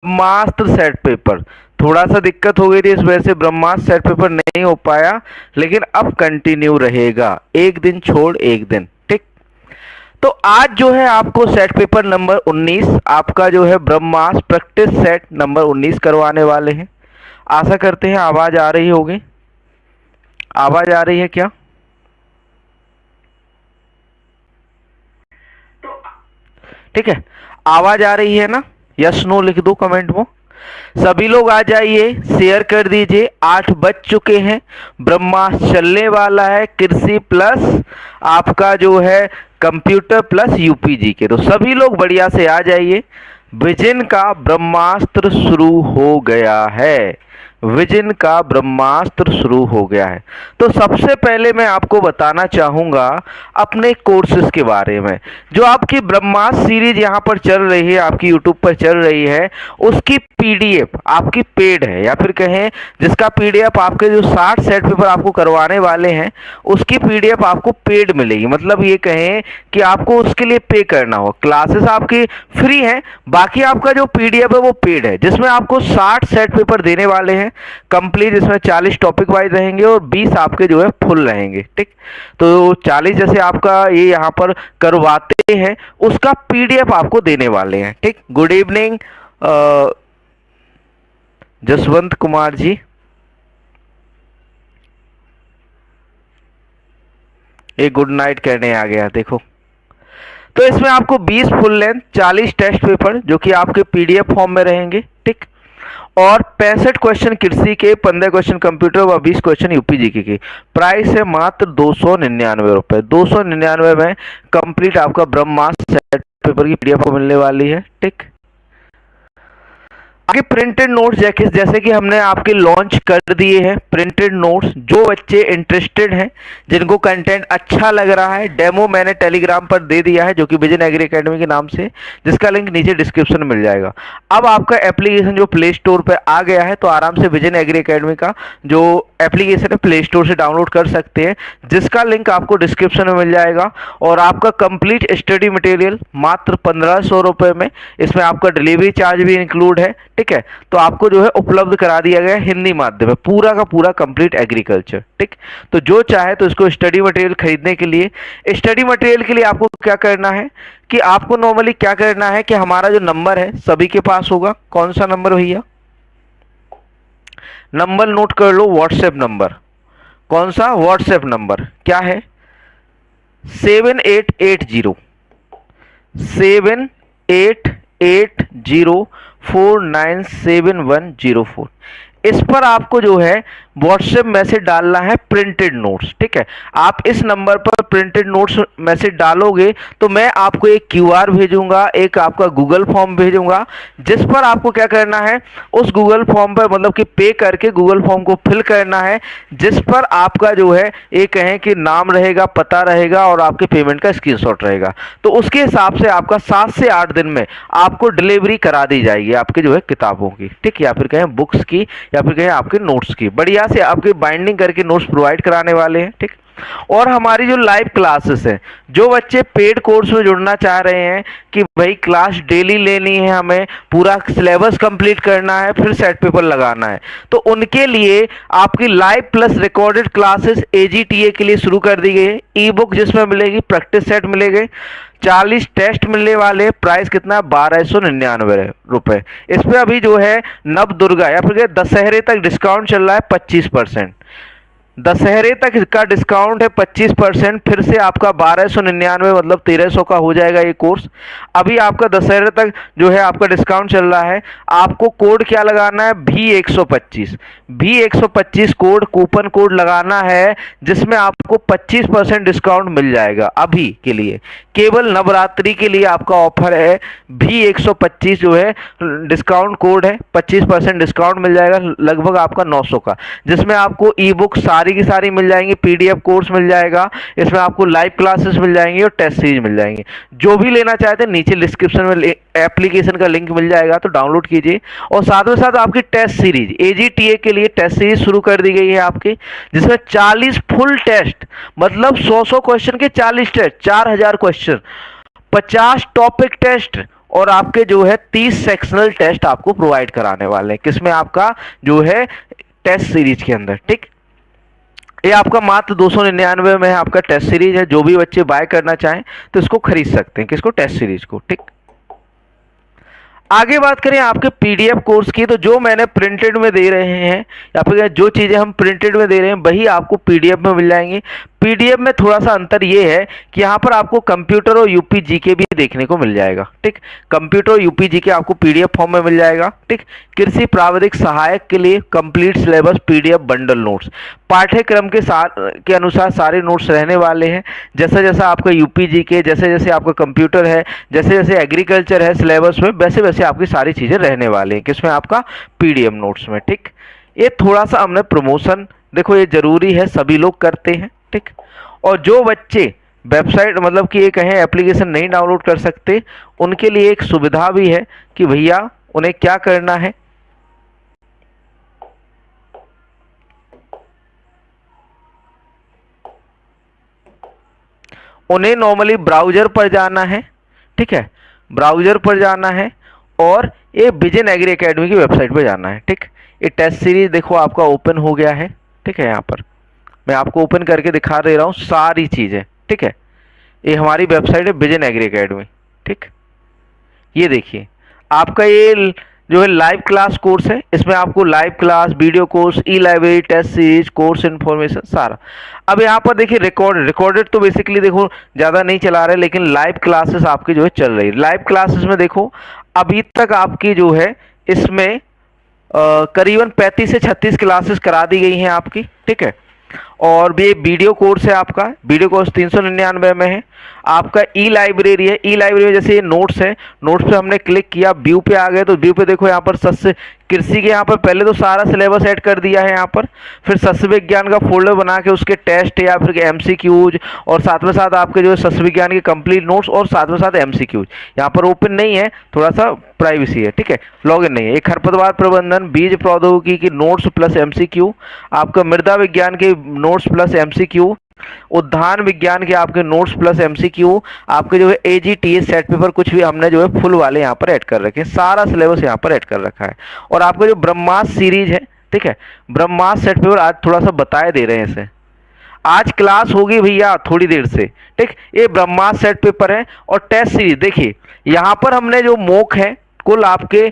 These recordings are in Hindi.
ब्रह्मास्त्र सेट पेपर, थोड़ा सा दिक्कत हो गई थी, इस वजह से ब्रह्मास्त्र सेट पेपर नहीं हो पाया, लेकिन अब कंटिन्यू रहेगा, एक दिन छोड़ एक दिन। ठीक, तो आज जो है आपको सेट पेपर नंबर 19 आपका जो है ब्रह्मास्त्र प्रैक्टिस सेट नंबर 19 करवाने वाले हैं। आशा करते हैं आवाज आ रही होगी। आवाज आ रही है क्या? ठीक है, आवाज आ रही है ना? यस नो लिख दो कमेंट में। सभी लोग आ जाइए, शेयर कर दीजिए। 8 बज चुके हैं, ब्रह्मास्त्र चलने वाला है, कृषि प्लस आपका जो है कंप्यूटर प्लस यूपीजी के। तो सभी लोग बढ़िया से आ जाइए। विजन का ब्रह्मास्त्र शुरू हो गया है, विजन का ब्रह्मास्त्र शुरू हो गया है। तो सबसे पहले मैं आपको बताना चाहूंगा अपने कोर्सेज के बारे में। जो आपकी ब्रह्मास्त्र सीरीज यहाँ पर चल रही है, आपकी यूट्यूब पर चल रही है, उसकी पीडीएफ आपकी पेड है, या फिर कहें जिसका पीडीएफ आपके जो 60 सेट पेपर आपको करवाने वाले हैं उसकी पीडीएफ आपको पेड मिलेगी। मतलब ये कहें कि आपको उसके लिए पे करना हो। क्लासेस आपकी फ्री हैं, बाकी आपका जो पीडीएफ है वो पेड है, जिसमें आपको 60 सेट पेपर देने वाले हैं कंप्लीट। इसमें 40 टॉपिक वाइज रहेंगे और 20 आपके जो है फुल रहेंगे। ठीक, तो 40 जैसे आपका ये यहाँ पर करवाते हैं उसका पीडीएफ आपको देने वाले हैं। ठीक, गुड इवनिंग जसवंत कुमार जी। एक गुड नाइट कहने आ गया देखो। तो इसमें आपको 20 फुल लेंथ 40 टेस्ट पेपर जो कि आपके पीडीएफ फॉर्म में रहेंगे। ठीक, और 65 क्वेश्चन कृषि के, 15 क्वेश्चन कंप्यूटर व 20 क्वेश्चन यूपीजी की। प्राइस है मात्र 299 रुपए। 299 में कंप्लीट आपका ब्रह्मास्त्र सेट पेपर की पीडीएफ को मिलने वाली है। ठीक, आगे प्रिंटेड नोट्स जैसे कि हमने आपके लॉन्च कर दिए हैं प्रिंटेड नोट्स। जो बच्चे इंटरेस्टेड हैं, जिनको कंटेंट अच्छा लग रहा है, डेमो मैंने टेलीग्राम पर दे दिया है जो कि विजन एग्री एकेडमी के नाम से, जिसका लिंक नीचे डिस्क्रिप्शन में मिल जाएगा। अब आपका एप्लीकेशन जो प्ले स्टोर पर आ गया है, तो आराम से विजन एग्री एकेडमी का जो एप्लीकेशन है प्ले स्टोर से डाउनलोड कर सकते हैं, जिसका लिंक आपको डिस्क्रिप्शन में मिल जाएगा। और आपका कंप्लीट स्टडी मटेरियल मात्र 1500 रुपये में, इसमें आपका डिलीवरी चार्ज भी इंक्लूड है। ठीक है, तो आपको जो है उपलब्ध करा दिया गया हिंदी माध्यम में पूरा का पूरा कंप्लीट एग्रीकल्चर। ठीक, तो जो चाहे तो इसको स्टडी मटेरियल खरीदने के लिए, स्टडी मटेरियल के लिए आपको क्या करना है कि आपको नॉर्मली क्या करना है कि हमारा जो नंबर है सभी के पास होगा। कौन सा नंबर भैया? नंबर नोट कर लो, व्हाट्सएप नंबर। कौन सा? व्हाट्सएप नंबर क्या है? 7880 7880497104। इस पर आपको जो है व्हाट्सएप मैसेज डालना है प्रिंटेड नोट्स। ठीक है, आप इस नंबर पर प्रिंटेड नोट्स मैसेज डालोगे तो मैं आपको एक क्यूआर भेजूंगा, एक आपका गूगल फॉर्म भेजूंगा, जिस पर आपको क्या करना है उस गूगल फॉर्म पर मतलब कि पे करके गूगल फॉर्म को फिल करना है, जिस पर आपका जो है ये कहें कि नाम रहेगा, पता रहेगा और आपके पेमेंट का स्क्रीनशॉट रहेगा। तो उसके हिसाब से आपका 7 से 8 दिन में आपको डिलीवरी करा दी जाएगी आपके जो है किताबों की। ठीक, या फिर कहें बुक्स की, या फिर कहें आपके नोट्स की। बढ़िया से आपके बाइंडिंग करके नोट्स प्रोवाइड कराने वाले हैं। ठीक, और हमारी जो लाइव क्लासेस है, जो बच्चे पेड कोर्स में जुड़ना चाह रहे हैं कि भाई क्लास डेली लेनी है, हमें पूरा सिलेबस कंप्लीट करना है, फिर सेट पेपर लगाना है, तो उनके लिए आपकी live plus recorded classes AGTA के लिए शुरू कर दी गई है। ई बुक जिसमें मिलेगी, प्रैक्टिस सेट मिलेंगे, 40 टेस्ट मिलने वाले। प्राइस कितना है? 1299 रुपए। इस पे अभी जो है नव दुर्गा या फिर दशहरे तक डिस्काउंट चल रहा है 25%। दशहरे तक इसका डिस्काउंट है 25%। फिर से आपका 1299 मतलब 1300 का हो जाएगा ये कोर्स। अभी आपका दशहरे तक जो है आपका डिस्काउंट चल रहा है। आपको कोड क्या लगाना है? भी125 भी125 कोड, कूपन कोड लगाना है, जिसमें आपको 25% डिस्काउंट मिल जाएगा। अभी के लिए केवल नवरात्रि के लिए आपका ऑफर है। भी125 जो है डिस्काउंट कोड है, 25% डिस्काउंट मिल जाएगा, लगभग आपका 900 का, जिसमें आपको ई बुक सारी की सारी मिल जाएंगी, पीडीएफ कोर्स मिल जाएगा, इसमें आपको लाइव क्लासेस मिल जाएंगी और टेस्ट सीरीज मिल जाएंगे। जो भी लेना चाहते हैं नीचे डिस्क्रिप्शन में एप्लीकेशन का लिंक मिल जाएगा, तो डाउनलोड कीजिए। और साथ में साथ आपकी टेस्ट सीरीज एजीटीए के लिए टेस्ट सीरीज शुरू कर दी गई है आपकी, जिसमें 40 फुल टेस्ट मतलब 100 क्वेश्चन के 40 टेस्ट, 4000 क्वेश्चन, 50 टॉपिक टेस्ट और आपके जो है 30 सेक्शनल टेस्ट आपको प्रोवाइड कराने वाले हैं, किसमें आपका जो है टेस्ट सीरीज के अंदर। ठीक, ये आपका मात्र 299 में आपका टेस्ट सीरीज है। जो भी बच्चे बाय करना चाहें तो इसको खरीद सकते हैं, किसको, टेस्ट सीरीज को। ठीक, आगे बात करें आपके पीडीएफ कोर्स की, तो जो मैंने प्रिंटेड में दे रहे हैं या फिर जो चीज़ें हम प्रिंटेड में दे रहे हैं वही आपको पीडीएफ में मिल जाएंगी। पीडीएफ में थोड़ा सा अंतर ये है कि यहाँ पर आपको कंप्यूटर और यूपी जीके भी देखने को मिल जाएगा। ठीक, कंप्यूटर और यूपी जीके आपको पीडीएफ फॉर्म में मिल जाएगा। ठीक, कृषि प्राविधिक सहायक के लिए complete syllabus PDF bundle notes, पाठ्यक्रम के अनुसार सारे नोट्स रहने वाले हैं। जैसा जैसा आपका यूपी जीके, जैसे जैसे आपका कंप्यूटर है, जैसे जैसे एग्रीकल्चर है सिलेबस में, वैसे वैसे आपकी सारी चीज़ें रहने वाली हैं, किसमें, आपका पीडीएफ नोट्स में। ठीक, ये थोड़ा सा हमने प्रमोशन, देखो ये जरूरी है, सभी लोग करते हैं। ठीक, और जो बच्चे वेबसाइट मतलब कि ये कहें एप्लीकेशन नहीं डाउनलोड कर सकते, उनके लिए एक सुविधा भी है कि भैया उन्हें क्या करना है, उन्हें नॉर्मली ब्राउजर पर जाना है। ठीक है, ब्राउजर पर जाना है और ये विजन एग्री एकेडमी की वेबसाइट पर जाना है। ठीक, ये टेस्ट सीरीज देखो आपका ओपन हो गया है। ठीक है, यहाँ पर मैं आपको ओपन करके दिखा दे रहा हूँ सारी चीज़ें। ठीक है, ये हमारी वेबसाइट है विजन एग्री एकेडमी। ठीक, ये देखिए आपका ये जो है लाइव क्लास कोर्स है, इसमें आपको live class, video course, e library, test series, course information सारा। अब यहाँ पर देखिए रिकॉर्डेड तो बेसिकली देखो ज़्यादा नहीं चला रहे, लेकिन लाइव क्लासेस आपकी जो है चल रही है। लाइव क्लासेस में देखो अभी तक आपकी जो है इसमें करीबन 35 से 36 क्लासेस करा दी गई हैं आपकी। ठीक है, और ये वीडियो कोर्स है, आपका वीडियो कोर्स 399 में है। आपका ई लाइब्रेरी है, ई लाइब्रेरी में जैसे ये नोट्स है, नोट्स पे हमने क्लिक किया, व्यू पे आ गए, तो व्यू पे देखो यहाँ पर सस्य कृषि के यहाँ पर पहले तो सारा सिलेबस ऐड कर दिया है यहाँ पर, फिर सस्य विज्ञान का फोल्डर बना के उसके टेस्ट या फिर एमसीक्यूज, और साथ में साथ आपके जो है सस्य विज्ञान के कंप्लीट नोट्स और साथ में साथ एमसीक्यूज। यहाँ पर ओपन नहीं है, थोड़ा सा प्राइवेसी है। ठीक है, लॉगिन नहीं है। एक खरपतवार प्रबंधन, बीज प्रौद्योगिकी की नोट्स प्लस एमसीक्यू, आपका मृदा विज्ञान के नोट्स प्लस एमसीक्यू, उद्यान विज्ञान के आपके नोट्स प्लस एमसीक्यू, आपके जो है एजीटीएस सेट पेपर कुछ भी हमने जो है फुल वाले यहाँ पर ऐड कर रखे हैं, सारा सिलेबस यहाँ पर ऐड कर रखा है। और आपका जो ब्रह्मास्त्र सीरीज है, ठीक है, ब्रह्मास्त्र सेट पेपर आज थोड़ा सा बताए दे रहे हैं इसे, आज क्लास होगी भैया थोड़ी देर से। ठीक, ये ब्रह्मास्त्र सेट पेपर है। और टेस्ट सीरीज देखिए यहाँ पर हमने जो मॉक है कुल आपके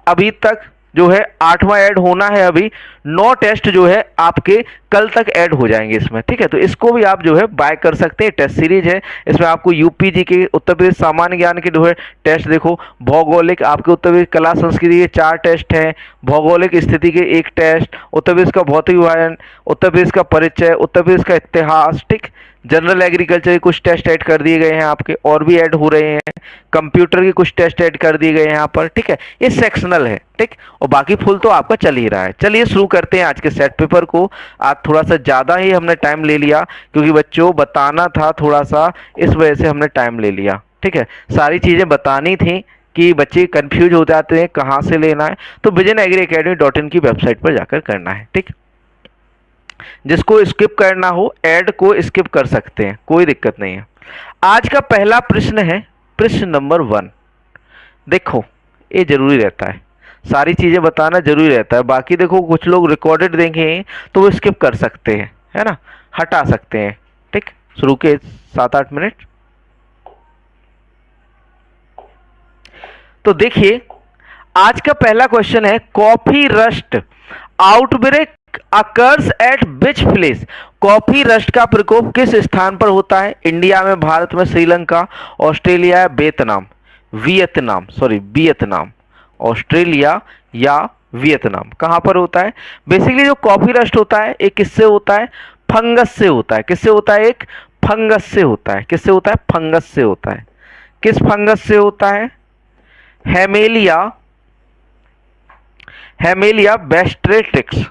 अभी तक जो है 8वां ऐड होना है, अभी 9 टेस्ट जो है आपके कल तक ऐड हो जाएंगे इसमें। ठीक है, तो इसको भी आप जो है बाय कर सकते हैं, टेस्ट सीरीज है। इसमें आपको यूपीजी के, उत्तर प्रदेश सामान्य ज्ञान के जो है टेस्ट देखो, भौगोलिक आपके उत्तर प्रदेश कला संस्कृति के 4 टेस्ट हैं, भौगोलिक स्थिति के 1 टेस्ट, उत्तर प्रदेश का भौतिक विज्ञान, उत्तर प्रदेश का परिचय, उत्तर प्रदेश का इतिहास। ठीक, जनरल एग्रीकल्चर के कुछ टेस्ट ऐड कर दिए गए हैं आपके, और भी ऐड हो रहे हैं, कंप्यूटर के कुछ टेस्ट ऐड कर दिए गए हैं यहाँ पर। ठीक है, ये सेक्शनल है। ठीक, और बाकी फुल तो आपका चल ही रहा है। चलिए शुरू करते हैं आज के सेट पेपर को। आज थोड़ा सा ज़्यादा ही हमने टाइम ले लिया क्योंकि बच्चों बताना था थोड़ा सा, इस वजह से हमने टाइम ले लिया। ठीक है, सारी चीज़ें बतानी थी कि बच्चे कंफ्यूज हो जाते हैं कहाँ से लेना है, तो विजन एग्री अकेडमी .in की वेबसाइट पर जाकर करना है। ठीक, जिसको स्किप करना हो ऐड को स्किप कर सकते हैं, कोई दिक्कत नहीं है। आज का पहला प्रश्न है प्रश्न नंबर 1। देखो ये जरूरी रहता है, सारी चीजें बताना जरूरी रहता है। बाकी देखो कुछ लोग रिकॉर्डेड देखें तो वो स्किप कर सकते हैं, है ना, हटा सकते हैं। ठीक, शुरू के 7-8 मिनट। तो देखिए आज का पहला क्वेश्चन है, coffee rust outbreak occurs at which place. Coffee rust का प्रकोप किस स्थान पर होता है? इंडिया में, भारत में, Sri Lanka, Australia, Vietnam, Vietnam, Australia या वियतनाम, कहां पर होता है? बेसिकली जो कॉफी रस्ट होता है एक किससे होता है? फंगस से होता है। किससे होता है? एक फंगस से होता है। किससे होता है? फंगस से होता है। किस फंगस से होता है? हेमेलिया, हेमेलिया बेस्ट्रेटिक्स,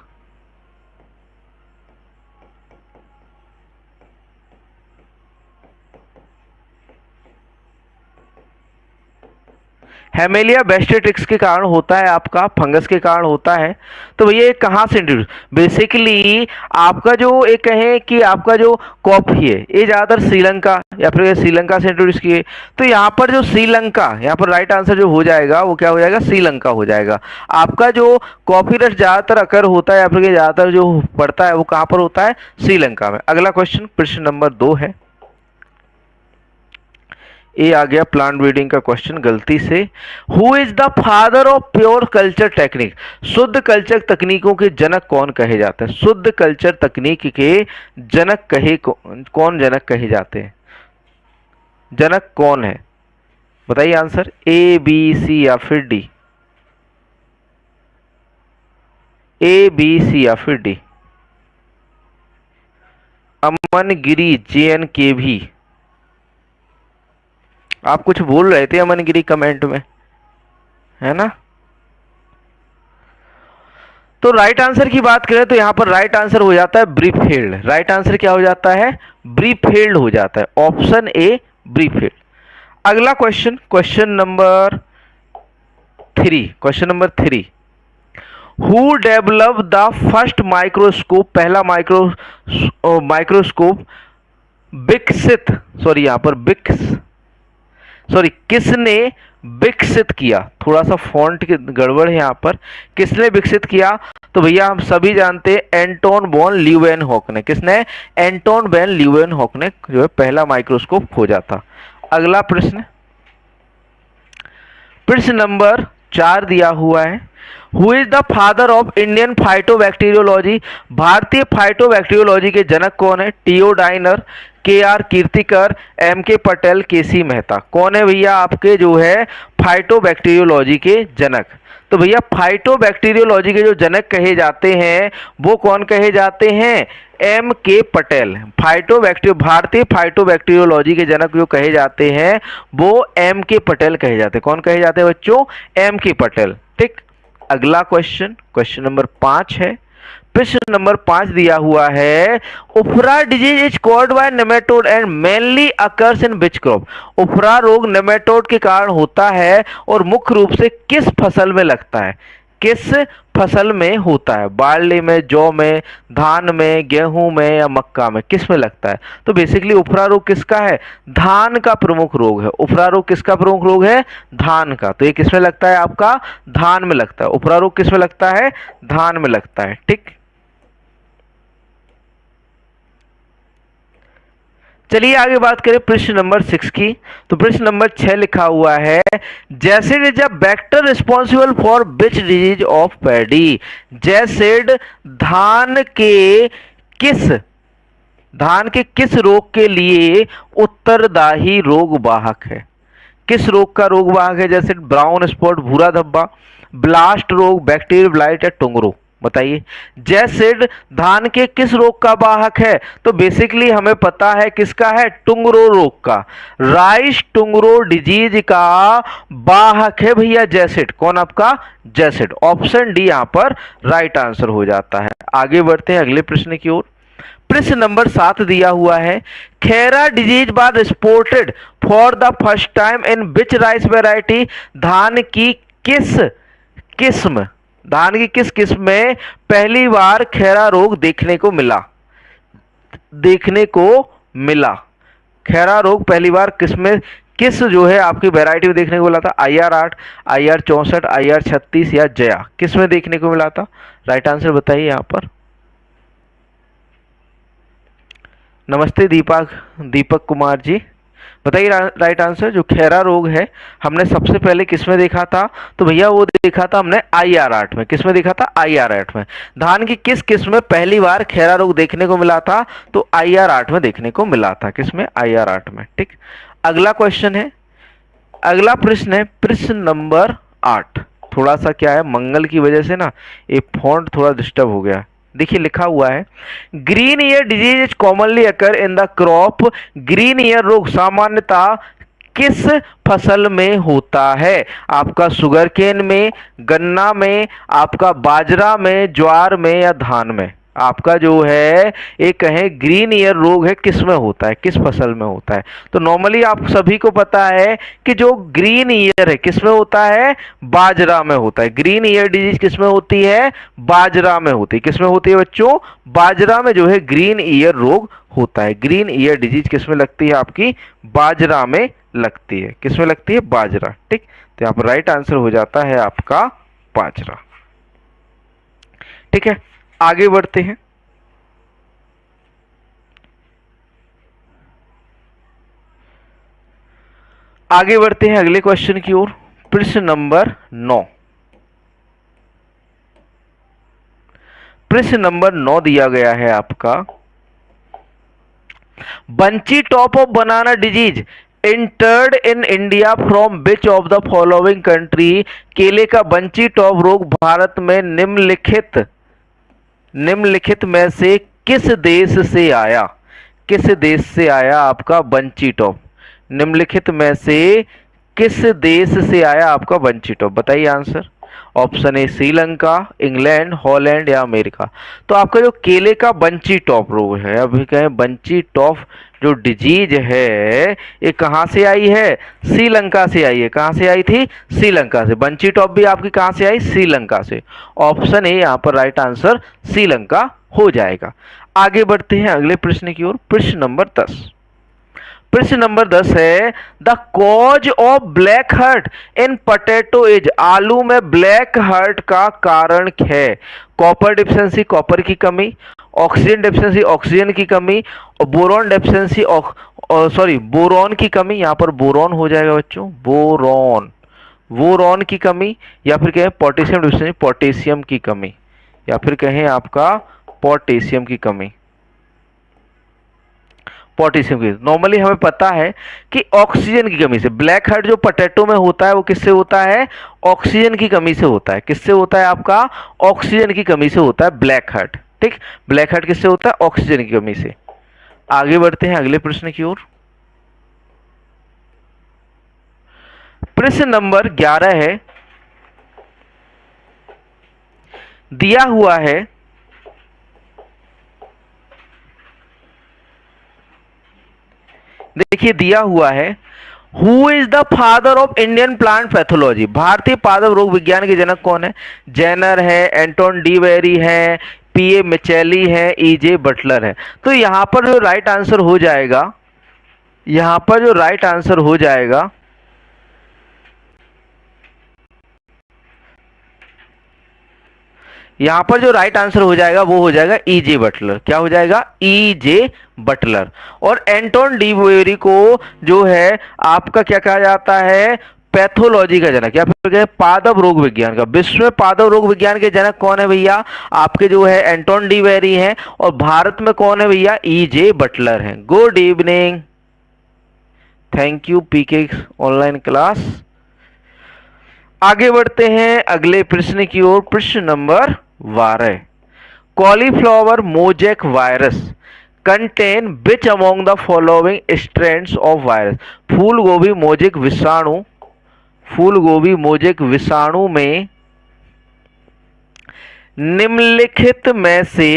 हेमेलिया बेस्टेट्रिक्स के कारण होता है, आपका फंगस के कारण होता है। तो भैया ये कहाँ से इंट्रोड्यूस, बेसिकली आपका जो एक कहें कि आपका जो कॉफी है ये ज़्यादातर श्रीलंका या फिर श्रीलंका से इंट्रोड्यूस किए। तो यहाँ पर जो श्रीलंका, यहाँ पर राइट आंसर जो हो जाएगा वो क्या हो जाएगा, श्रीलंका हो जाएगा। आपका जो कॉफी रस ज़्यादातर अकर होता है या फिर ज़्यादातर जो पड़ता है वो कहाँ पर होता है, श्रीलंका में। अगला क्वेश्चन प्रश्न नंबर 2 है, ये आ गया प्लांट ब्रीडिंग का क्वेश्चन गलती से। Who is the father of pure culture technique, शुद्ध कल्चर तकनीकों के जनक कौन कहे जाते हैं, शुद्ध कल्चर तकनीक के जनक कौन जनक कहे जाते हैं, जनक कौन है, बताइए आंसर, ए बी सी या फिर डी, ए बी सी या फिर डी। अमन गिरी JNKV, आप कुछ बोल रहे थे अमन गिरी कमेंट में, है ना। तो राइट आंसर की बात करें तो यहां पर राइट आंसर हो जाता है ब्रीफील्ड। राइट आंसर क्या हो जाता है, ब्रीफील्ड हो जाता है, ऑप्शन ए ब्रीफील्ड। अगला question, question number 3, who develop the first microscope, पहला माइक्रोस्कोप विकसित, किसने विकसित किया, थोड़ा सा फॉन्ट की गड़बड़ है यहाँ पर, किसने विकसित किया। तो भैया हम सभी जानते हैं एंटोन वॉन लीeuwenhoek ने, किसने, एंटोन वैन लीeuwenhoek ने जो है पहला माइक्रोस्कोप खोजा था। अगला प्रश्न, प्रश्न नंबर 4 दिया हुआ है, who is the father of Indian phytobacteriology, भारतीय फाइटोबैक्टीरियोलॉजी के जनक कौन है, TO Diener, KR Kirtikar, MK Patel, KC Mehta. कौन है भैया आपके जो है फाइटोबैक्टीरियोलॉजी के जनक। तो भैया फाइटोबैक्टीरियोलॉजी के जो जनक कहे जाते हैं वो कौन कहे जाते हैं, MK पटेल। भारतीय फाइटोबैक्टीरियोलॉजी के जनक जो कहे जाते हैं वो MK पटेल कहे जाते हैं। कौन कहे जाते हैं बच्चों, MK पटेल। ठीक, अगला क्वेश्चन, क्वेश्चन नंबर 5 है, प्रश्न नंबर 5 दिया हुआ है, ufra disease is caused by nematode and mainly occurs in which crop, ufra रोग नेमेटोड के कारण होता है और मुख्य रूप से किस फसल में लगता है, किस फसल में होता है, बार्ली में, जौ में, धान में, गेहूं में या मक्का में, किस में लगता है। तो बेसिकली उफरा रोग किसका है, धान का प्रमुख रोग है। उफरा रोग किसका प्रमुख रोग है, धान का। तो ये किस में लगता है आपका, धान में लगता है। उफरा रोग किस में लगता है, धान में लगता है। ठीक, चलिए आगे बात करें प्रश्न नंबर 6 की। तो प्रश्न नंबर 6 लिखा हुआ है, jassid is a vector responsible for which disease of paddy, jassid धान के किस रोग के लिए उत्तरदायी रोग वाहक है, किस रोग का रोग वाहक है, जैसे ब्राउन स्पॉट, भूरा धब्बा, ब्लास्ट रोग, बैक्टीरियल ब्लाइट या टुंगरो। बताइए जैसिड धान के किस रोग का वाहक है। तो बेसिकली हमें पता है किसका है, टुंगरो रोग का, राइस टुंगरो डिजीज का वाहक है भैया जैसिड। कौन आपका, जैसिड। ऑप्शन डी यहां पर राइट आंसर हो जाता है। आगे बढ़ते हैं अगले प्रश्न की ओर। प्रश्न नंबर 7 दिया हुआ है, Khaira disease was reported for the first time in which rice variety, धान की किस किस्म में पहली बार खैरा रोग देखने को मिला, खैरा रोग पहली बार किस जो है आपकी वैरायटी में देखने को मिला था, IR 8, IR 64, IR 36 या जया, किस में देखने को मिला था। राइट आंसर बताइए यहां पर। नमस्ते दीपक कुमार जी, बताइए राइट आंसर। जो खैरा रोग है हमने सबसे पहले किस में देखा था, तो भैया वो देखा था हमने IR 8 में। किस में देखा था, IR 8 में। धान की किस किस्म में पहली बार खैरा रोग देखने को मिला था, तो IR 8 में देखने को मिला था। किसमें, IR 8 में। ठीक, अगला क्वेश्चन है, अगला प्रश्न है प्रश्न नंबर 8। थोड़ा सा क्या है, मंगल की वजह से ना ये फॉन्ट थोड़ा डिस्टर्ब हो गया। देखिए लिखा हुआ है, green ear disease is commonly occur in the crop, green ear रोग सामान्यतः किस फसल में होता है। आपका शुगर केन में, गन्ना में, आपका बाजरा में, ज्वार में या धान में। आपका जो है एक कहें ग्रीन ईयर रोग है, किस में होता है, किस फसल में होता है? तो नॉर्मली आप सभी को पता है कि जो ग्रीन ईयर है किस में होता है, बाजरा में होता है। ग्रीन ईयर डिजीज किस में होती है, बाजरा में होती है। किस में होती है बच्चों, बाजरा में जो है ग्रीन ईयर रोग होता है। ग्रीन ईयर डिजीज किस में लगती है आपकी, बाजरा में लगती है। किस में लगती है, बाजरा। ठीक, तो यहाँ पर राइट आंसर हो जाता है आपका बाजरा। ठीक है, आगे बढ़ते हैं। आगे बढ़ते हैं अगले क्वेश्चन की ओर। प्रश्न नंबर 9। प्रश्न नंबर 9 दिया गया है आपका, bunchy top of banana disease entered in India from which of the following country. केले का बंची टॉप रोग भारत में निम्नलिखित में से किस देश से आया? किस देश से आया आपका बंची टॉप? निम्नलिखित में से किस देश से आया आपका बंची टॉप? बताइए answer. Option A Sri Lanka, England, Holland या अमेरिका। तो आपका जो केले का बंची टॉप रोग है, अभी कहें बंची टॉप जो डिजीज है, ये कहाँ से आई है? श्रीलंका से आई है। कहाँ से आई थी? श्रीलंका से। बंची टॉप भी आपकी कहाँ से आई? श्रीलंका से। ऑप्शन ए यहाँ पर राइट आंसर श्रीलंका हो जाएगा। आगे बढ़ते हैं अगले प्रश्न की ओर। प्रश्न नंबर 10। प्रश्न नंबर 10 है, the cause of black heart in potato is. आलू में ब्लैक हर्ट का कारण है कॉपर डिफिशिएंसी, कॉपर की कमी, ऑक्सीजन डिफिशिएंसी, ऑक्सीजन की कमी, और बोरॉन डिफिशिएंसी, बोरॉन की कमी। यहाँ पर बोरॉन हो जाएगा बच्चों, बोरॉन की कमी, या फिर कहें पोटेशियम डिफिशिएंसी, पोटेशियम की कमी, या फिर कहें आपका पोटेशियम की कमी। पोटेशियम की, नॉर्मली हमें पता है कि ऑक्सीजन की कमी से। ब्लैक हार्ट जो पोटैटो में होता है वो किससे होता है? ऑक्सीजन की कमी से होता है। किससे होता है आपका? ऑक्सीजन की कमी से होता है ब्लैक हार्ट। ठीक, ब्लैक हार्ट किससे होता है? ऑक्सीजन की कमी से। आगे बढ़ते हैं अगले प्रश्न की ओर। प्रश्न नंबर 11 है, दिया हुआ है, देखिए दिया हुआ है, who is the father of Indian plant pathology. भारतीय पादप रोग विज्ञान के जनक कौन है? जेनर है, एंटोन डी वेरी है, पीए मिचेली है, ईजे बटलर है। तो यहां पर जो राइट आंसर हो जाएगा, यहां पर जो राइट आंसर हो जाएगा, यहां पर जो राइट आंसर हो जाएगा वो हो जाएगा ईजे बटलर। क्या हो जाएगा? E J Butler. और एंटोन डी वेरी को जो है आपका क्या कहा जाता है? पैथोलॉजी का जनक, या फिर पादप रोग विज्ञान का। विश्व में पादप रोग विज्ञान के जनक कौन है भैया? आपके जो है एंटोन डी वेरी हैं। और भारत में कौन है भैया? ईजे बटलर हैं। Good evening, thank you PK online class. आगे बढ़ते हैं अगले प्रश्न की ओर। प्रश्न number 12, cauliflower mosaic virus contain which among the following strands of virus. फूल गोभी मोजेक विषाणु, फूल गोभी मोजेक विषाणु में निम्नलिखित में से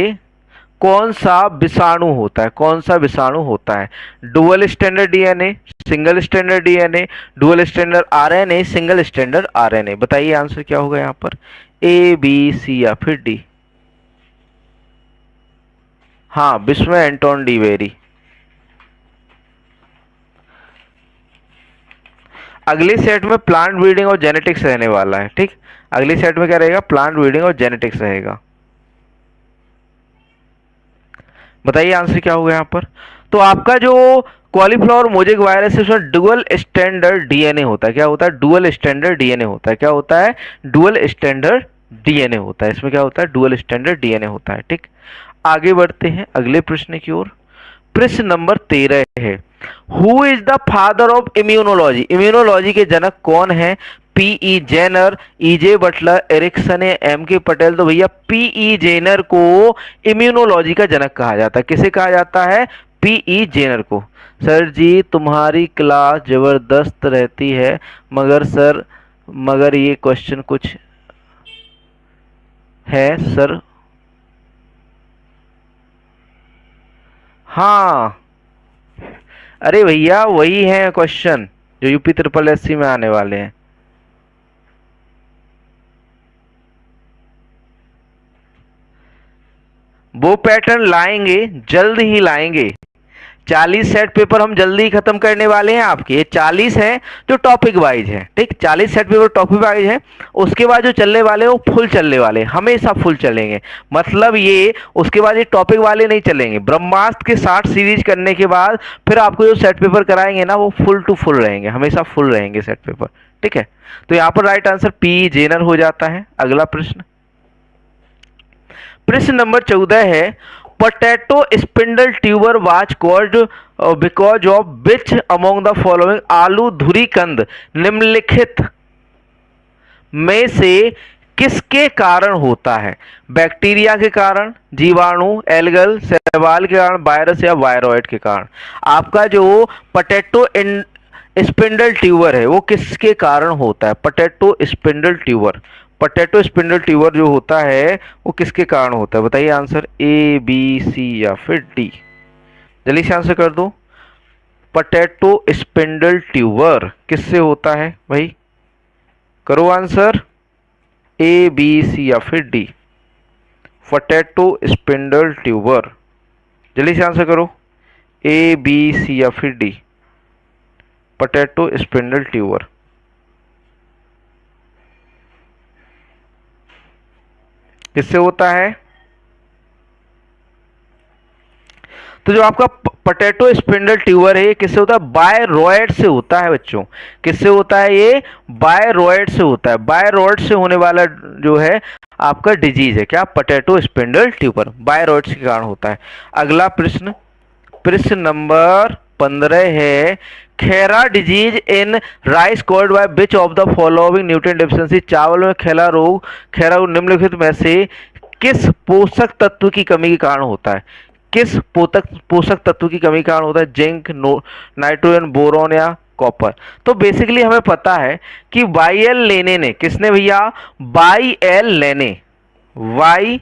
कौन सा विषाणु होता है? कौन सा विषाणु होता है? Dual standard DNA, single standard DNA, dual standard RNA, single standard RNA. बताइए आंसर क्या होगा यहाँ पर? ए, बी, सी या फिर डी? हाँ, विश्व एंटोन डी वेरी। अगले सेट में प्लांट ब्रीडिंग और जेनेटिक्स रहने वाला है। ठीक, अगले सेट में क्या रहेगा? प्लांट ब्रीडिंग और जेनेटिक्स रहेगा। बताइए आंसर क्या होगा यहाँ पर? तो आपका जो कॉलीफ्लावर मोजेक वायरस है उसमें डुअल स्टैंडर्ड डीएनए होता है। क्या होता है? डुअल स्टैंडर्ड डीएनए होता है। क्या होता है? डुअल स्टैंडर्ड डीएनए होता है। इसमें क्या होता है? डुअल स्टैंडर्ड डीएनए होता है। ठीक, आगे बढ़ते हैं अगले प्रश्न की ओर। प्रश्न नंबर 13 है, who is the father of immunology. Immunology के जनक कौन है? P E Jenner, E J Butler, Eriksson, M K Patel. तो भैया पीई जेनर को इम्यूनोलॉजी का जनक कहा जाता है। किसे कहा जाता है? पीई जेनर को। सर जी तुम्हारी क्लास जबरदस्त रहती है, मगर सर मगर ये क्वेश्चन कुछ है सर। हाँ, अरे भैया वही है क्वेश्चन जो यूपी ट्रिपल एससी में आने वाले हैं। वो पैटर्न लाएंगे, जल्द ही लाएंगे। 40 सेट पेपर हम जल्दी ही खत्म करने वाले हैं आपके। ये 40 है जो टॉपिक वाइज है, ठीक, 40 सेट पेपर टॉपिक वाइज है। उसके बाद जो चलने वाले वो फुल चलने वाले, हमेशा फुल चलेंगे। मतलब ये उसके बाद ये टॉपिक वाले नहीं चलेंगे। ब्रह्मास्त्र के 60 सीरीज करने के बाद फिर आपको जो सेट पेपर कराएंगे ना वो फुल टू फुल रहेंगे, हमेशा फुल रहेंगे सेट पेपर, ठीक है। तो यहाँ पर राइट आंसर पी जेनर हो जाता है। अगला प्रश्न, प्रश्न नंबर 14 है, potato spindle tuber was called because of which among the following, आलू धुरी कंद निम्नलिखित में से किसके कारण होता है? बैक्टीरिया के कारण, जीवाणु, एल्गल, शैवाल के कारण, वायरस या वायरॉइड के कारण। आपका जो पोटैटो स्पिंडल ट्यूबर है वो किसके कारण होता है? Potato spindle tuber, potato spindle tuber जो होता है वो किसके कारण होता है? बताइए आंसर, ए बी सी या फिर डी। जल्दी से आंसर कर दो। पोटैटो स्पिंडल ट्यूबर किससे होता है भाई? करो आंसर, ए बी सी या फिर डी। पोटैटो स्पिंडल ट्यूबर, जल्दी से आंसर करो, ए बी सी या फिर डी। पोटैटो स्पिंडल ट्यूबर किससे होता है? तो जो आपका पोटैटो स्पिंडल ट्यूबर है ये किससे होता है? बायरॉयड से होता है बच्चों। किससे होता है ये? बायरॉयड से होता है। बायरॉयड से होने वाला जो है आपका डिजीज है क्या? पोटैटो स्पिंडल ट्यूबर बायरॉयड के कारण होता है। अगला प्रश्न, प्रश्न नंबर 15 है, Khaira disease in rice called by which of the following nutrient deficiency, चावल में खैरा रोग निम्नलिखित में से किस पोषक तत्व की कमी के कारण होता है? किस पोषक तत्व की कमी के कारण होता है? जिंक, नाइट्रोजन, बोरॉन या कॉपर। तो बेसिकली हमें पता है कि वाई एल लेने ने, किसने भैया? वाई एल लेने, वाई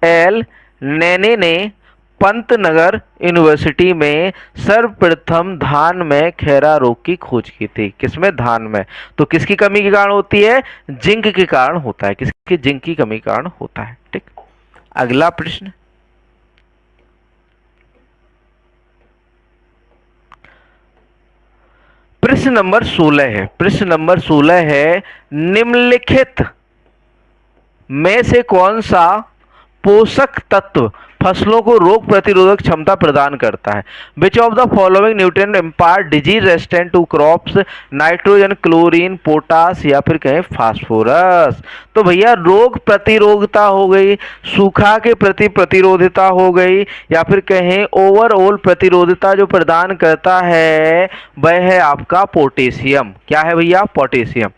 एल लेने ने पंतनगर यूनिवर्सिटी में सर्वप्रथम धान में खैरा रोग की खोज की थी। किसमें? धान में। तो किसकी कमी के कारण होती है? जिंक के कारण होता है। किसकी? जिंक की कमी के कारण होता है, ठीक। अगला प्रश्न, प्रश्न नंबर 16 है। प्रश्न नंबर 16 है, निम्नलिखित में से कौन सा पोषक तत्व फसलों को रोग प्रतिरोधक क्षमता प्रदान करता है? Which of the following nutrient impart disease resistant to crops, nitrogen, chlorine, potash या फिर कहें फास्फोरस। तो भैया रोग प्रतिरोधकता हो गई, सूखा के प्रति प्रतिरोधकता हो गई, या फिर कहें ओवरऑल प्रतिरोधकता जो प्रदान करता है वह है आपका पोटेशियम। क्या है भैया? पोटेशियम।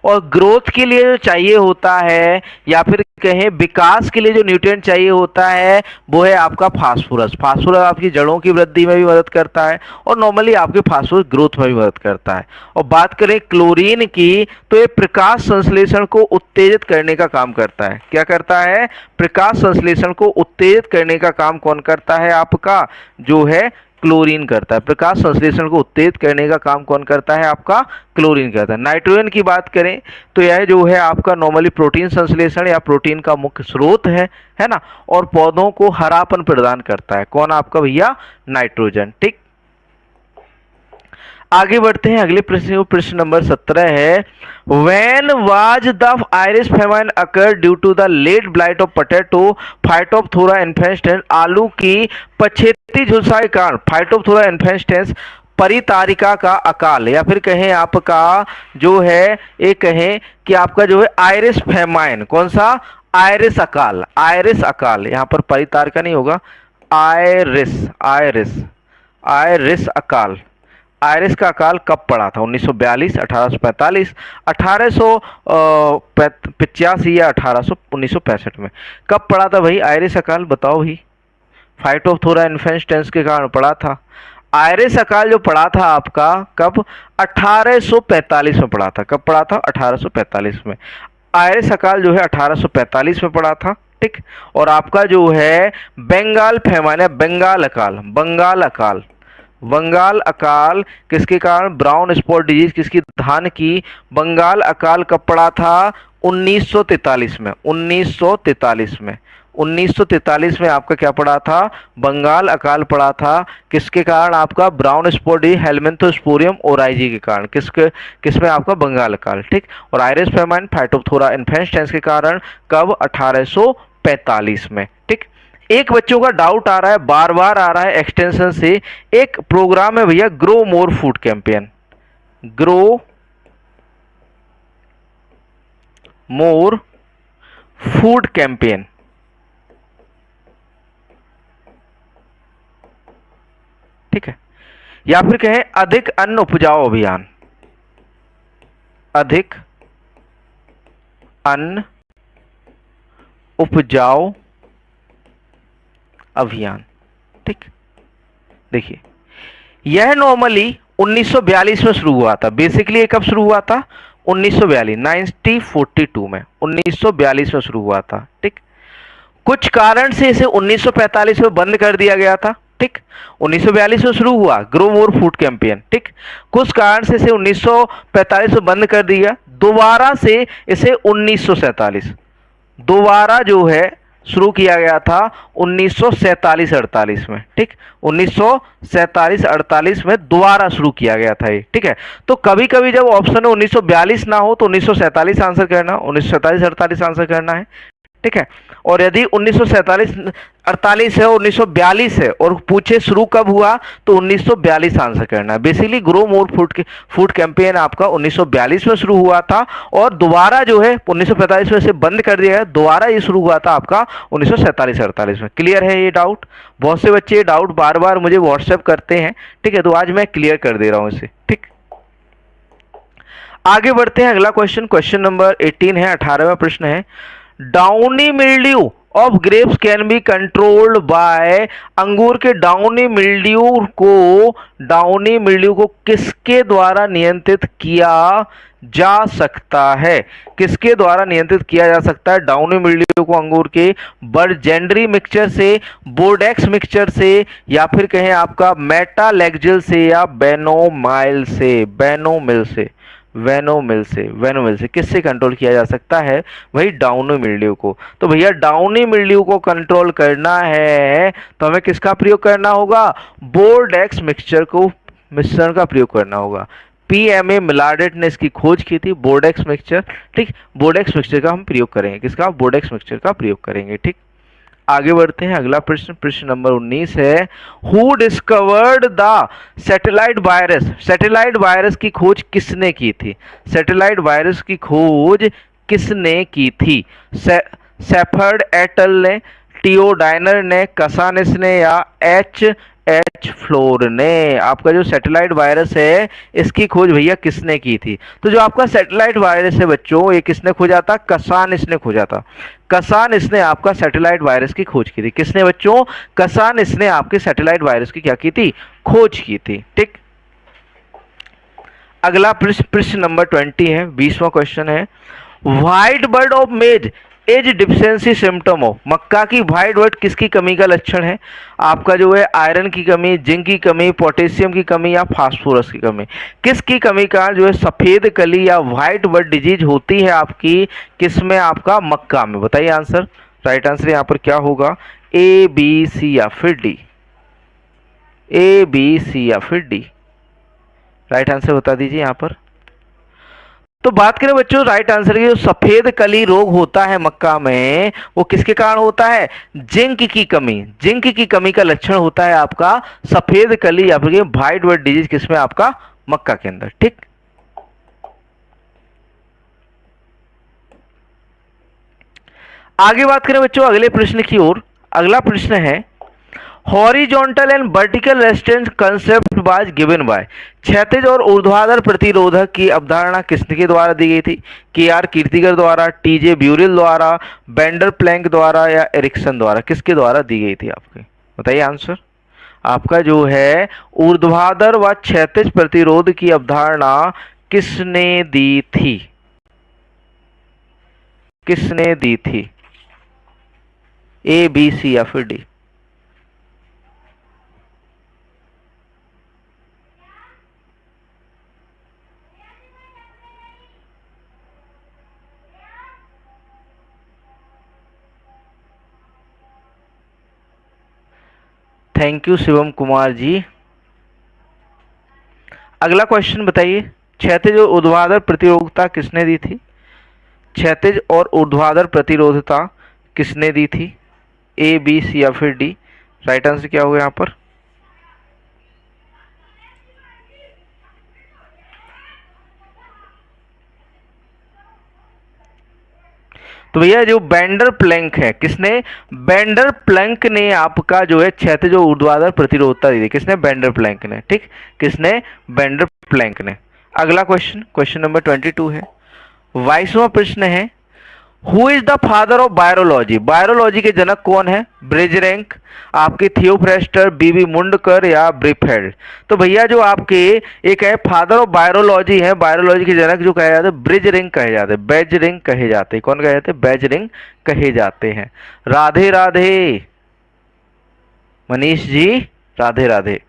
और ग्रोथ के लिए जो चाहिए होता है या फिर कहें विकास के लिए जो न्यूट्रिएंट चाहिए होता है वो है आपका फास्फोरस। फास्फोरस आपकी जड़ों की वृद्धि में भी मदद करता है और नॉर्मली आपके फास्फोरस ग्रोथ में भी मदद करता है। और बात करें क्लोरीन की तो ये प्रकाश संश्लेषण को उत्तेजित करने का काम करता है। क्या करता है? प्रकाश संश्लेषण को उत्तेजित करने का काम कौन करता है? आपका जो है क्लोरीन करता है। प्रकाश संश्लेषण को उत्तेजित करने का काम कौन करता है? आपका क्लोरीन करता है। नाइट्रोजन की बात करें तो यह जो है आपका नॉर्मली प्रोटीन संश्लेषण या प्रोटीन का मुख्य स्रोत है ना, और पौधों को हरापन प्रदान करता है। कौन? आपका भैया नाइट्रोजन, ठीक। आगे बढ़ते हैं अगले प्रश्न। प्रश्न नंबर 17 है, When was the Irish famine occurred due to the late blight of potato, Phytophthora infestans, आलू की पछेती झुलसा के कारण, Phytophthora infestans, परितारिका का अकाल, या फिर कहें आपका जो है एक कहें कि आपका जो है आयरिश फेमाइन। कौन सा? आयरिश अकाल। आयरिश अकाल, यहाँ पर परितारिका नहीं होगा, आयरिश आयरिश आयरिश अकाल। आयरिश का अकाल कब पड़ा था? 1942, 1845, 1885 या 1965 में। कब पड़ा था भाई आयरिश अकाल? बताओ भाई। फाइटोप्थोरा इन्फेस्टेंस के कारण पड़ा था। आयरिश अकाल जो पड़ा था आपका कब? 1845 में पड़ा था। कब पड़ा था? 1845 में। आयरिश अकाल जो है 1845 में पड़ा था, ठीक। और आपका जो है बंगाल फैमान है, बंगाल अकाल, बंगाल अकाल, बंगाल अकाल किसके कारण, ब्राउन स्पॉट डिजीज किसकी, धान की। बंगाल अकाल कब पड़ा था, 1943 में, 1943 में, 1943 में आपका क्या पड़ा था, बंगाल अकाल पड़ा था। किसके कारण, आपका ब्राउन स्पॉट डिजीज हेलमिंथोस्पोरियम ओराइजी के कारण, किसमें आपका बंगाल अकाल, ठीक। और आयरिस फेमाइन फाइटोप्थोरा इन्फेस्टेंस के कारण कब, 1845 में, ठीक। एक बच्चों का डाउट आ रहा है, बार बार आ रहा है एक्सटेंशन से, एक प्रोग्राम है भैया grow more food campaign, grow more food campaign, ठीक है। या फिर कहें अधिक अन्न उपजाओ अभियान, अधिक अन्न उपजाओ अभियान, ठीक। देखिए यह नॉर्मली 1942 में शुरू हुआ था। बेसिकली ये कब शुरू हुआ था, 1942, 1942 में, 1942 में शुरू हुआ था, ठीक। कुछ कारण से इसे 1945 में बंद कर दिया गया था, ठीक। 1942 में शुरू हुआ ग्रो मोर फूड कैंपेन, ठीक। कुछ कारण से इसे 1945 में बंद कर दिया, दोबारा से इसे 1947 दोबारा जो है शुरू किया गया था 1947-48 में, ठीक। 1947-48 में दोबारा शुरू किया गया था ये, ठीक है। तो कभी कभी जब ऑप्शन में 1942 ना हो तो 1947 आंसर करना, 1947-48 आंसर करना है, ठीक है। और यदि 1947-48 है और 1942 है और पूछे शुरू कब हुआ तो 1942 आंसर करना है। Basically grow more food campaign आपका 1942 में शुरू हुआ था और दोबारा जो है 1945 में से बंद कर दिया है, दोबारा ये शुरू हुआ था आपका 1947-48 में। क्लियर है ये डाउट? बहुत से बच्चे ये डाउट बार बार मुझे व्हाट्सएप करते हैं, ठीक है, तो आज मैं क्लियर कर दे रहा हूं इसे, ठीक। आगे बढ़ते हैं, अगला क्वेश्चन, क्वेश्चन नंबर 18 है, 18वां प्रश्न है। Downy mildew of grapes can be controlled by, अंगूर के डाउनी मिल्ड्यू को किसके द्वारा नियंत्रित किया जा सकता है, किसके द्वारा नियंत्रित किया जा सकता है डाउनी मिल्ड्यू को अंगूर के, बर्जेंडरी मिक्सचर से, बोर्डेक्स मिक्सचर से, या फिर कहें आपका मेटालेक्जिल से, या बेनोमाइल से, वेनोमिल से किससे कंट्रोल किया जा सकता है, वही डाउनी मिल्ड्यू को। तो भैया डाउनी मिल्ड्यू को कंट्रोल करना है तो हमें किसका प्रयोग करना होगा, बोर्डेक्स मिश्रण का प्रयोग करना होगा। पीएमए मिलार्डेट ने इसकी खोज की थी, बोर्डेक्स मिक्सचर, ठीक। बोर्डेक्स मिक्सचर का हम प्रयोग करेंगे, किसका, बोर्डेक्स मिक्सचर का प्रयोग करेंगे, ठीक। आगे बढ़ते हैं, अगला प्रश्न, प्रश्न नंबर 19 है। Who discovered the satellite virus, satellite virus की खोज किसने की थी, सैटेलाइट वायरस की खोज किसने की थी, शेफर्ड एटल ने, टियोडाइनर ने, कसानिस ने, या एच फ्लोर ने। आपका जो सैटेलाइट वायरस है इसकी खोज भैया किसने की थी, तो जो आपका सैटेलाइट वायरस है बच्चों ये किसने खोजा था, कसानिस ने खोजा था। कसानिस ने आपका सैटेलाइट वायरस की खोज की थी, किसने बच्चों, कसानिस ने आपके सैटेलाइट वायरस की क्या की थी, खोज की थी, ठीक। अगला प्रश्न नंबर 20 है, 20वां क्वेश्चन है। White bird of maize as deficiency symptom of, मक्का की व्हाइट बर्ड किसकी कमी का लक्षण है, आपका जो है आयरन की कमी, जिंक की कमी, पोटेशियम की कमी, या फास्फोरस की कमी, किसकी कमी का जो है सफेद कली या व्हाइट बर्ड डिजीज होती है आपकी, किसमें, आपका मक्का में। बताइए आंसर, राइट आंसर यहाँ पर क्या होगा, ए बी सी या फिर डी, ए बी सी या फिर डी, राइट आंसर बता दीजिए यहाँ पर। तो बात करें बच्चों राइट आंसर की, जो सफेद कली रोग होता है मक्का में वो किसके कारण होता है, जिंक की कमी, जिंक की कमी का लक्षण होता है आपका सफेद कली या फिर व्हाइट बर्ड डिजीज, किसमें, आपका मक्का के अंदर, ठीक। आगे बात करें बच्चों अगले प्रश्न की ओर, अगला प्रश्न है। Horizontal and vertical resistance concept was given by, क्षैतिज और ऊर्ध्वाधर प्रतिरोधक की अवधारणा किसके द्वारा दी गई थी, के आर कीर्तिकर द्वारा, टीजे ब्यूरिल द्वारा, बेंडर प्लैंक द्वारा, या एरिक्सन द्वारा, किसके द्वारा दी गई थी आपके, बताइए आंसर। आपका जो है ऊर्ध्वाधर व क्षैतिज प्रतिरोध की अवधारणा किसने दी थी, किसने दी थी, ए बी सी या फिर D? Thank you Shivam Kumar ji. अगला क्वेश्चन बताइए, क्षैतिज और ऊर्ध्वाधर प्रतिरोधकता किसने दी थी? क्षैतिज और ऊर्ध्वाधर प्रतिरोधकता किसने दी थी? ए बी सी या फिर डी? राइट आंसर क्या होगा यहाँ पर? तो भैया जो बेंडर प्लैंक है, किसने? बेंडर प्लैंक ने आपका जो है क्षैतिज और ऊर्ध्वाधर प्रतिरोधकता दी थी। किसने? बेंडर प्लैंक ने। ठीक, किसने? बेंडर प्लैंक ने। अगला क्वेश्चन, क्वेश्चन नंबर 22 है, 22वां प्रश्न है, who is the father of biology? Biology के जनक कौन है? ब्रिजरैंक, आपके थियोफ्रेस्टर, बीबी मुंडकर या ब्रिफेल्ड? तो भैया जो आपके एक है फादर ऑफ बायोलॉजी है, बायोलॉजी के जनक जो कहे जाते हैं ब्रिजरिंग कहे जाते हैं, बेजरिंग कहे जाते हैं। कौन कहे जाते हैं? बेजरिंग कहे जाते हैं। राधे राधे मनीष जी, राधे राधे।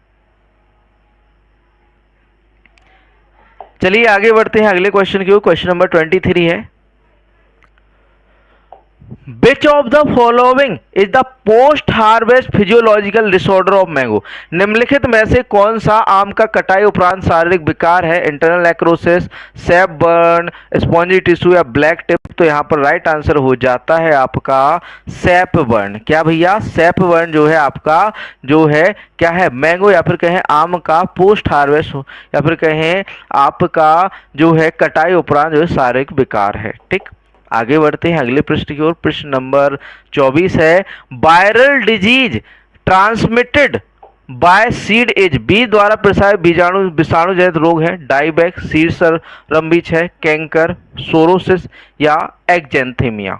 चलिए आगे बढ़ते हैं अगले क्वेश्चन की ओर। क्वेश्चन नंबर 23 है, Which of the following is the post harvest physiological disorder of mango? निम्नलिखित में से कौन सा आम का कटाई उपरांत शारीरिक विकार है? Internal necrosis, SAP burn, spongy tissue या ब्लैक टिप? तो यहाँ पर राइट आंसर हो जाता है आपका सैप बर्न। क्या भैया? सैप बर्न जो है आपका जो है क्या है? मैंगो या फिर कहें आम का पोस्ट हार्वेस्ट या फिर कहें आपका जो है कटाई उपरांत जो है शारीरिक विकार है। ठीक, आगे बढ़ते हैं अगले प्रश्न की ओर। प्रश्न नंबर 24 है, viral disease transmitted by seed is? बीज द्वारा प्रसारित बीजाणु विषाणु जनित रोग है। डाइबैक, सीरसरम्बिच है, कैंकर, सोरोसिस या एक्जेंथेमिया?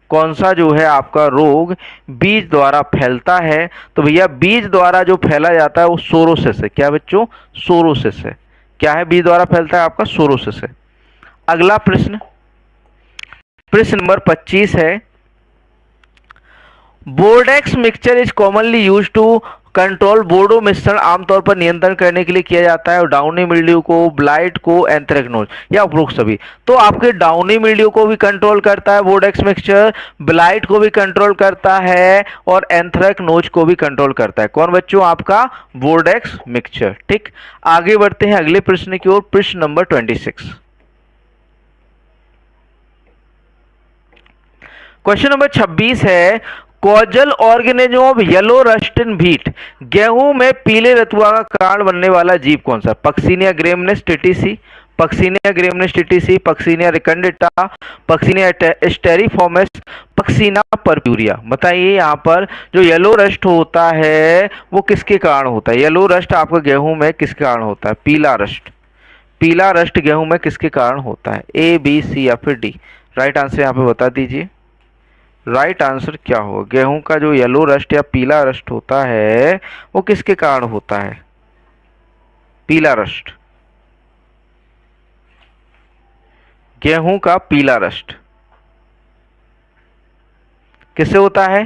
कौन सा जो है आपका रोग बीज द्वारा फैलता है? तो भैया बीज द्वारा जो फैला जाता है वो सोरोसिस है। क्या बच्चों? सोरोसिस है। क्या है? बीज द्वारा फैलता है आपका सोरोसिस है। अगला प्रश्न, प्रश्न नंबर 25 है, Bordeaux mixture is commonly use to control? Bordeaux मिश्रण आमतौर पर नियंत्रण करने के लिए किया जाता है। डाउनी मिल्ड्यू को, ब्लाइट को, एंथ्रेक्नोज या उपरोक्त सभी? तो आपके डाउनी मिल्ड्यू को भी कंट्रोल करता है बोर्डेक्स मिक्सचर, ब्लाइट को भी कंट्रोल करता है और एंथ्रेक्नोज को भी कंट्रोल करता है। कौन बच्चों? आपका बोर्डेक्स मिक्सचर। ठीक, आगे बढ़ते हैं अगले प्रश्न की ओर। प्रश्न नंबर 26, क्वेश्चन नंबर 26 है, causal organism of yellow rust in wheat? गेहूं में पीले रतुआ का कारण बनने वाला जीव कौन सा? Puccinia graminis tritici, Puccinia graminis tritici, Puccinia recondita, Puccinia striiformis, Puccinia purpurea? बताइए यहाँ पर जो येलो रस्ट होता है वो किसके कारण होता है? येलो रस्ट आपका गेहूं में किसके कारण होता है? पीला रस्ट, पीला रस्ट गेहूं में किसके कारण होता है? ए बी सी या फिर डी? राइट आंसर यहाँ पे बता दीजिए। राइट आंसर क्या होगा? गेहूं का जो येलो रस्ट या पीला रस्ट होता है वो किसके कारण होता है? पीला रस्ट, गेहूं का पीला रस्ट किससे होता है?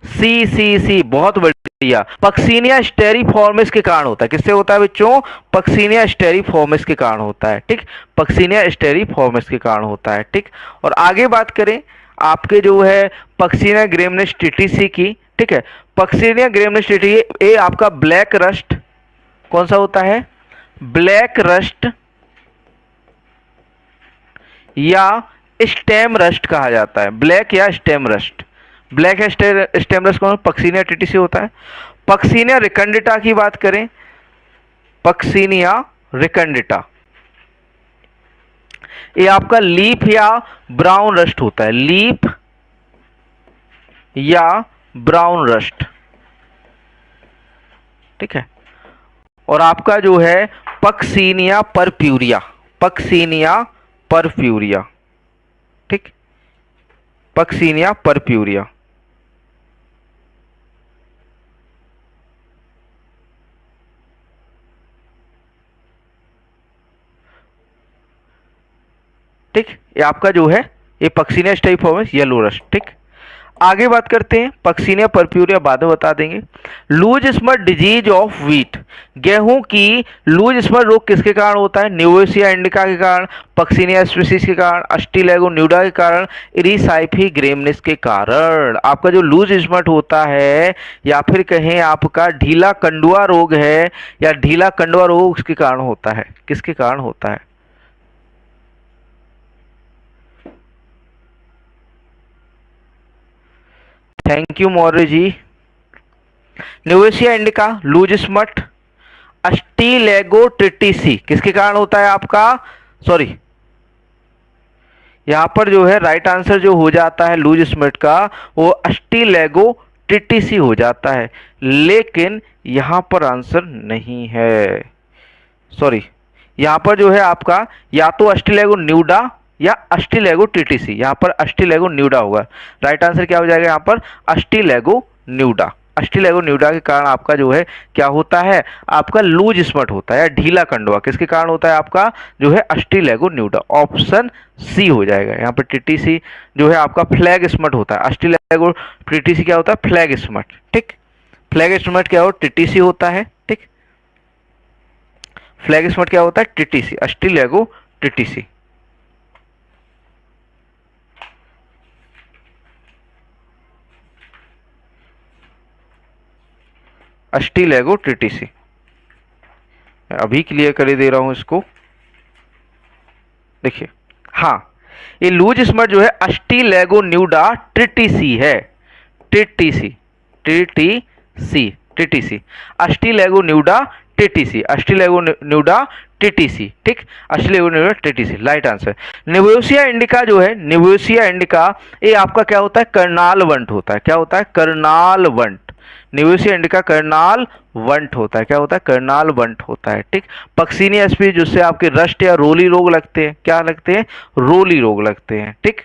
सी सी सी, बहुत बढ़िया, पक्सिनिया स्टेरिफॉर्मिस के कारण होता है। किससे होता है बच्चों? पक्सिनिया स्टेरिफॉर्मिस के कारण होता है। ठीक, पक्सिनिया स्टेरिफॉर्मिस के कारण होता है। ठीक, और आगे बात करें आपके जो है पक्सिनिया ग्रेमनेस टिटिसी की। ठीक है, पक्सिनिया ग्रेमनेस टिटिसी ये आपका ब्लैक रस्ट कौन सा होता है? ब्लैक रस्ट या स्टेम रस्ट कहा जाता है। ब्लैक या स्टेम रस्ट, ब्लैक या स्टेम रस्ट कौन? पक्सिनिया टिटिसी होता है। पक्सिनिया रिकंडिटा की बात करें, पक्सिनिया रिकंडिटा ये आपका लीफ या ब्राउन रस्ट होता है। लीफ या ब्राउन रस्ट। ठीक है, और आपका जो है पक्सिनिया परप्यूरिया, पक्सिनिया परप्यूरिया। ठीक, पक्सिनिया परप्यूरिया। ठीक, ये आपका जो है ये पक्सिनिया स्टेरिफॉर्मिस येलो रस्ट। ठीक, आगे बात करते हैं पक्सीनिया परप्यूरिया बाद में बता देंगे। Loose smut disease of wheat, गेहूं की लूज स्मट रोग किसके कारण होता है? न्यूवेसिया इंडिका के कारण, पक्सीनिया स्पीसीज के कारण, अस्टिलैगो न्यूडा के कारण, इरिसाइफी ग्रेमनिस के कारण। आपका जो लूज स्मट होता है या फिर कहें आपका ढीला कंडुआ रोग है या ढीला कंडुआ रोग उसके कारण होता है, किसके कारण होता है? Thank you Maurya ji. Neovossia indica, loose smut, ustilago tritici किसके कारण होता है आपका? सॉरी, यहां पर जो है राइट आंसर जो हो जाता है लूज स्मट का वो अस्टिलैगोट्रिटिसी हो जाता है, लेकिन यहां पर आंसर नहीं है। सॉरी, यहां पर जो है आपका या तो अस्टिलैगो न्यूडा या अस्टिलैगो टीटीसी, यहां पर अस्टिलैगो न्यूडा होगा। राइट आंसर क्या हो जाएगा यहां पर? अस्टिलैगो न्यूडा। अस्टिलैगो न्यूडा के कारण आपका जो है क्या होता है? आपका लूज स्मट होता है या ढीला कंडुआ किसके कारण होता है? आपका जो है अस्टिलैगो न्यूडा। ऑप्शन सी हो जाएगा यहाँ पर। टीटीसी जो है आपका फ्लैग स्मट होता है, अस्टिलैगो टीटीसी क्या होता है? Flag smut. ठीक, फ्लैग स्मट क्या हो? टीटीसी होता है। ठीक, फ्लैग स्मट क्या होता है? Tritici, Ustilago tritici. Ustilago tritici अभी क्लियर कर दे रहा हूं इसको। देखिए, हाँ, ये लूज स्मट जो है अस्टिलैगो न्यूडा टीटीसी है। TTC, TTC, TTC, Ustilago nuda TTC, Ustilago nuda TTC. ठीक, Ustilago nuda TTC right answer. निवोसिया indica जो है, निवोसिया इंडिका ये आपका क्या होता है? कर्नाल वंट होता है। क्या होता है? Karnal bunt. Neovossia indica Karnal bunt होता है। क्या होता है? कर्नाल वंट होता है। ठीक, पक्सीनिया स्पीसीज जिससे आपके रस्ट या रोली रोग लगते हैं। क्या लगते हैं? रोली रोग लगते हैं। ठीक,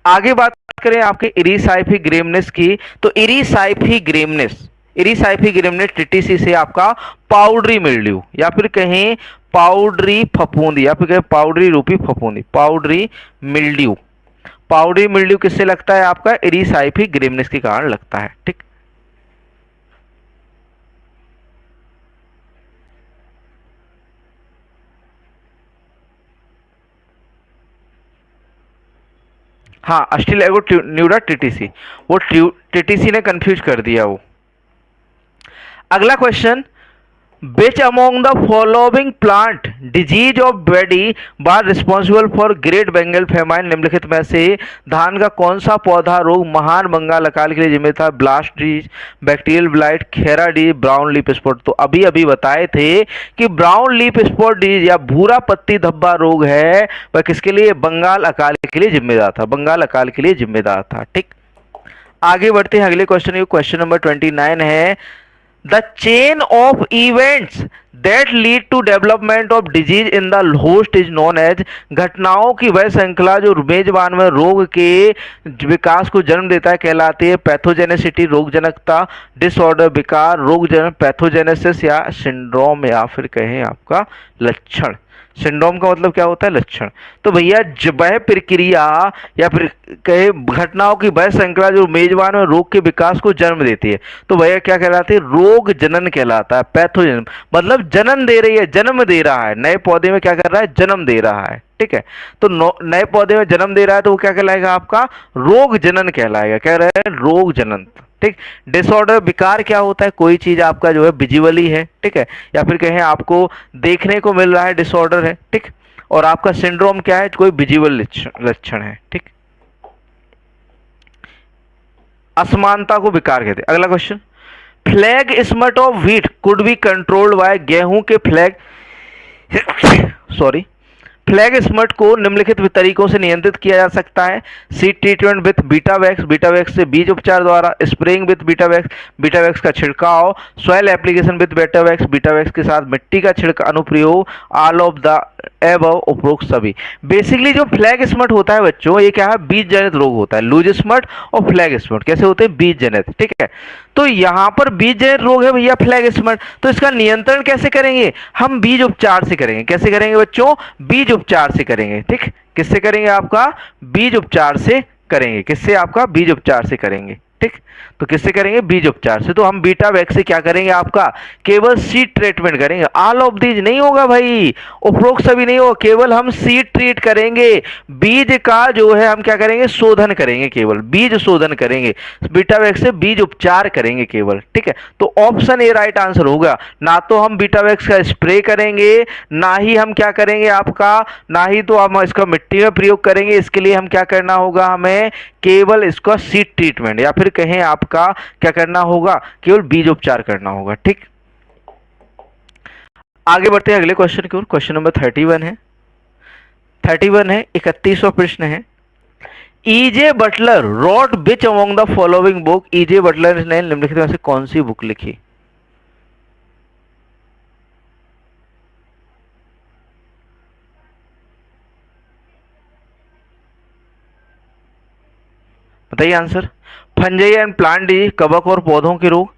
आगे बात करें आपके इरिसाइफी ग्रेमनिस की, तो इरिसाइफी ग्रेमनिस, इरिसाइफी ग्रेमनिस टीटीसी से आपका पाउडरी मिल्ड्यू या फिर कहें पाउडरी फफूंदी या फिर कहें पाउडरी रूपी फफूंदी, पाउडरी मिल्ड्यू। पाउडरी मिल्ड्यू किससे लगता है? आपका इरिसाइफी ग्रेमनिस के कारण लगता है। ठीक, हाँ, अस्टिलैगो न्यूडा टीटीसी, वो टीटीसी ने कंफ्यूज कर दिया वो। अगला question, which among the following plant disease of paddy बार responsible for great Bengal famine, निम्नलिखित में से धान का कौन सा पौधा रोग महान बंगाल अकाल के लिए जिम्मेदार था? ब्लास्ट डिजीज, बैक्टीरियल ब्लाइट, खेरा डिजीज, ब्राउन लीफ स्पॉट। तो अभी अभी बताए थे कि ब्राउन लीफ स्पॉट डिजीज या भूरा पत्ती धब्बा रोग है वह किसके लिए? बंगाल अकाल के लिए जिम्मेदार था, बंगाल अकाल के लिए जिम्मेदार था। ठीक, आगे बढ़ते हैं अगले क्वेश्चन। क्वेश्चन नंबर 29 है, the chain of events that lead to development of disease in the host is known as, घटनाओं की वह श्रृंखला जो मेजबान में रोग के विकास को जन्म देता है कहलाती है पैथोजेनेसिटी, रोगजनकता, डिसऑर्डर विकार, रोगजनक, पैथोजेनेसिस या सिंड्रोम या फिर कहें आपका लक्षण। सिंड्रोम का मतलब क्या होता है? लक्षण। तो भैया वह प्रक्रिया या फिर कहे घटनाओं की वह श्रृंखला जो मेजबान में रोग के विकास को जन्म देती है, तो भैया क्या कहलाती है? रोग जनन कहलाता है। पैथोजन मतलब जन्म दे रही है, जन्म दे रहा है, नए पौधे में क्या कर रहा है? जन्म दे रहा है। ठीक है, तो नए पौधे में जन्म दे रहा है तो वो क्या कहलाएगा? आपका रोग जनन कहलाएगा। क्या रहे? रोग जनन। ठीक, डिसऑर्डर विकार क्या होता है? कोई चीज आपका जो है विजुअली है, ठीक है, या फिर कहें आपको देखने को मिल रहा है, डिसऑर्डर है। ठीक, और आपका सिंड्रोम क्या है? कोई विजुअल लक्षण है। ठीक, असमानता को विकार कहते हैं। अगला question, flag smut of wheat could be controlled bye, गेहूं के फ्लैग सॉरी फ्लैग स्मट को निम्नलिखित तरीकों से नियंत्रित किया जा सकता है। सीड ट्रीटमेंट विथ बीटावैक्स, बीटावैक्स से बीज उपचार द्वारा, स्प्रेइंग विथ बीटावैक्स, बीटावैक्स का छिड़काव, सॉइल एप्लीकेशन विथ बीटावैक्स, बीटावैक्स के साथ मिट्टी का छिड़काव अनुप्रयोग, ऑल ऑफ द एबव उपरोक्त सभी। बेसिकली जो फ्लैग स्मट होता है बच्चों, ये क्या है? बीज जनित रोग होता है। लूज स्मट और फ्लैग स्मट कैसे होते हैं? बीज जनित। ठीक है, तो यहां पर बीज जनित रोग है भैया फ्लैग स्मट, तो इसका नियंत्रण कैसे करेंगे? हम बीज उपचार से करेंगे। कैसे करेंगे बच्चों? बीज उपचार से करेंगे। ठीक, किससे करेंगे? आपका बीज उपचार से करेंगे, किससे? आपका बीज उपचार से करेंगे, ठीक। तो किससे करेंगे? बीज उपचार से। तो हम बीटा वैक्स से क्या करेंगे? आपका केवल सीड ट्रीटमेंट करेंगे। ऑल ऑफ दीज नहीं होगा भाई, उपरोक्त सभी नहीं होगा, केवल हम सीड ट्रीट करेंगे। बीज का जो है हम क्या करेंगे? शोधन करेंगे, केवल बीज शोधन करेंगे। बीटा वैक्स से बीज उपचार करेंगे केवल, ठीक है। तो ऑप्शन ए राइट आंसर होगा। ना तो हम बीटा वैक्स का स्प्रे करेंगे, ना ही हम क्या करेंगे आपका, ना ही तो हम इसका मिट्टी में प्रयोग करेंगे। इसके लिए हम क्या करना होगा? हमें केवल इसका सीड ट्रीटमेंट या फिर कहें आपका क्या करना होगा? केवल बीज उपचार करना होगा, ठीक। आगे बढ़ते हैं अगले क्वेश्चन की ओर। क्वेश्चन नंबर 31 है, 31वां प्रश्न है। E J Butler wrote which among the following book? ईजे बटलर ने निम्नलिखित में से कौन सी बुक लिखी? बताइए answer. Fungi and plant disease, कवक और पौधों के रोग।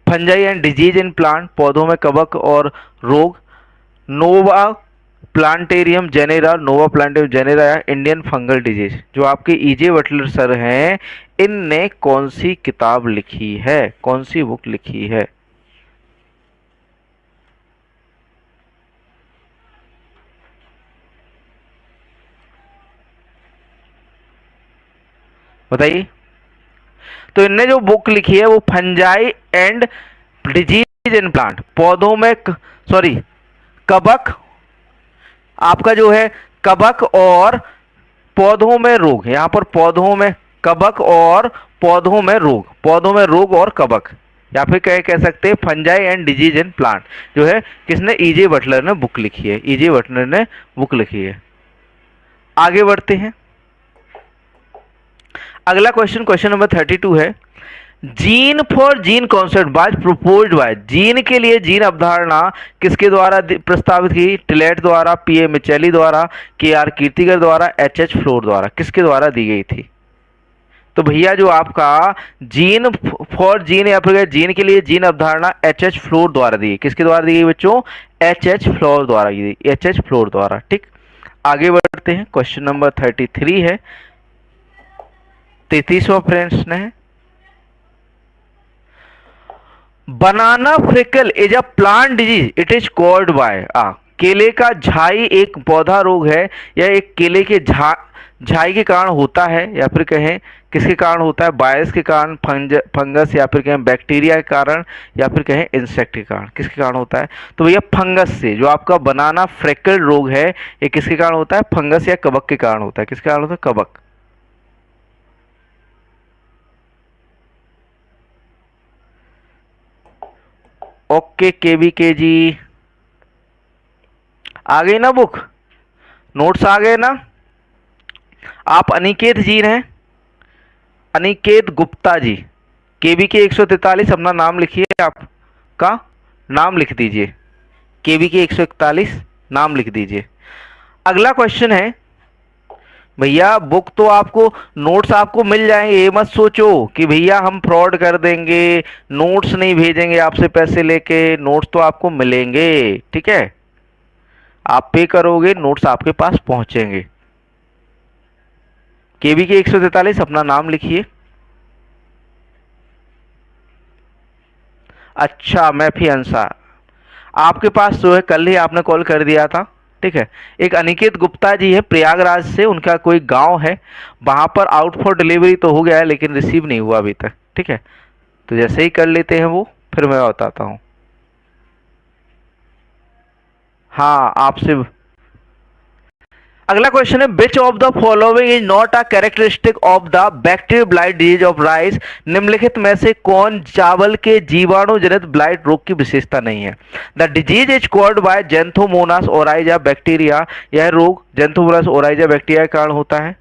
Fungi and disease in plant, पौधों में कवक और रोग। Nova Plantarum Genera, Nova Plantarum Genera या इंडियन फंगल डिजीज। जो आपके ईजे बटलर सर हैं, इनने कौन सी किताब लिखी है? कौन सी बुक लिखी है? बताइए। तो इनने जो बुक लिखी है वो fungi and disease in plant, पौधों में सॉरी कवक, आपका जो है कवक और पौधों में रोग। यहां पर पौधों में कवक और पौधों में रोग, पौधों में रोग और कवक, या फिर कह सकते हैं fungi and disease in plant, जो है किसने? ईजे बटलर ने बुक लिखी है। ईजे बटलर ने बुक लिखी है। आगे बढ़ते हैं। अगला क्वेश्चन, क्वेश्चन नंबर 32 है। Gene for gene concept was proposed by, gene के लिए जीन अवधारणा किसके द्वारा प्रस्तावित की? टिलेट द्वारा, पीए मिचेली द्वारा, के आर कीर्तिकर द्वारा, एच एच फ्लोर द्वारा। किसके द्वारा दी गई थी? तो भैया जो आपका जीन फॉर जीन या फिर जीन के लिए जीन अवधारणा एच एच फ्लोर द्वारा दी गई। किसके द्वारा दी गई बच्चों? एच एच फ्लोर द्वारा दी गई, एच एच फ्लोर द्वारा, ठीक। आगे बढ़ते हैं। क्वेश्चन नंबर 33 है, 33वां प्रश्न है। Banana freckle is a plant disease, it is called by. केले का झाई एक पौधा रोग है, या एक केले के झाई के कारण होता है, या फिर कहें किसके कारण होता है? वायरस के कारण, फंगस, या फिर कहें बैक्टीरिया के कारण, या फिर कहें इंसेक्ट के कारण। किसके कारण होता है? तो भैया फंगस से। जो आपका बनाना फ्रिकल रोग है, ये किसके कारण होता है? फंगस या कवक के कारण होता है। किसके कारण होता है? कवक। ओके केवी के जी, आ गई ना बुक? नोट्स आ गए ना? आप अनिकेत जी हैं, अनिकेत गुप्ता जी, केवी के 143 अपना नाम लिखिए, आपका नाम लिख दीजिए। केवी के 141 नाम लिख दीजिए। अगला क्वेश्चन है भैया, बुक तो आपको, नोट्स आपको मिल जाएंगे। ये मत सोचो कि भैया हम फ्रॉड कर देंगे, नोट्स नहीं भेजेंगे आपसे पैसे लेके। नोट्स तो आपको मिलेंगे, ठीक है। आप पे करोगे, नोट्स आपके पास पहुंचेंगे। केवी के 143 अपना नाम लिखिए। अच्छा मैफी अंसार, आपके पास जो है कल ही आपने कॉल कर दिया था, ठीक है। एक अनिकेत गुप्ता जी है प्रयागराज से, उनका कोई गांव है, वहां पर आउट फॉर डिलीवरी तो हो गया है लेकिन रिसीव नहीं हुआ अभी तक, ठीक है। तो जैसे ही कर लेते हैं वो, फिर मैं बताता हूँ। हाँ आपसे अगला क्वेश्चन है, which of the following is not a characteristic of the bacterial blight disease of rice? निम्नलिखित में से कौन चावल के जीवाणु जनित ब्लाइट रोग की विशेषता नहीं है? The disease is called by Xanthomonas oryzae bacteria, यह रोग जेंथोमोनास ओराइजा बैक्टीरिया के कारण होता है।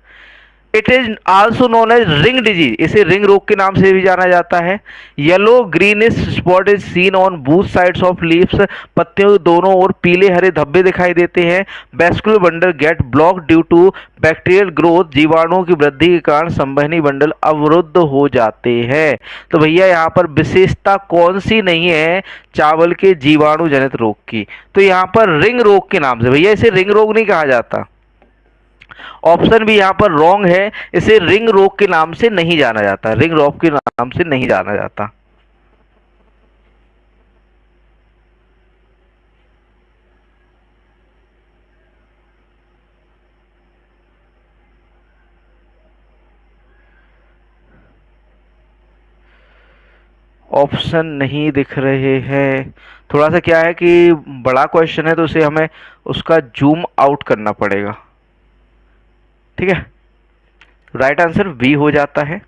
It is also known as ring disease, इसे रिंग रोग के नाम से भी जाना जाता है। Yellow greenish spot is seen on both sides of leaves, पत्तियों के दोनों ओर पीले हरे धब्बे दिखाई देते हैं। Vascular bundle get block due to bacterial growth, जीवाणुओं की वृद्धि के कारण संवहनी बंडल अवरुद्ध हो जाते हैं। तो भैया यहाँ पर विशेषता कौन सी नहीं है चावल के जीवाणु जनित रोग की? तो यहाँ पर रिंग रोग के नाम से, भैया इसे रिंग रोग नहीं कहा जाता, ऑप्शन भी यहाँ पर रॉन्ग है। इसे रिंग रोग के नाम से नहीं जाना जाता, रिंग रोग के नाम से नहीं जाना जाता। ऑप्शन नहीं दिख रहे हैं। थोड़ा सा क्या है कि बड़ा क्वेश्चन है तो उसे हमें उसका जूम आउट करना पड़ेगा। ठीक है, राइट आंसर बी हो जाता है।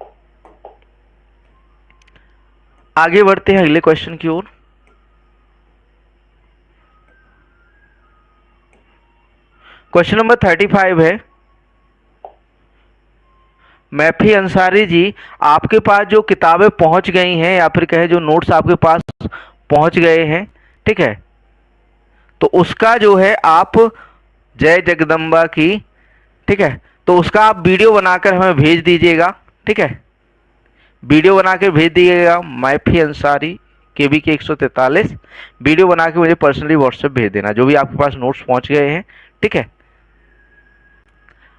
आगे बढ़ते हैं अगले क्वेश्चन की ओर। क्वेश्चन नंबर 35 है, मैफी अंसारी जी, आपके पास जो किताबें पहुंच गई हैं या फिर कहे जो नोट्स आपके पास पहुंच गए हैं, ठीक है, तो उसका जो है आप जय जगदम्बा की, ठीक है, तो उसका आप वीडियो बनाकर हमें भेज दीजिएगा। ठीक है, वीडियो बना के भेज दीजिएगा। मैफी अंसारी KBK 143 वीडियो बना के मुझे पर्सनली व्हाट्सएप भेज देना, जो भी आपके पास नोट्स पहुंच गए हैं। ठीक है,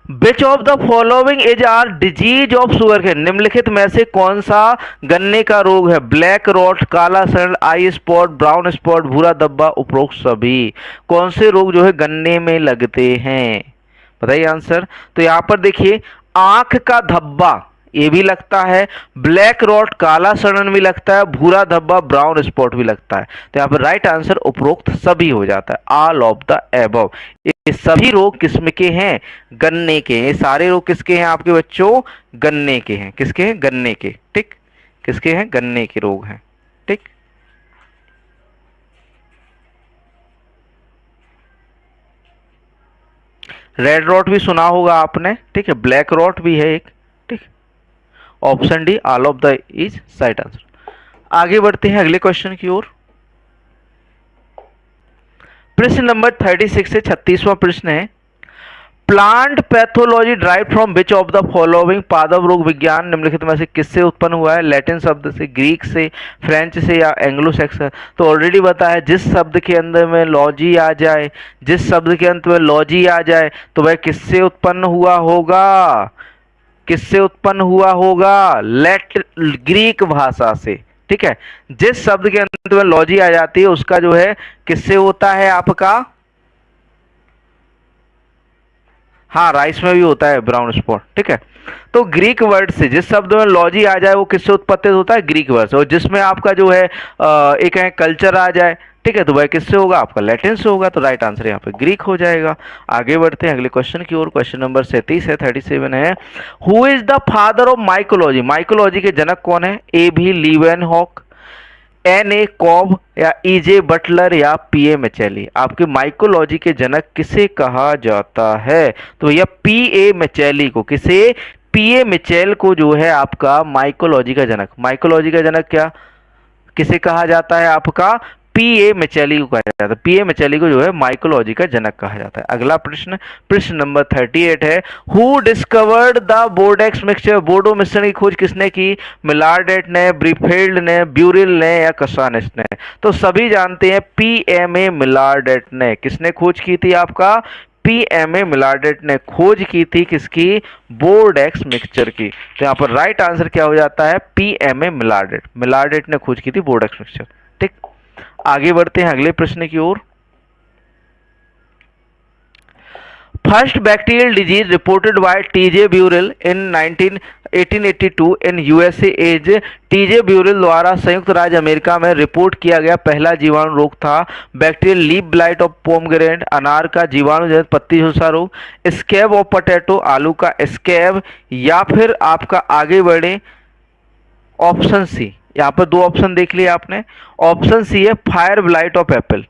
which of the following is are disease of sugarcane, निम्नलिखित में से कौन सा गन्ने का रोग है? ब्लैक रॉट, काला सड़, आई स्पॉट, ब्राउन स्पॉट, भूरा धब्बा, उपरोक्त सभी। कौन से रोग जो है गन्ने में लगते हैं? बताइए आंसर। तो यहां पर देखिए, आंख का धब्बा ये भी लगता है, ब्लैक रॉट काला सड़न भी लगता है, भूरा धब्बा ब्राउन स्पॉट भी लगता है। तो यहाँ पर राइट आंसर उपरोक्त सभी हो जाता है, ऑल ऑफ द एबव। ये सभी रोग किसम के हैं? गन्ने के। ये सारे रोग किसके हैं आपके बच्चों? गन्ने के हैं। किसके हैं? गन्ने के। ठीक, किसके हैं? गन्ने के रोग हैं। ठीक, रेड रॉट भी सुना होगा आपने। ठीक है, ब्लैक रॉट भी है एक। ठीक, option D all of the is right answer. आगे बढ़ते हैं अगले क्वेश्चन की ओर। प्रश्न नंबर 36 से 36वां प्रश्न है, plant pathology drive from which of the following, पादप रोग विज्ञान निम्नलिखित में से किससे उत्पन्न हुआ है? लैटिन शब्द से, ग्रीक से, फ्रेंच से या एंग्लो सैक्सन? तो ऑलरेडी बताया, जिस शब्द के अंदर में लॉजी आ जाए, जिस शब्द के अंत में लॉजी आ जाए तो वह किससे उत्पन्न हुआ होगा? किससे उत्पन्न हुआ होगा? ग्रीक भाषा से। ठीक है, जिस शब्द के अंत में लॉजी आ जाती है उसका जो है किससे होता है आपका? हाँ, राइस में भी होता है ब्राउन स्पॉट। ठीक है, तो ग्रीक वर्ड से, जिस शब्द में लॉजी आ जाए वो किससे उत्पत्ति होता है? ग्रीक वर्ड से। और जिसमें आपका जो है एक है कल्चर आ जाए, ठीक है, तो वह किससे होगा? आपका लैटिन से होगा। तो राइट आंसर यहाँ पे ग्रीक हो जाएगा। आगे बढ़ते हैं अगले क्वेश्चन की ओर। क्वेश्चन नंबर 37 है, 37 है, who is the father of mycology, mycology के जनक कौन है? A. B. Leeuwenhoek, N. A. Cobb या E. J. बटलर या P. A. मैचेली? आपके माइकोलॉजी के जनक किसे कहा जाता है? तो भैया P. A. मैचेली को। किसे? P. A. मिचेल को जो है आपका माइकोलॉजी का जनक, माइकोलॉजी का जनक क्या किसे कहा जाता है? आपका P. A. मैचेली को कहा जाता है। P. A. मैचेली को जो है माइकोलॉजी का जनक कहा जाता है। अगला प्रश्न, प्रश्न नंबर 38 है, who discovered the Bordeaux mixture, बोर्डो मिश्रण की खोज किसने की? मिलार्डेट ने, ब्रीफेल्ड ने, ब्यूरिल ने या कसानिस ने? तो सभी जानते हैं PMA मिलार्डेट ने। किसने खोज की थी? आपका PMA मिलार्डेट ने खोज की थी। किसकी? बोर्डेक्स मिक्सचर की। तो यहाँ पर राइट आंसर क्या हो जाता है? PMA मिलार्डेट। मिलार्डेट ने खोज की थी बोर्डेक्स मिक्सचर। ठीक, आगे बढ़ते हैं अगले प्रश्न की ओर। First bacterial disease reported by TJ Burrill in 1882 in USA as, TJ Burrill द्वारा संयुक्त राज्य अमेरिका में रिपोर्ट किया गया पहला जीवाणु रोग था bacterial leaf blight of pomegranate, अनार का जीवाणु जनित पत्ती झुलसा रोग, स्कैब ऑफ पोटैटो, आलू का स्कैब, या फिर आपका आगे बढ़े ऑप्शन सी। यहाँ पर दो ऑप्शन देख लिए आपने। ऑप्शन सी है fire blight of Apple.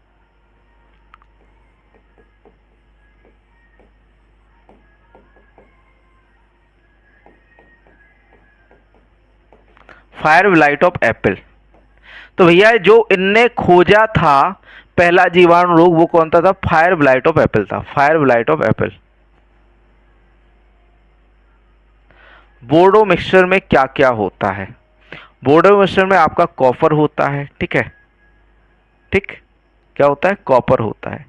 Fire blight of Apple. तो भैया जो इनने खोजा था पहला जीवाणु रोग वो कौन सा था? फायर ब्लाइट ऑफ एप्पल था। Fire blight of Apple. बोर्डो मिक्सचर में क्या क्या होता है? बोर्डो मिक्सचर में आपका कॉपर होता है। ठीक है, ठीक, क्या होता है? कॉपर होता है।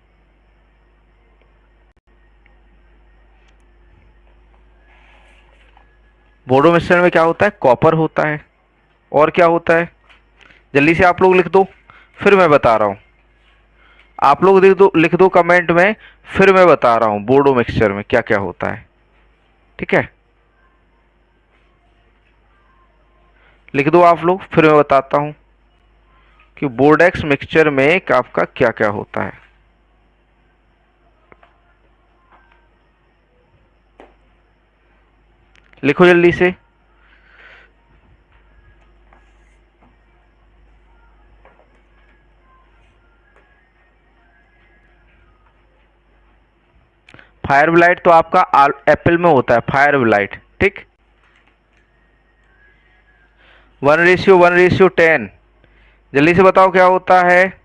बोडो मिश्रण में क्या होता है, कॉपर होता है। और क्या होता है, जल्दी से आप लोग लिख दो, फिर मैं बता रहा हूं। आप लोग लिख दो कमेंट में, फिर मैं बता रहा हूं बोडो मिक्सचर में क्या क्या होता है। ठीक है, लिख दो आप लोग, फिर मैं बताता हूं कि बोर्डेक्स मिक्सचर में आपका क्या क्या होता है। लिखो जल्दी से। फायर ब्लाइट तो आपका एप्पल में होता है, फायर ब्लाइट। ठीक, 1:10। जल्दी से बताओ क्या होता है।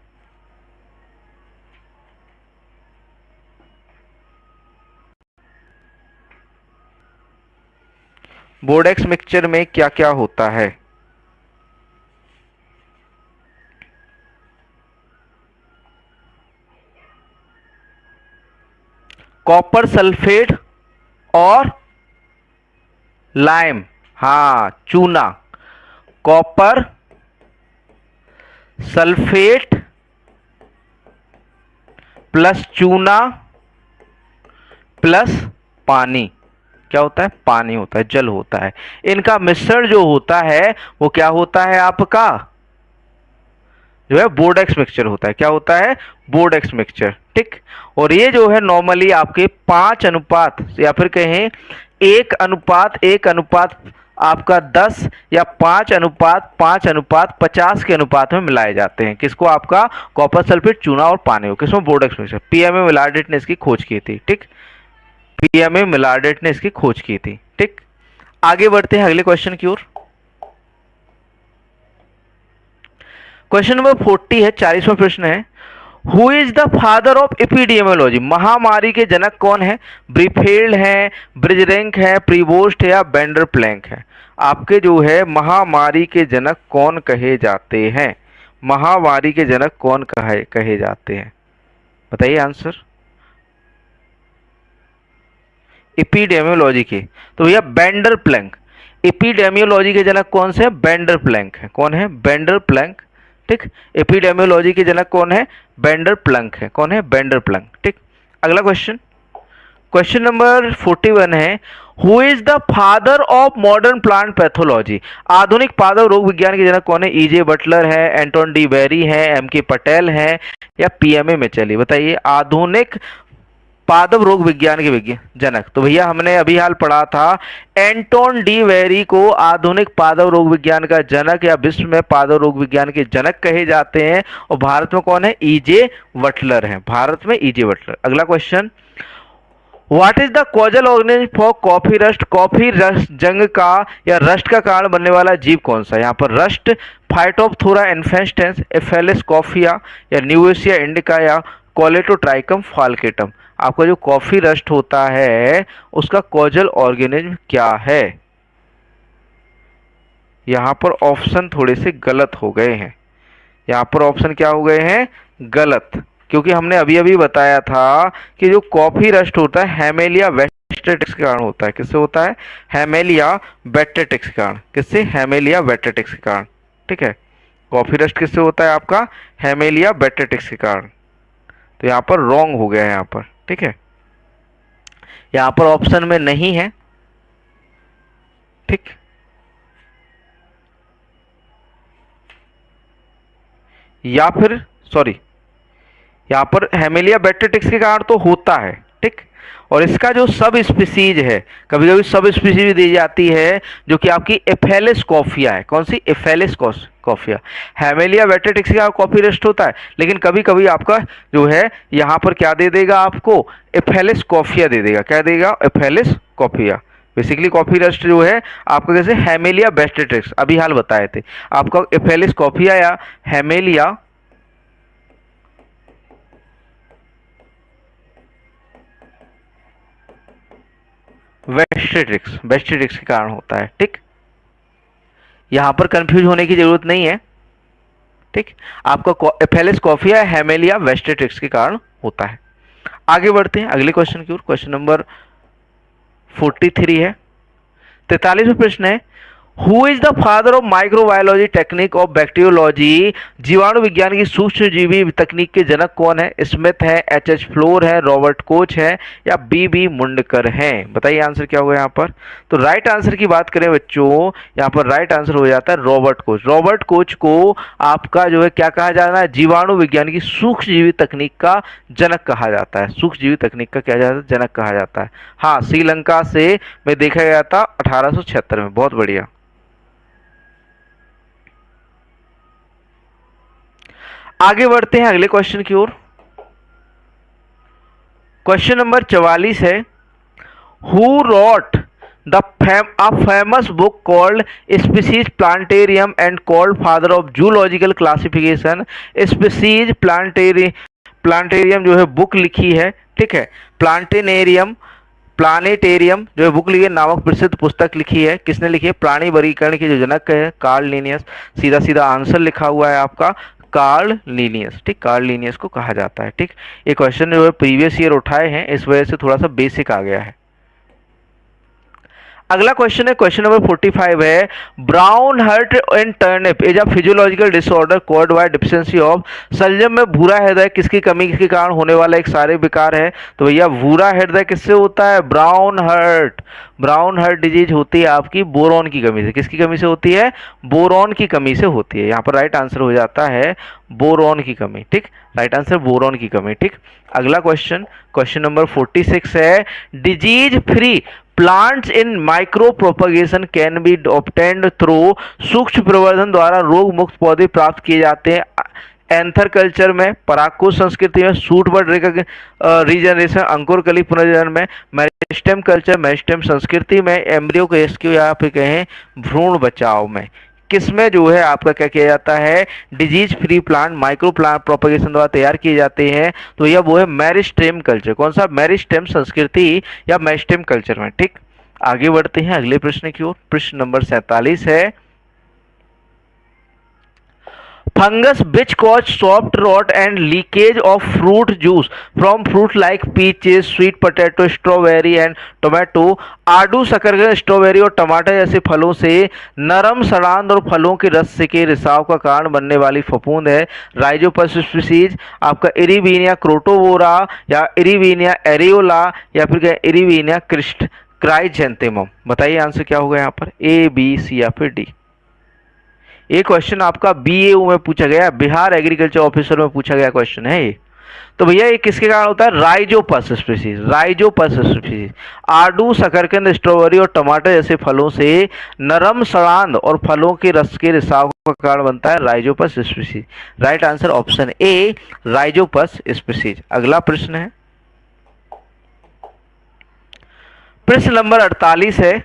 बोर्डेक्स मिक्सचर में क्या क्या होता है। कॉपर सल्फेट और लाइम, हाँ चूना। कॉपर सल्फेट प्लस चूना प्लस पानी, क्या होता है, पानी होता है, जल होता है। इनका मिश्रण जो होता है वो क्या होता है, आपका जो है बोर्डेक्स मिक्सचर होता है। क्या होता है, बोर्डेक्स मिक्सचर। ठीक, और ये जो है नॉर्मली आपके 5 अनुपात या फिर कहें 1:1 आपका 10 या 5:5:50 के अनुपात में मिलाए जाते हैं। किसको, आपका कॉपर सल्फेट, चूना और पानी को। किसमें, बोर्डेक्स मिक्सचर। पीएमए मिलार्डेट ने इसकी खोज की थी। ठीक, पीएमए मिलार्डेट ने इसकी खोज की थी। ठीक, आगे बढ़ते हैं अगले क्वेश्चन की ओर। क्वेश्चन नंबर 40 है, 40वां प्रश्न है। Who is the father of epidemiology, महामारी के जनक कौन है। ब्रीफेल्ड है, ब्रिजरेंक है, प्रीवोस्ट है या बेंडर प्लैंक है। आपके जो है महामारी के जनक कौन कहे जाते हैं, महामारी के जनक कौन कहे जाते हैं, बताइए आंसर। एपिडेमियोलॉजी के, तो भैया बेंडर प्लैंक। एपिडेमियोलॉजी के जनक कौन से, बेंडर प्लैंक है। कौन है, बेंडर प्लैंक। ठीक, एपिडेमियोलॉजी के जनक कौन है, बेंडर प्लैंक है। कौन है, बेंडर प्लैंक। ठीक, अगला क्वेश्चन, क्वेश्चन नंबर 41 है। Who is the father of modern plant pathology, आधुनिक पादप रोग विज्ञान के जनक कौन है। ईजे बटलर है, एंटोन डी बेरी है, एम के पटेल है या पीएमए मिचेली। बताइए आधुनिक पादप रोग विज्ञान के जनक। तो भैया हमने अभी हाल पढ़ा था एंटोन डी वेरी को आधुनिक पादप रोग विज्ञान का जनक या विश्व में पादप रोग विज्ञान के जनक कहे जाते हैं। और भारत में कौन है, ईजे बटलर है, भारत में ईजे बटलर। अगला question, what is the causal organism for coffee rust, coffee rust जंग का या रस्ट का कारण बनने वाला जीव कौन सा है। यहाँ पर रस्ट फाइटोप्थोरा इन्फेस्टेंस, एफेलिस कॉफिया या न्यूएसिया इंडिका या कोलेटोट्राइकम फाल्केटम। आपका जो कॉफी रस्ट होता है उसका कॉजल ऑर्गेनिज्म क्या है। यहाँ पर ऑप्शन थोड़े से गलत हो गए हैं, यहाँ पर ऑप्शन क्या हो गए हैं, गलत। क्योंकि हमने अभी अभी बताया था कि जो कॉफी रस्ट होता है हेमेलिया वेस्टेटिक्स के कारण होता है। किससे होता है, हेमेलिया वेस्टेटिक्स के कारण। किससे, हेमेलिया वेस्टेटिक्स के कारण। ठीक है, कॉफी रस्ट किससे होता है, आपका हेमेलिया वेस्टेटिक्स के कारण। तो यहाँ पर रॉन्ग हो गया है यहाँ पर। ठीक है, यहाँ पर ऑप्शन में नहीं है। ठीक, या फिर सॉरी, यहाँ पर हेमेलिया बैक्टेरिटिक्स के कारण तो होता है। ठीक, और इसका जो सब स्पीसीज है, कभी कभी सब स्पीसीज भी दी जाती है जो कि आपकी एफेलिस कॉफिया है। कौन सी, एफेलिस कॉफिया। हेमेलिया बैक्टेरिटिक्स का कॉफी रस्ट होता है, लेकिन कभी कभी आपका जो है यहाँ पर क्या दे देगा, आपको एफेलिस कॉफिया दे देगा। क्या देगा, एफेलिस कॉफिया। बेसिकली कॉफी रस्ट जो है आपका कैसे, हेमेलिया बैक्टेरिटिक्स अभी हाल बताए थे आपका, एफेलिस कॉफिया या हेमेलिया वेस्टेरिक्स के कारण होता है। ठीक, यहां पर कंफ्यूज होने की जरूरत नहीं है। ठीक, आपका एफेलिस कॉफिया हेमेलिया वेस्टेरिक्स के कारण होता है। आगे बढ़ते हैं अगले क्वेश्चन की ओर। क्वेश्चन नंबर 43 है। 43वां प्रश्न है, who is the father of microbiology technique of bacteriology, जीवाणु विज्ञान की सूक्ष्म जीवी तकनीक के जनक कौन है? स्मिथ है, एच फ्लोर है, रॉबर्ट कोच है या बी मुंडकर है? बताइए आंसर क्या होगा यहाँ पर। तो राइट आंसर की बात करें बच्चों, यहाँ पर राइट आंसर हो जाता है रॉबर्ट कोच। रॉबर्ट कोच को आपका जो है क्या कहा जाता है? जीवाणु विज्ञान की सूक्ष्म जीवी तकनीक का जनक कहा जाता है। सूक्ष्म जीवी तकनीक का क्या जाता है? जनक कहा जाता है। हाँ, श्रीलंका से में देखा गया था 1876 में। बहुत बढ़िया। आगे बढ़ते हैं अगले क्वेश्चन की ओर। क्वेश्चन नंबर 44 है, who rot the famous book called species plantarum and called father of zoological classification? Species plantarum जो है बुक लिखी है, ठीक है। प्लानेटेरियम जो है बुक लिखी है, नामक प्रसिद्ध पुस्तक लिखी है। किसने लिखी है? प्राणी वर्गीकरण के जो जनक है कार्ल लिनियस। सीधा सीधा आंसर लिखा हुआ है आपका कार्ल लिनियस, ठीक। कार्ल लिनियस को कहा जाता है, ठीक। ये क्वेश्चन जो है प्रीवियस ईयर उठाए हैं, इस वजह से थोड़ा सा बेसिक आ गया है। अगला क्वेश्चन है, क्वेश्चन नंबर 45 है, brown heart and turnip is a physiological disorder called by deficiency of. शलजम में भूरा हृदय किसकी कमी के कारण होने वाला एक शारीरिक विकार है? तो भैया भूरा हृदय किससे होता है? Brown heart. Brown heart disease होती है आपकी बोरॉन की कमी से। किसकी कमी से होती है? बोरॉन की कमी से होती है। यहाँ पर राइट आंसर हो जाता है बोरॉन की कमी, ठीक। राइट आंसर बोरॉन की कमी, ठीक। अगला क्वेश्चन, क्वेश्चन नंबर 46 है, disease free plants in micro propagation can be obtained through. सूक्ष्म प्रवर्धन द्वारा रोग मुक्त पौधे प्राप्त किए जाते हैं। एंथर कल्चर में, परागकोश संस्कृति में, सूट बर्ड रीजनरेशन अंकुर कली पुनर्जनन में, मेरिस्टेम कल्चर मेरिस्टेम संस्कृति में, एम्ब्रियो के रेस्क्यू या फिर कहें भ्रूण बचाव में, किसमें जो है आपका क्या किया जाता है? Disease free plant micro plant propagation द्वारा तैयार किए जाते हैं। तो यह वो है मेरिस्टेम कल्चर। कौन सा? मेरिस्टेम संस्कृति या मेरिस्टेम कल्चर में, ठीक। आगे बढ़ते हैं अगले प्रश्न की ओर। प्रश्न नंबर 47 है, fungus which cause soft rot and leakage of fruit juice from fruit like peaches, sweet potato, strawberry and tomato। आड़ू, शकरकंद, स्ट्रॉबेरी और टमाटर जैसे फलों से नरम सड़ांध और फलों के रस के रिसाव का कारण बनने वाली फफूंद है राइजोपस स्पीसीज। आपका इरिवीनिया क्रोटोवोरा या इरिवीनिया एरियोला या फिर क्या इरिवीनिया क्राइजेंथेमम। बताइए आंसर क्या होगा यहाँ पर? ए, बी, सी या फिर डी। ये क्वेश्चन आपका बीएयू में पूछा गया, बिहार एग्रीकल्चर ऑफिसर में पूछा गया क्वेश्चन है ये। तो भैया ये किसके कारण होता है? Rhizopus species. राइजोपस स्पीसीज आड़ू, शकरकंद, स्ट्रॉबेरी और टमाटर जैसे फलों से नरम सड़ांध और फलों के रस के रिसाव का कारण बनता है Rhizopus species. Right answer option A, Rhizopus species. अगला प्रश्न है, प्रश्न नंबर 48 है,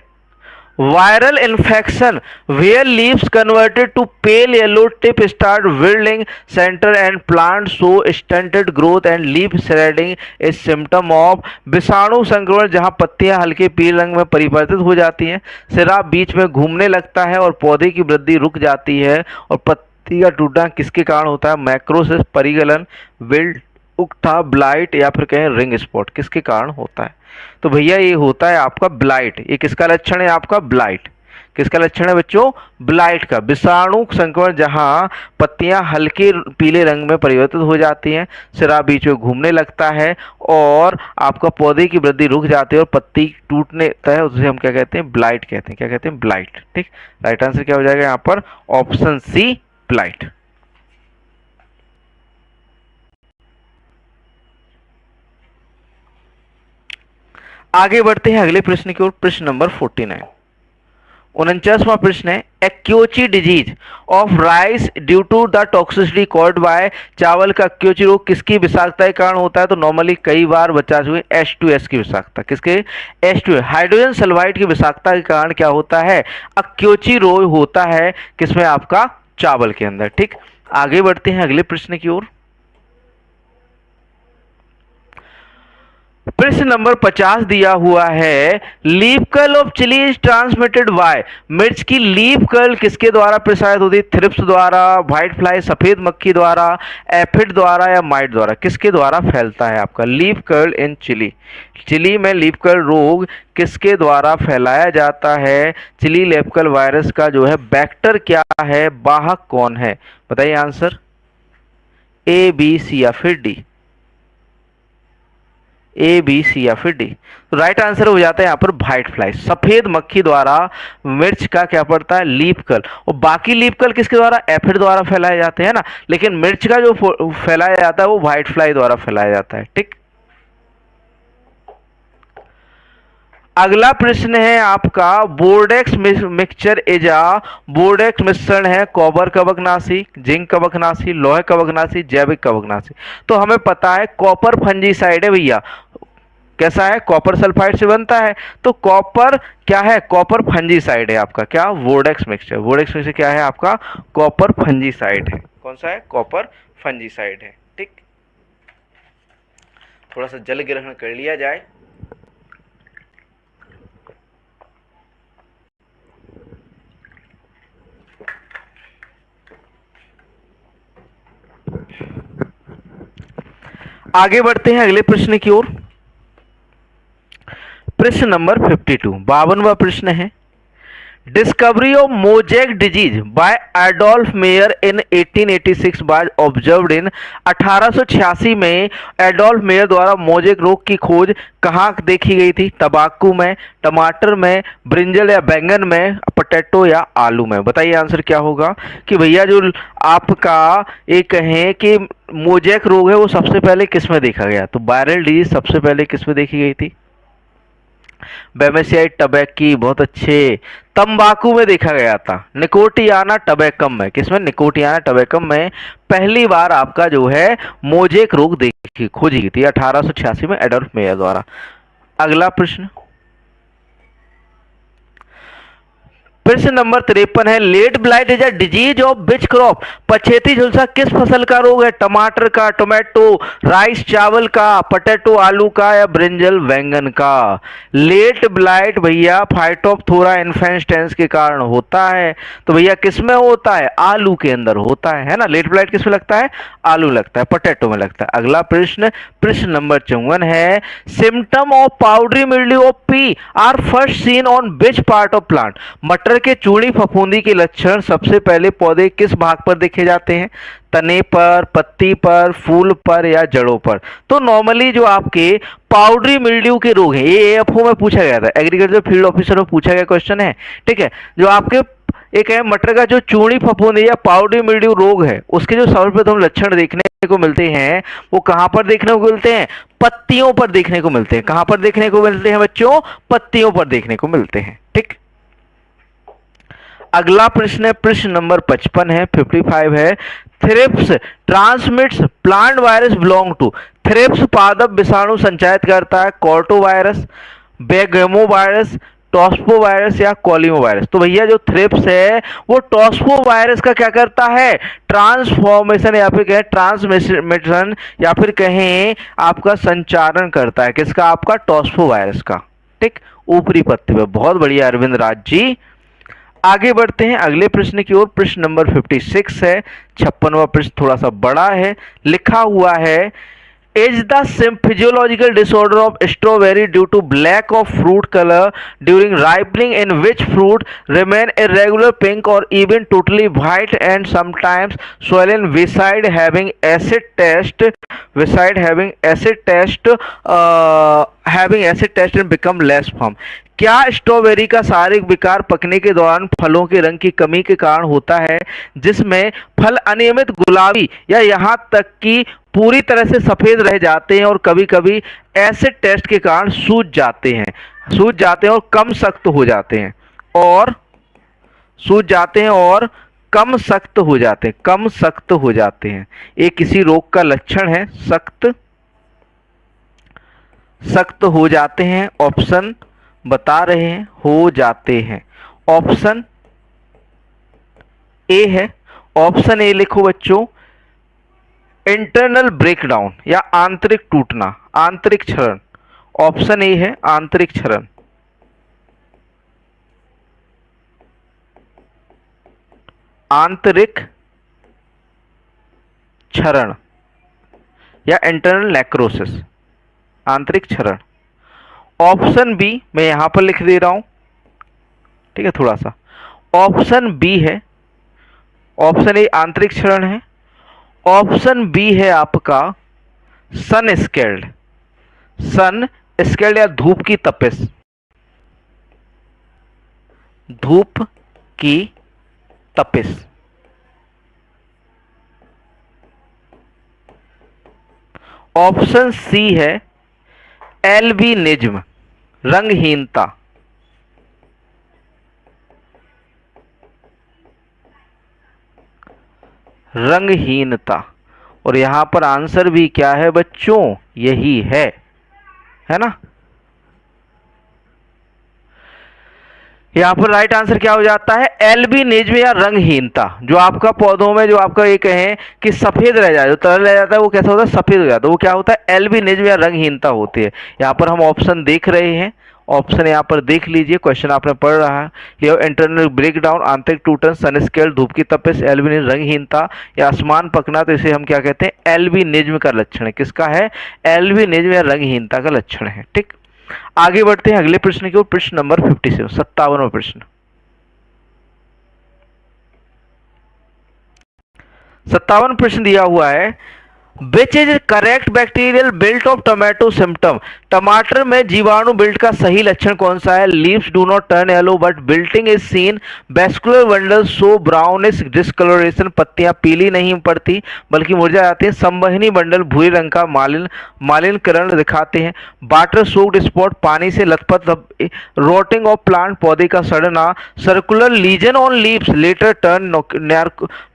viral infection where leaves converted to pale yellow, tip start wilting center and plant show stunted growth and leaf shredding is symptom of। विषाणु संक्रमण जहां पत्तियां हल्के पीले रंग में परिवर्तित हो जाती हैं, सिरा बीच में घूमने लगता है और पौधे की वृद्धि रुक जाती है, और पत्ती का टूटना किसके कारण होता है? मैक्रोसिस, परिगलन, विल्ट, उकठा, ब्लाइट या फिर कहें रिंग स्पॉट, किसके कारण होता है? तो भैया ये होता है आपका ब्लाइट। ये किसका लक्षण है आपका? ब्लाइट। किसका लक्षण है बच्चों? ब्लाइट का। विषाणु संक्रमण जहां पत्तियां हल्के पीले रंग में परिवर्तित हो जाती हैं, सिरा बीच में घूमने लगता है और आपका पौधे की वृद्धि रुक जाती है और पत्ती टूटने है, उसे हम क्या कहते हैं? ब्लाइट कहते हैं। क्या कहते हैं? ब्लाइट, ठीक। राइट आंसर क्या हो जाएगा यहाँ पर? Option C, blight. आगे बढ़ते हैं अगले प्रश्न की ओर। प्रश्न नंबर 49, 49वां प्रश्न है, akiochi disease of rice due to the toxicity caused by. चावल का एक्योची रोग किसकी विषाक्तता के कारण होता है? तो नॉर्मली कई बार बच्चा हुए H2S की विषाक्तता। किसके? H2S, हाइड्रोजन सल्फाइड की विषाक्तता के कारण क्या होता है? एक्योची रोग होता है किसमें? आपका चावल के अंदर, ठीक। आगे बढ़ते हैं अगले प्रश्न की ओर। प्रश्न नंबर 50 दिया हुआ है, leaf curl of chilli is transmitted by. मिर्च की लीफ कर्ल किसके द्वारा प्रसारित होती है? थ्रिप्स द्वारा, व्हाइट फ्लाई सफेद मक्खी द्वारा, एफिड द्वारा या माइट द्वारा? किसके द्वारा फैलता है आपका leaf curl in Chile? Chilli में लीफ कर्ल रोग किसके द्वारा फैलाया जाता है? चिली लीफ कर्ल वायरस का जो है वेक्टर क्या है, वाहक कौन है? बताइए आंसर, ए बी सी या फिर डी? ए बी सी या फिर डी? तो राइट आंसर हो जाता है यहाँ पर व्हाइट फ्लाई, सफेद मक्खी द्वारा मिर्च का क्या पड़ता है? Leaf curl. और बाकी लीफ कर्ल किसके द्वारा? एफिड द्वारा फैलाए जाते हैं ना, लेकिन मिर्च का जो फैलाया जाता है वो व्हाइट फ्लाई द्वारा फैलाया जाता है। ठीक, अगला प्रश्न है आपका, Bordeaux mixture is ah. Bordeaux मिश्रण है कॉपर कवकनाशी, जिंक कवकनाशी, लोहे कवकनाशी, जैविक कवकनाशी। तो हमें पता है कॉपर फंजीसाइड है भैया। कैसा है? कॉपर सल्फाइड से बनता है। तो कॉपर क्या है? कॉपर फंजीसाइड है आपका। क्या? वोडेक्स मिक्सचर। वोडेक्स मिक्सचर क्या है आपका? कॉपर फंजीसाइड है। कौन सा है? कॉपर फंजीसाइड है। ठीक, थोड़ा सा जल ग्रहण कर लिया जाए। आगे बढ़ते हैं अगले प्रश्न की ओर। प्रश्न नंबर 52, 52वां प्रश्न है, discovery of mosaic disease bye Adolf mayor in 1886 was observed in. 1886 में एडोल्फ मेयर द्वारा मोजैक रोग की खोज कहाँ देखी गई थी? तंबाकू में, टमाटर में, ब्रिंजल या बैंगन में, पोटैटो या आलू में? बताइए आंसर क्या होगा कि भैया जो आपका एक कहें कि मोजैक रोग है वो सबसे पहले किस में देखा गया? तो वायरल डिजीज सबसे पहले किस में देखी गई थी? बेमेसियाई टबैकी, बहुत अच्छे। तंबाकू में देखा गया था, निकोटियाना टबैकम में। किसमें? निकोटियाना टबैकम में पहली बार आपका जो है मोजैक रोग देखी खोजी गई थी 1886 में एडोल्फ मेयर द्वारा। अगला प्रश्न, प्रश्न नंबर 53 है, late blight is a disease of which crop. पछेती झुलसा किस फसल का रोग है? टमाटर का, टोमेटो, राइस चावल का, पोटैटो आलू का या ब्रिंजल बैंगन का? लेट ब्लाइट भैया फाइटोप्थोरा इन्फेस्टेंस के कारण होता है। तो भैया किस में होता है? आलू के अंदर होता है ना। लेट ब्लाइट किस में लगता है? आलू लगता है, पोटैटो में लगता है। अगला प्रश्न, प्रश्न नंबर 54 है, symptom of powdery mildew of P R first seen on which part of plant. मटर के चूड़ी फफूंदी के लक्षण सबसे पहले पौधे किस भाग पर देखे जाते हैं? तने पर, पत्ती पर, फूल पर या जड़ों पर? तो नॉर्मली जो आपके पाउडरी मिल्ड्यू के रोग हैं, ये एएफओ में पूछा गया था, एग्रीकल्चर फील्ड ऑफिसर में पूछा गया क्वेश्चन है। ठीक है, जो आपके एक है मटर का जो चूड़ी फफूंदी या पाउडरी मिल्ड्यू रोग है, उसके जो सर्वप्रथम लक्षण देखने को मिलते हैं वो कहां पर देखने को मिलते हैं? पत्तियों पर देखने को मिलते हैं। कहां पर देखने को मिलते हैं बच्चों? पत्तियों पर देखने को मिलते हैं। ठीक, अगला प्रश्न है, प्रश्न नंबर 55 है, 55 है, thrips transmits plant virus belong to. Thrips पादप विषाणु संचारित करता है कॉर्टो virus, begomo virus, tospo virus या कॉलिमो वायरस? तो भैया जो थ्रिप्स है वो टॉस्पो वायरस का क्या करता है? ट्रांसफॉर्मेशन या फिर कहें ट्रांसमिशन या फिर कहें आपका संचारण करता है। किसका? आपका टॉस्पो वायरस का। ठीक, ऊपरी पत्ती पे। बहुत बढ़िया अरविंद राज जी। आगे बढ़ते हैं अगले प्रश्न की ओर। प्रश्न नंबर 56 है, 56वां प्रश्न थोड़ा सा बड़ा है। लिखा हुआ है, is the physiological disorder of strawberry due to black of fruit colour during ripening in which fruit remain irregular pink और even totally white and sometimes swollen beside having acid test and become less firm। क्या स्ट्रॉबेरी का शारीरिक विकार पकने के दौरान फलों के रंग की कमी के कारण होता है, जिसमें फल अनियमित गुलाबी या यहां तक कि पूरी तरह से सफेद रह जाते हैं और कभी कभी एसिड टेस्ट के कारण सूज जाते हैं और कम सख्त हो जाते हैं और सूज जाते हैं और कम सख्त हो जाते हैं। ये किसी रोग का लक्षण है, सख्त हो जाते हैं। ऑप्शन बता रहे हैं, हो जाते हैं। ऑप्शन ए है, ऑप्शन ए लिखो बच्चों, इंटरनल ब्रेकडाउन या आंतरिक टूटना, आंतरिक क्षरण। ऑप्शन ए है आंतरिक क्षरण, आंतरिक क्षरण या इंटरनल नेक्रोसिस, आंतरिक क्षरण। ऑप्शन बी मैं यहां पर लिख दे रहा हूं, ठीक है, थोड़ा सा। ऑप्शन बी है, ऑप्शन ए आंतरिक क्षरण है, ऑप्शन बी है आपका सन स्केल्ड, सन स्केल्ड या धूप की तपिश, धूप की तपिश। ऑप्शन सी है एल्बिनिज्म, रंगहीनता, रंगहीनता। और यहां पर आंसर भी क्या है बच्चों, यही है ना। यहां पर राइट आंसर क्या हो जाता है, एल्बिनिज्म या रंगहीनता। जो आपका पौधों में जो आपका ये कहें कि सफेद रह जाए, जो तरल रह जाता है वो कैसा होता है, सफेद हो जाता है, वो क्या होता है, एल्बिनिज्म या रंगहीनता होती है। यहाँ पर हम ऑप्शन देख रहे हैं, ऑप्शन यहाँ पर देख लीजिए, क्वेश्चन आपने पढ़ रहा है। ये इंटरनल ब्रेकडाउन, आंतरिक टूटन, सन स्केल, धूप की तपिश, एल्बिनिज्म, रंगहीनता या आसमान पकना, तो इसे हम क्या कहते हैं, एल्बिनिज्म का लक्षण है। किसका है, एल्बिनिज्म या रंगहीनता का लक्षण है। ठीक, आगे बढ़ते हैं अगले प्रश्न की ओर। प्रश्न नंबर 57, 57वां प्रश्न। 57 प्रश्न दिया हुआ है, which is correct bacterial built of tomato symptom. टमाटर में जीवाणु बिल्ट का सही लक्षण कौन सा है। Leaves do not turn yellow but wilting is seen, vascular bundle show brownish discoloration, पत्तियां पीली नहीं पड़ती बल्कि मुरझा जाती हैं, संवहनी बंडल भूरे रंग का मालिनकरण दिखाते हैं, वाटर सोक्ड स्पॉट, पानी से लथपथ, रोटिंग ऑफ प्लांट, पौधे का सड़ना, circular lesion on leaves later turn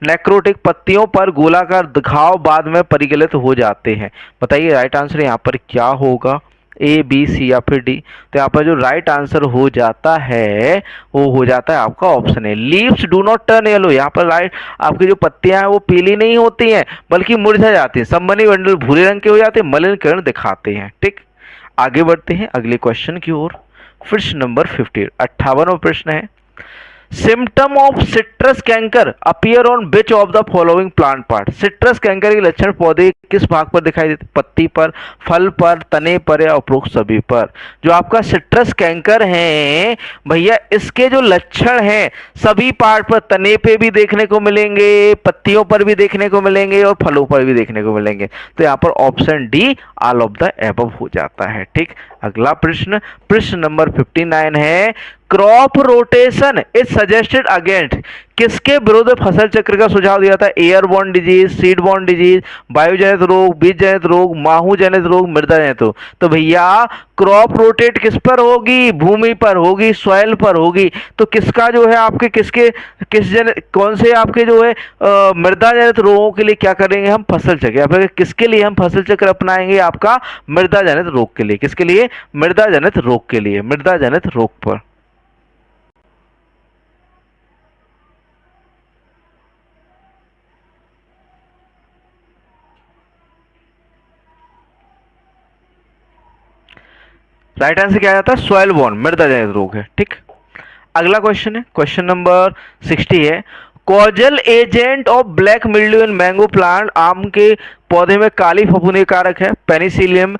necrotic, पत्तियों पर गोलाकार घाव बाद में परिगलित हो जाते हैं। बताइए राइट आंसर यहाँ पर क्या होगा, ए बी सी या फिर डी। तो यहाँ पर जो राइट आंसर हो जाता है वो हो जाता है आपका ऑप्शन है, leaves do not turn yellow. यहाँ पर राइट, आपकी जो पत्तियां हैं वो पीली नहीं होती हैं बल्कि मुरझा जाती हैं, संवहनी बंडल भूरे रंग के हो जाते हैं, मलिनीकरण दिखाते हैं। ठीक, आगे बढ़ते हैं अगले क्वेश्चन की ओर। प्रश्न नंबर 50, 58वां प्रश्न है, symptom of citrus canker appear on which of the following plant part. Citrus canker के लक्षण पौधे किस भाग पर दिखाई देते, पत्ती पर, फल पर, तने पर या उपरोक्त सभी पर। जो आपका सिट्रस कैंकर है भैया, इसके जो लक्षण हैं सभी पार्ट पर, तने पे भी देखने को मिलेंगे, पत्तियों पर भी देखने को मिलेंगे और फलों पर भी देखने को मिलेंगे। तो यहाँ पर option D all of the above हो जाता है। ठीक, अगला प्रश्न, प्रश्न नंबर 59 है, crop rotation is suggested against. किसके विरुद्ध फसल चक्र का सुझाव दिया था, एयरबॉर्न डिजीज, सीडबॉर्न डिजीज, वायुजनित रोग, बीज जनित रोग, माहू जनित रोग, मृदा जनित रोग। तो भैया क्रॉप रोटेट किस पर होगी, भूमि पर होगी, सॉइल पर होगी। तो किसका जो है आपके कौन से आपके जो है मृदा जनित रोगों के लिए क्या करेंगे हम, फसल चक्र, या फिर किसके लिए हम फसल चक्र अपनाएंगे, आपका मृदा जनित रोग के लिए। किसके लिए, मृदा जनित रोग के लिए, मृदा जनित रोग पर। राइट आंसर क्या आता है, सॉइल बॉर्न, मृदा जनित रोग है। ठीक, अगला क्वेश्चन है, क्वेश्चन नंबर 60 है, causal agent of black mildew in mango plant. आम के पौधे में काली फफूंदी कारक है, Penicillium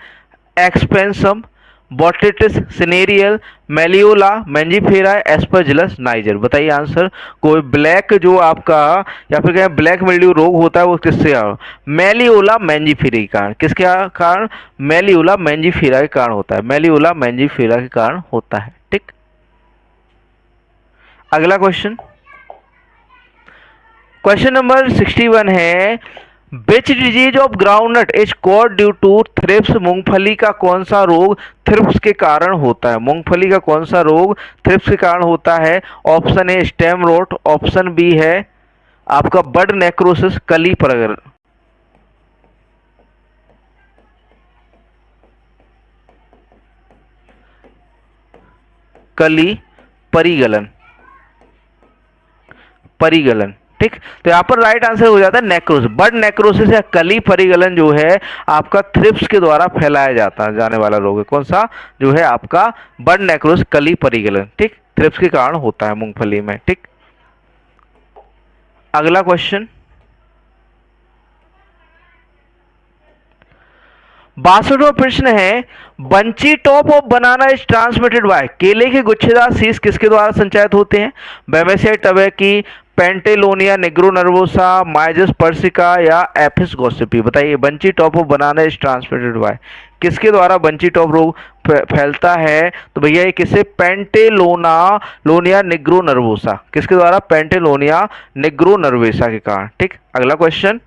expansum, Botrytis cinerea, Meliola mangiferae, Aspergillus niger. बताइए आंसर। कोई ब्लैक जो आपका या फिर क्या ब्लैक मिल्ड्यू रोग होता है वो किससे, मेलियोला मैंजीफेरा के कारण। किसके कारण, मेलियोला मैंजीफेरा के कारण होता है, मेलियोला मैंजीफेरा के कारण होता है। ठीक, अगला क्वेश्चन, क्वेश्चन नंबर 61 है, which disease of groundnut is cause due to thrips. मूंगफली का कौन सा रोग थ्रिप्स के कारण होता है, मूंगफली का कौन सा रोग थ्रिप्स के कारण होता है। Option A stem rot, option B है आपका बड नेक्रोसिस, कली परिगलन, कली परिगलन, परिगलन। ठीक। तो यहाँ पर राइट आंसर हो जाता है नेक्रोसिस। बर्ड नेक्रोसिस या कली परिगलन जो है आपका थ्रिप्स के द्वारा फैलाया जाता है जाने वाला रोग है। कौन सा जो है आपका बर्ड नेक्रोसिस कली परिगलन, ठीक, थ्रिप्स के कारण होता है मूंगफली में, ठीक। अगला क्वेश्चन 62वां प्रश्न है, bunchy top of banana is transmitted bye, केले के गुच्छेदार शीश किसके द्वारा संचारित होते हैं? बैमेसिया टबैकी, पेंटेलोनिया निग्रोनर्वोसा, माइजस पर्सिका या एफिस गॉसिपी। बताइए bunchy top of banana is transmitted bye, किसके द्वारा बंची टॉप रोग फैलता है? तो भैया ये किसे, लोनिया निग्रोनर्वोसा, किसके द्वारा? पेंटेलोनिया निग्रोनर्वोसा के कारण, ठीक। अगला क्वेश्चन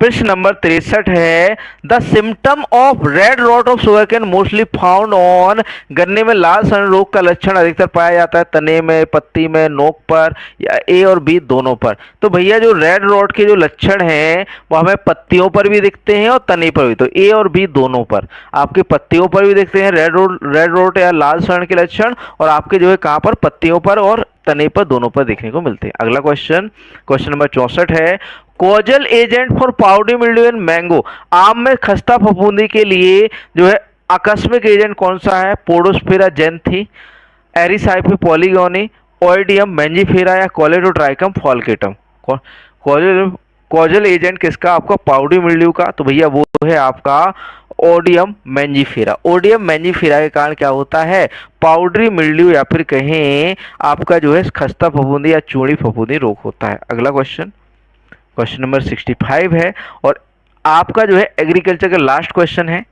प्रश्न नंबर 63 है, the symptom of red rot of sugarcane mostly found on, गन्ने में लाल सन रोग का लक्षण अधिकतर पाया जाता है तने में, पत्ती में, नोक पर, या ए और बी दोनों पर? तो भैया जो रेड रॉट के जो लक्षण हैं वो हमें पत्तियों पर भी दिखते हैं और तने पर भी। तो ए और बी दोनों पर, आपके पत्तियों पर भी दिखते हैं रेड रॉट या लाल सन के लक्षण, और आपके जो है कहाँ पर, पत्तियों पर और तने पर, दोनों पर देखने को मिलते हैं। अगला क्वेश्चन नंबर 64 है, causal agent for powdery mildew in mango, आम में खस्ता फफूंदी के लिए जो है आकस्मिक एजेंट कौन सा है? पोडोस्फेरा जेंथी, एरिसाइफे पॉलीगोनी, ओइडियम मैंजीफेरा या कॉलेडोट्राइकम फॉल्केटम। कॉजल एजेंट किसका? आपका पाउडरी मिल्ड्यू का। तो भैया वो है आपका ओडियम मैंजीफेरा। ओडियम मैंजीफेरा के कारण क्या होता है? पाउडरी मिल्ड्यू या फिर कहें आपका जो है खस्ता फफूंदी या चूड़ी फफूंदी रोग होता है। अगला क्वेश्चन नंबर 65 है और आपका जो है एग्रीकल्चर का लास्ट क्वेश्चन है,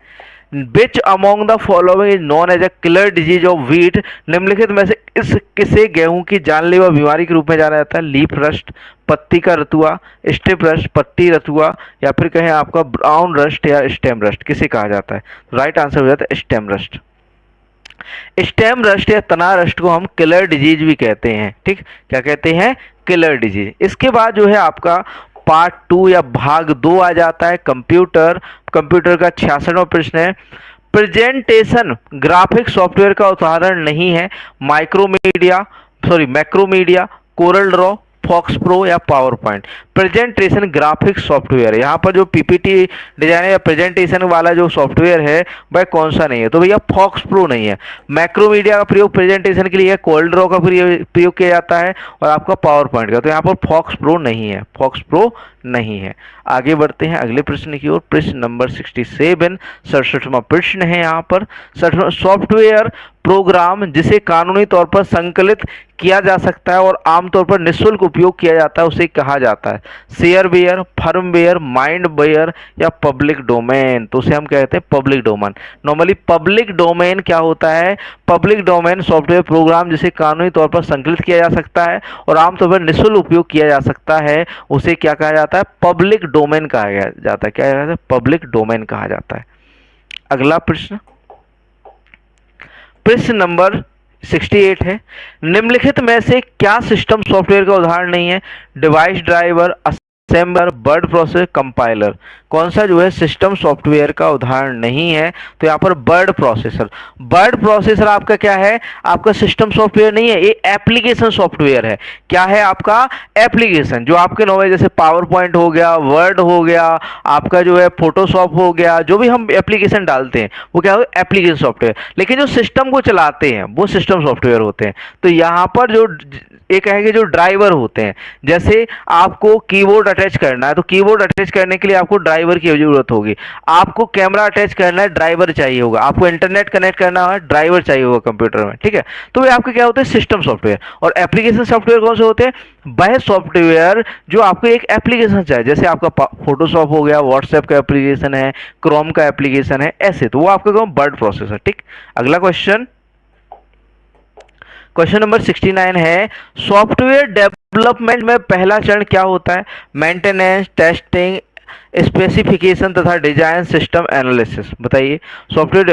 which among the following is known as a killer disease of wheat, निम्नलिखित में से इस किसे गेहूं की जानलेवा बीमारी के रूप में जाना जाता है? लीफ रस्ट, पत्ती का रतुआ, स्टिप रस्ट, पत्ती रतुआ, या फिर कहें आपका ब्राउन रस्ट या स्टेम रस्ट, किसे कहा जाता है? राइट आंसर हो जाता है स्टेम रस्ट। स्टेम रस्ट या तना रस्ट को हम किलर डिजीज भी कहते हैं, ठीक। क्या कहते हैं? Killer disease. इसके बाद जो है आपका पार्ट 2 या भाग 2 आ जाता है कंप्यूटर का 66वां प्रश्न है, प्रेजेंटेशन ग्राफिक सॉफ्टवेयर का उदाहरण नहीं है? Macromedia, Corel Draw, Fox Pro या PowerPoint. Presentation graphic software, यहाँ पर जो पीपीटी डिजाइन या प्रेजेंटेशन वाला जो सॉफ्टवेयर है वह कौन सा नहीं है? तो भैया फॉक्स प्रो नहीं है। मैक्रोमीडिया का प्रयोग प्रेजेंटेशन के लिए, कोरल ड्रॉ का प्रयोग किया जाता है, और आपका पावर पॉइंट का। तो यहाँ पर फॉक्स प्रो नहीं है, फॉक्स प्रो नहीं है। आगे बढ़ते हैं अगले प्रश्न की ओर। प्रश्न नंबर 67, 67वां प्रश्न है यहाँ पर। सॉफ्टवेयर प्रोग्राम जिसे कानूनी तौर पर संकलित किया जा सकता है और आमतौर पर निःशुल्क उपयोग किया जाता है उसे कहा जाता है? शेयरवेयर, फर्मवेयर, माइंडवेयर या पब्लिक डोमेन। तो उसे हम कहते हैं public domain. Normally public domain क्या होता है? पब्लिक डोमेन सॉफ्टवेयर प्रोग्राम जिसे कानूनी तौर पर संकलित किया जा सकता है और आमतौर पर निःशुल्क उपयोग किया जा सकता है उसे क्या कहा जाता है? पब्लिक डोमेन कहा जाता है। क्या कहते हैं? पब्लिक डोमेन कहा जाता है। अगला प्रश्न नंबर 68 है, निम्नलिखित में से क्या सिस्टम सॉफ्टवेयर का उदाहरण नहीं है? Device driver, assembler, word processor, compiler. कौन सा जो है सिस्टम सॉफ्टवेयर का उदाहरण नहीं है? तो यहाँ पर वर्ड प्रोसेसर आपका क्या है? आपका सिस्टम सॉफ्टवेयर नहीं है, ये एप्लीकेशन सॉफ्टवेयर है। क्या है आपका? एप्लीकेशन। जो आपके नॉलेज जैसे पावर पॉइंट हो गया, वर्ड हो गया, आपका जो है फोटोशॉप हो गया, जो भी हम एप्लीकेशन डालते हैं वो क्या हो? Application software. लेकिन जो सिस्टम को चलाते हैं वो सिस्टम सॉफ्टवेयर होते हैं। तो यहाँ पर जो एक कहेंगे जो ड्राइवर होते हैं, जैसे आपको कीबोर्ड अटैच करना है तो कीबोर्ड अटैच करने के लिए आपको ड्राइवर की जरूरत होगी। आपको कैमरा अटैच करना है, ड्राइवर चाहिए होगा। आपको इंटरनेट कनेक्ट करना है, ड्राइवर चाहिए होगा कंप्यूटर में, ठीक है। तो वे आपके क्या होते हैं? System software. और एप्लीकेशन सॉफ्टवेयर कौन से होते हैं? वह सॉफ्टवेयर जो आपको एक एप्लीकेशन चाहिए, जैसे आपका फोटोशॉप हो गया, व्हाट्सएप का एप्लीकेशन है, क्रोम का एप्लीकेशन है, ऐसे। तो वो आपका वर्ड प्रोसेसर, ठीक। अगला क्वेश्चन नंबर 69 है, सॉफ्टवेयर डेवलपमेंट में पहला चरण क्या होता है? मेंटेनेंस, टेस्टिंग, स्पेसिफिकेशन तथा डिजाइन, सिस्टम एनालिसिस। बताइए सॉफ्टवेयर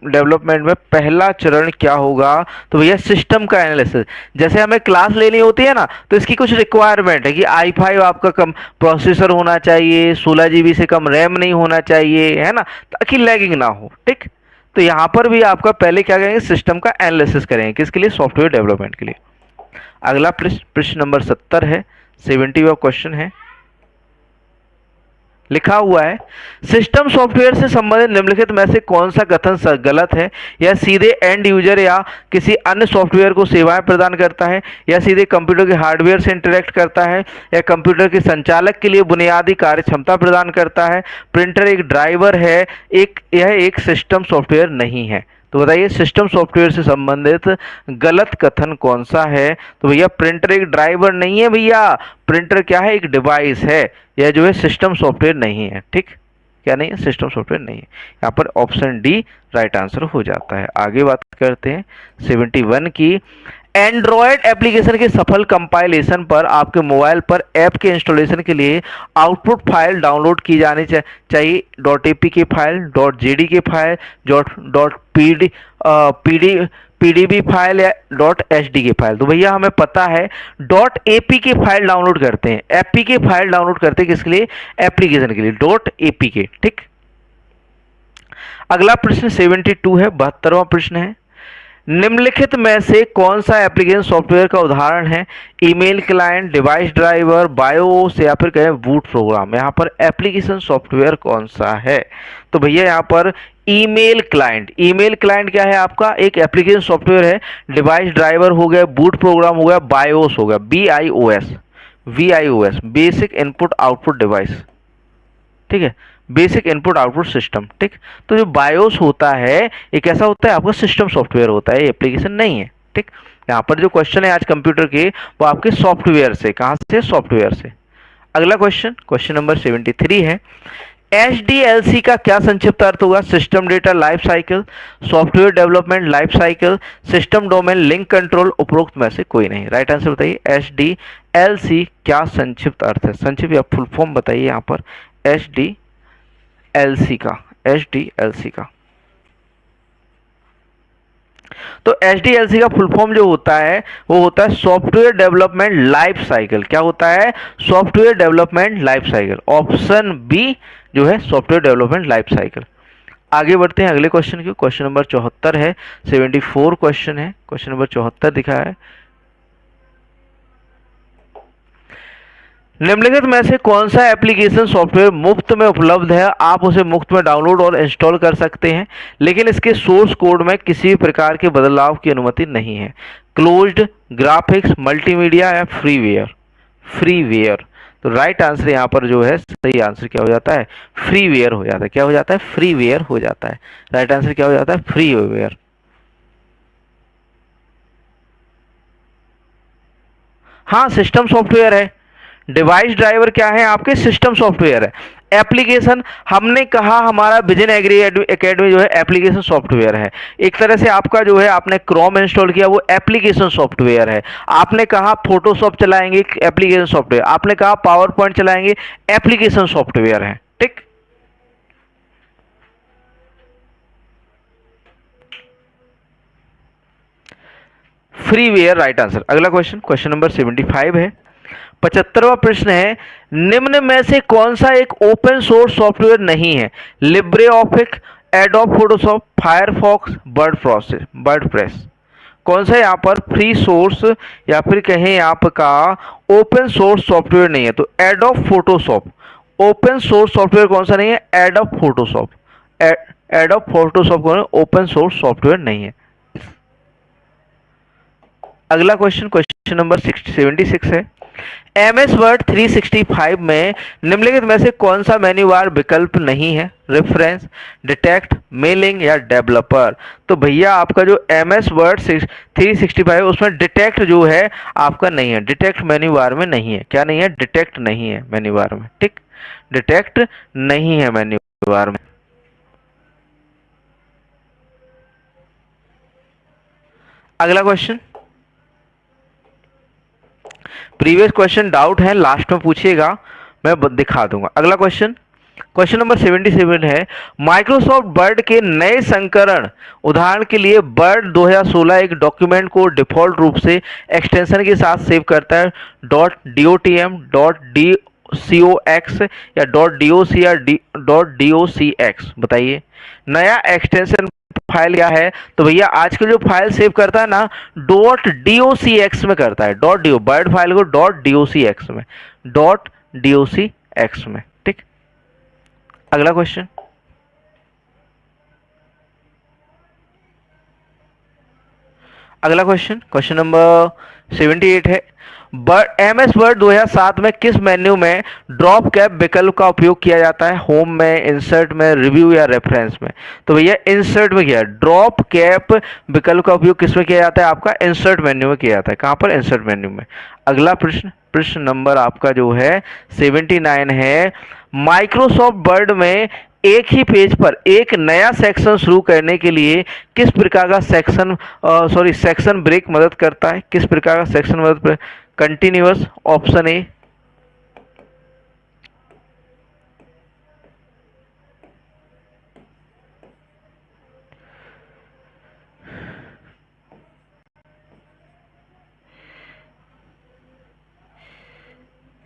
डेवलपमेंट में पहला चरण क्या होगा? तो भैया सिस्टम का एनालिसिस। जैसे हमें क्लास लेनी होती है ना, तो इसकी कुछ रिक्वायरमेंट है कि i5 आपका कम प्रोसेसर होना चाहिए, 16 GB से कम रैम नहीं होना चाहिए, है ना, ताकि लैगिंग ना हो, ठीक। तो यहाँ पर भी आपका पहले क्या करेंगे? सिस्टम का एनालिसिस करेंगे, किसके लिए? सॉफ्टवेयर डेवलपमेंट के लिए। अगला प्रश्न नंबर 70 है, 70वां क्वेश्चन है, लिखा हुआ है सिस्टम सॉफ्टवेयर से संबंधित निम्नलिखित में से कौन सा कथन गलत है? यह सीधे एंड यूजर या किसी अन्य सॉफ्टवेयर को सेवाएं प्रदान करता है, या सीधे कंप्यूटर के हार्डवेयर से इंटरेक्ट करता है, या कंप्यूटर के संचालक के लिए बुनियादी कार्य क्षमता प्रदान करता है, प्रिंटर एक ड्राइवर है, यह एक सिस्टम सॉफ्टवेयर नहीं है। तो बताइए सिस्टम सॉफ्टवेयर से संबंधित गलत कथन कौन सा है? तो भैया प्रिंटर एक ड्राइवर नहीं है भैया, प्रिंटर क्या है? एक डिवाइस है, यह जो है सिस्टम सॉफ्टवेयर नहीं है। ठीक, क्या नहीं है? सिस्टम सॉफ्टवेयर नहीं है। यहाँ पर ऑप्शन डी राइट आंसर हो जाता है। आगे बात करते हैं 71 की। एंड्रॉयड एप्लीकेशन के सफल कंपाइलेशन पर आपके मोबाइल पर ऐप के इंस्टॉलेशन के लिए आउटपुट फाइल डाउनलोड की जानी चाहिए .apk file, .jdk file, .pdb file या .hdk फाइल। तो भैया हमें पता है .apk फाइल डाउनलोड करते हैं, apk फाइल डाउनलोड करते हैं किसके लिए? एप्लीकेशन के लिए, .apk। ठीक, अगला प्रश्न 72 है, 72वां प्रश्न है, निम्नलिखित में से कौन सा एप्लीकेशन सॉफ्टवेयर का उदाहरण है? Email client, device driver, BIOS या फिर कहें बूट प्रोग्राम। यहाँ पर एप्लीकेशन सॉफ्टवेयर कौन सा है? तो भैया यहाँ पर ईमेल क्लाइंट। ईमेल क्लाइंट क्या है? आपका एक एप्लीकेशन सॉफ्टवेयर है। डिवाइस ड्राइवर हो गया, बूट प्रोग्राम हो गया, बायोस हो गया, BIOS, basic input output device. ठीक है, बेसिक इनपुट आउटपुट सिस्टम। ठीक, तो जो बायोस होता है ये कैसा होता है? आपका सिस्टम सॉफ्टवेयर होता है, एप्लीकेशन नहीं है। ठीक, यहाँ पर जो क्वेश्चन है आज कंप्यूटर के वो आपके सॉफ्टवेयर से, कहाँ से? सॉफ्टवेयर से। अगला क्वेश्चन नंबर 73 है, SDLC का क्या संक्षिप्त अर्थ होगा? System data life cycle, software development life cycle, system domain link control, उपरोक्त में से कोई नहीं। राइट आंसर बताइए। SDLC क्या संक्षिप्त अर्थ है? संक्षिप्त या फुल फॉर्म बताइए यहाँ पर SDLC का। तो SDLC का फुल फॉर्म जो होता है वो होता है सॉफ्टवेयर डेवलपमेंट लाइफ साइकिल। क्या होता है? Software development life cycle. Option B जो है सॉफ्टवेयर डेवलपमेंट लाइफ साइकिल। आगे बढ़ते हैं अगले क्वेश्चन की। क्वेश्चन नंबर 74 है, 74 क्वेश्चन है, क्वेश्चन नंबर 74 दिखा है, निम्नलिखित में से कौन सा एप्लीकेशन सॉफ्टवेयर मुफ्त में उपलब्ध है? आप उसे मुफ्त में डाउनलोड और इंस्टॉल कर सकते हैं, लेकिन इसके सोर्स कोड में किसी भी प्रकार के बदलाव की अनुमति नहीं है। क्लोज्ड, ग्राफिक्स, मल्टीमीडिया या फ्रीवेयर। तो राइट आंसर यहाँ पर जो है सही आंसर क्या हो जाता है? फ्रीवेयर हो जाता है। क्या हो जाता है? फ्रीवेयर हो जाता है। राइट आंसर क्या हो जाता है? फ्रीवेयर। हाँ, सिस्टम सॉफ्टवेयर है। डिवाइस ड्राइवर क्या है? आपके सिस्टम सॉफ्टवेयर है। एप्लीकेशन हमने कहा हमारा विजन एग्री एकेडमी जो है एप्लीकेशन सॉफ्टवेयर है। एक तरह से आपका जो है आपने क्रोम इंस्टॉल किया वो एप्लीकेशन सॉफ्टवेयर है। आपने कहा फोटोशॉप चलाएंगे, एप्लीकेशन सॉफ्टवेयर। आपने कहा पावर पॉइंट चलाएंगे, एप्लीकेशन सॉफ्टवेयर है। ठीक, फ्रीवेयर राइट आंसर। अगला क्वेश्चन नंबर 75 है, 75वां प्रश्न है, निम्न में से कौन सा एक ओपन सोर्स सॉफ्टवेयर नहीं है? Libre office, adobe Photoshop, Firefox, WordPress. कौन सा यहाँ पर फ्री सोर्स या फिर कहें आपका ओपन सोर्स सॉफ्टवेयर नहीं है? तो adobe Photoshop open source software कौन सा नहीं है? Adobe Photoshop. एडोब फोटोशॉप कौन है? ओपन सोर्स सॉफ्टवेयर नहीं है। अगला क्वेश्चन नंबर 76 है, MS वर्ड 365 में निम्नलिखित में से कौन सा मेन्यू बार विकल्प नहीं है? रेफरेंस, डिटेक्ट, मेलिंग या डेवलपर। तो भैया आपका जो MS वर्ड 365 उसमें डिटेक्ट जो है आपका नहीं है, डिटेक्ट मेन्यू बार में नहीं है। क्या नहीं है? डिटेक्ट नहीं है मेन्यू बार में। ठीक, डिटेक्ट नहीं है मेन्यू बार में। अगला क्वेश्चन, प्रीवियस क्वेश्चन डाउट है लास्ट में पूछिएगा, मैं दिखा दूंगा। अगला क्वेश्चन नंबर 77 है, माइक्रोसॉफ्ट वर्ड के नए संस्करण उदाहरण के लिए वर्ड 2016 एक डॉक्यूमेंट को डिफॉल्ट रूप से एक्सटेंशन के साथ सेव करता है .dotm, .docx या .doc या .docx। बताइए नया एक्सटेंशन फाइल क्या है, तो भैया आजकल जो फाइल सेव करता है ना .docx में करता है, .do वर्ड फाइल को .docx में, .docx में, ठीक। अगला क्वेश्चन, क्वेश्चन नंबर 78 है, MS वर्ड 2007 में किस मेन्यू में ड्रॉप कैप विकल्प का उपयोग किया जाता है? होम में, इंसर्ट में, रिव्यू या रेफरेंस में? तो भैया इंसर्ट में किया। ड्रॉप कैप विकल्प का उपयोग किस में किया जाता है? आपका इंसर्ट मेन्यू में किया जाता है। कहां पर? इंसर्ट मेन्यू में। अगला प्रश्न नंबर आपका जो है 79 है, माइक्रोसॉफ्ट वर्ड में एक ही पेज पर एक नया सेक्शन शुरू करने के लिए किस प्रकार का सेक्शन ब्रेक मदद करता है? किस प्रकार का सेक्शन मदद? Continuous, option A.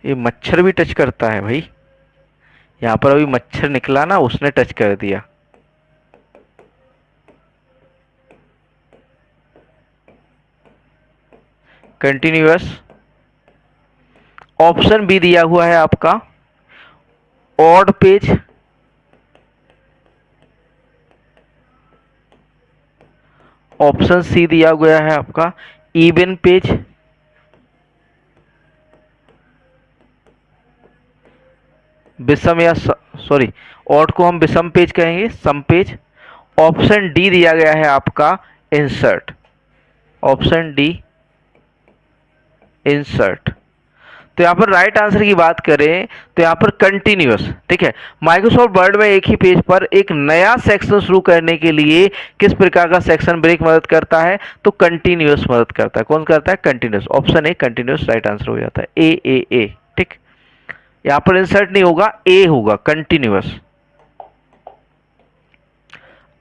ये मच्छर भी टच करता है भाई, यहां पर अभी मच्छर निकला ना, उसने टच कर दिया। कंटिन्यूअस, ऑप्शन बी दिया हुआ है आपका ऑड पेज, ऑप्शन सी दिया गया है आपका इवन पेज, विषम या सॉरी ऑड को हम विषम पेज कहेंगे, सम पेज। ऑप्शन डी दिया गया है आपका इंसर्ट, ऑप्शन डी इंसर्ट। तो यहाँ पर राइट आंसर की बात करें तो यहाँ पर कंटिन्यूअस, ठीक है। माइक्रोसॉफ्ट वर्ड में एक ही पेज पर एक नया सेक्शन शुरू करने के लिए किस प्रकार का सेक्शन ब्रेक मदद करता है? तो कंटिन्यूअस मदद करता है। कौन करता है? Continuous. Option A continuous right answer हो जाता है, ए, ठीक। यहाँ पर इंसर्ट नहीं होगा, ए होगा, कंटिन्यूअस।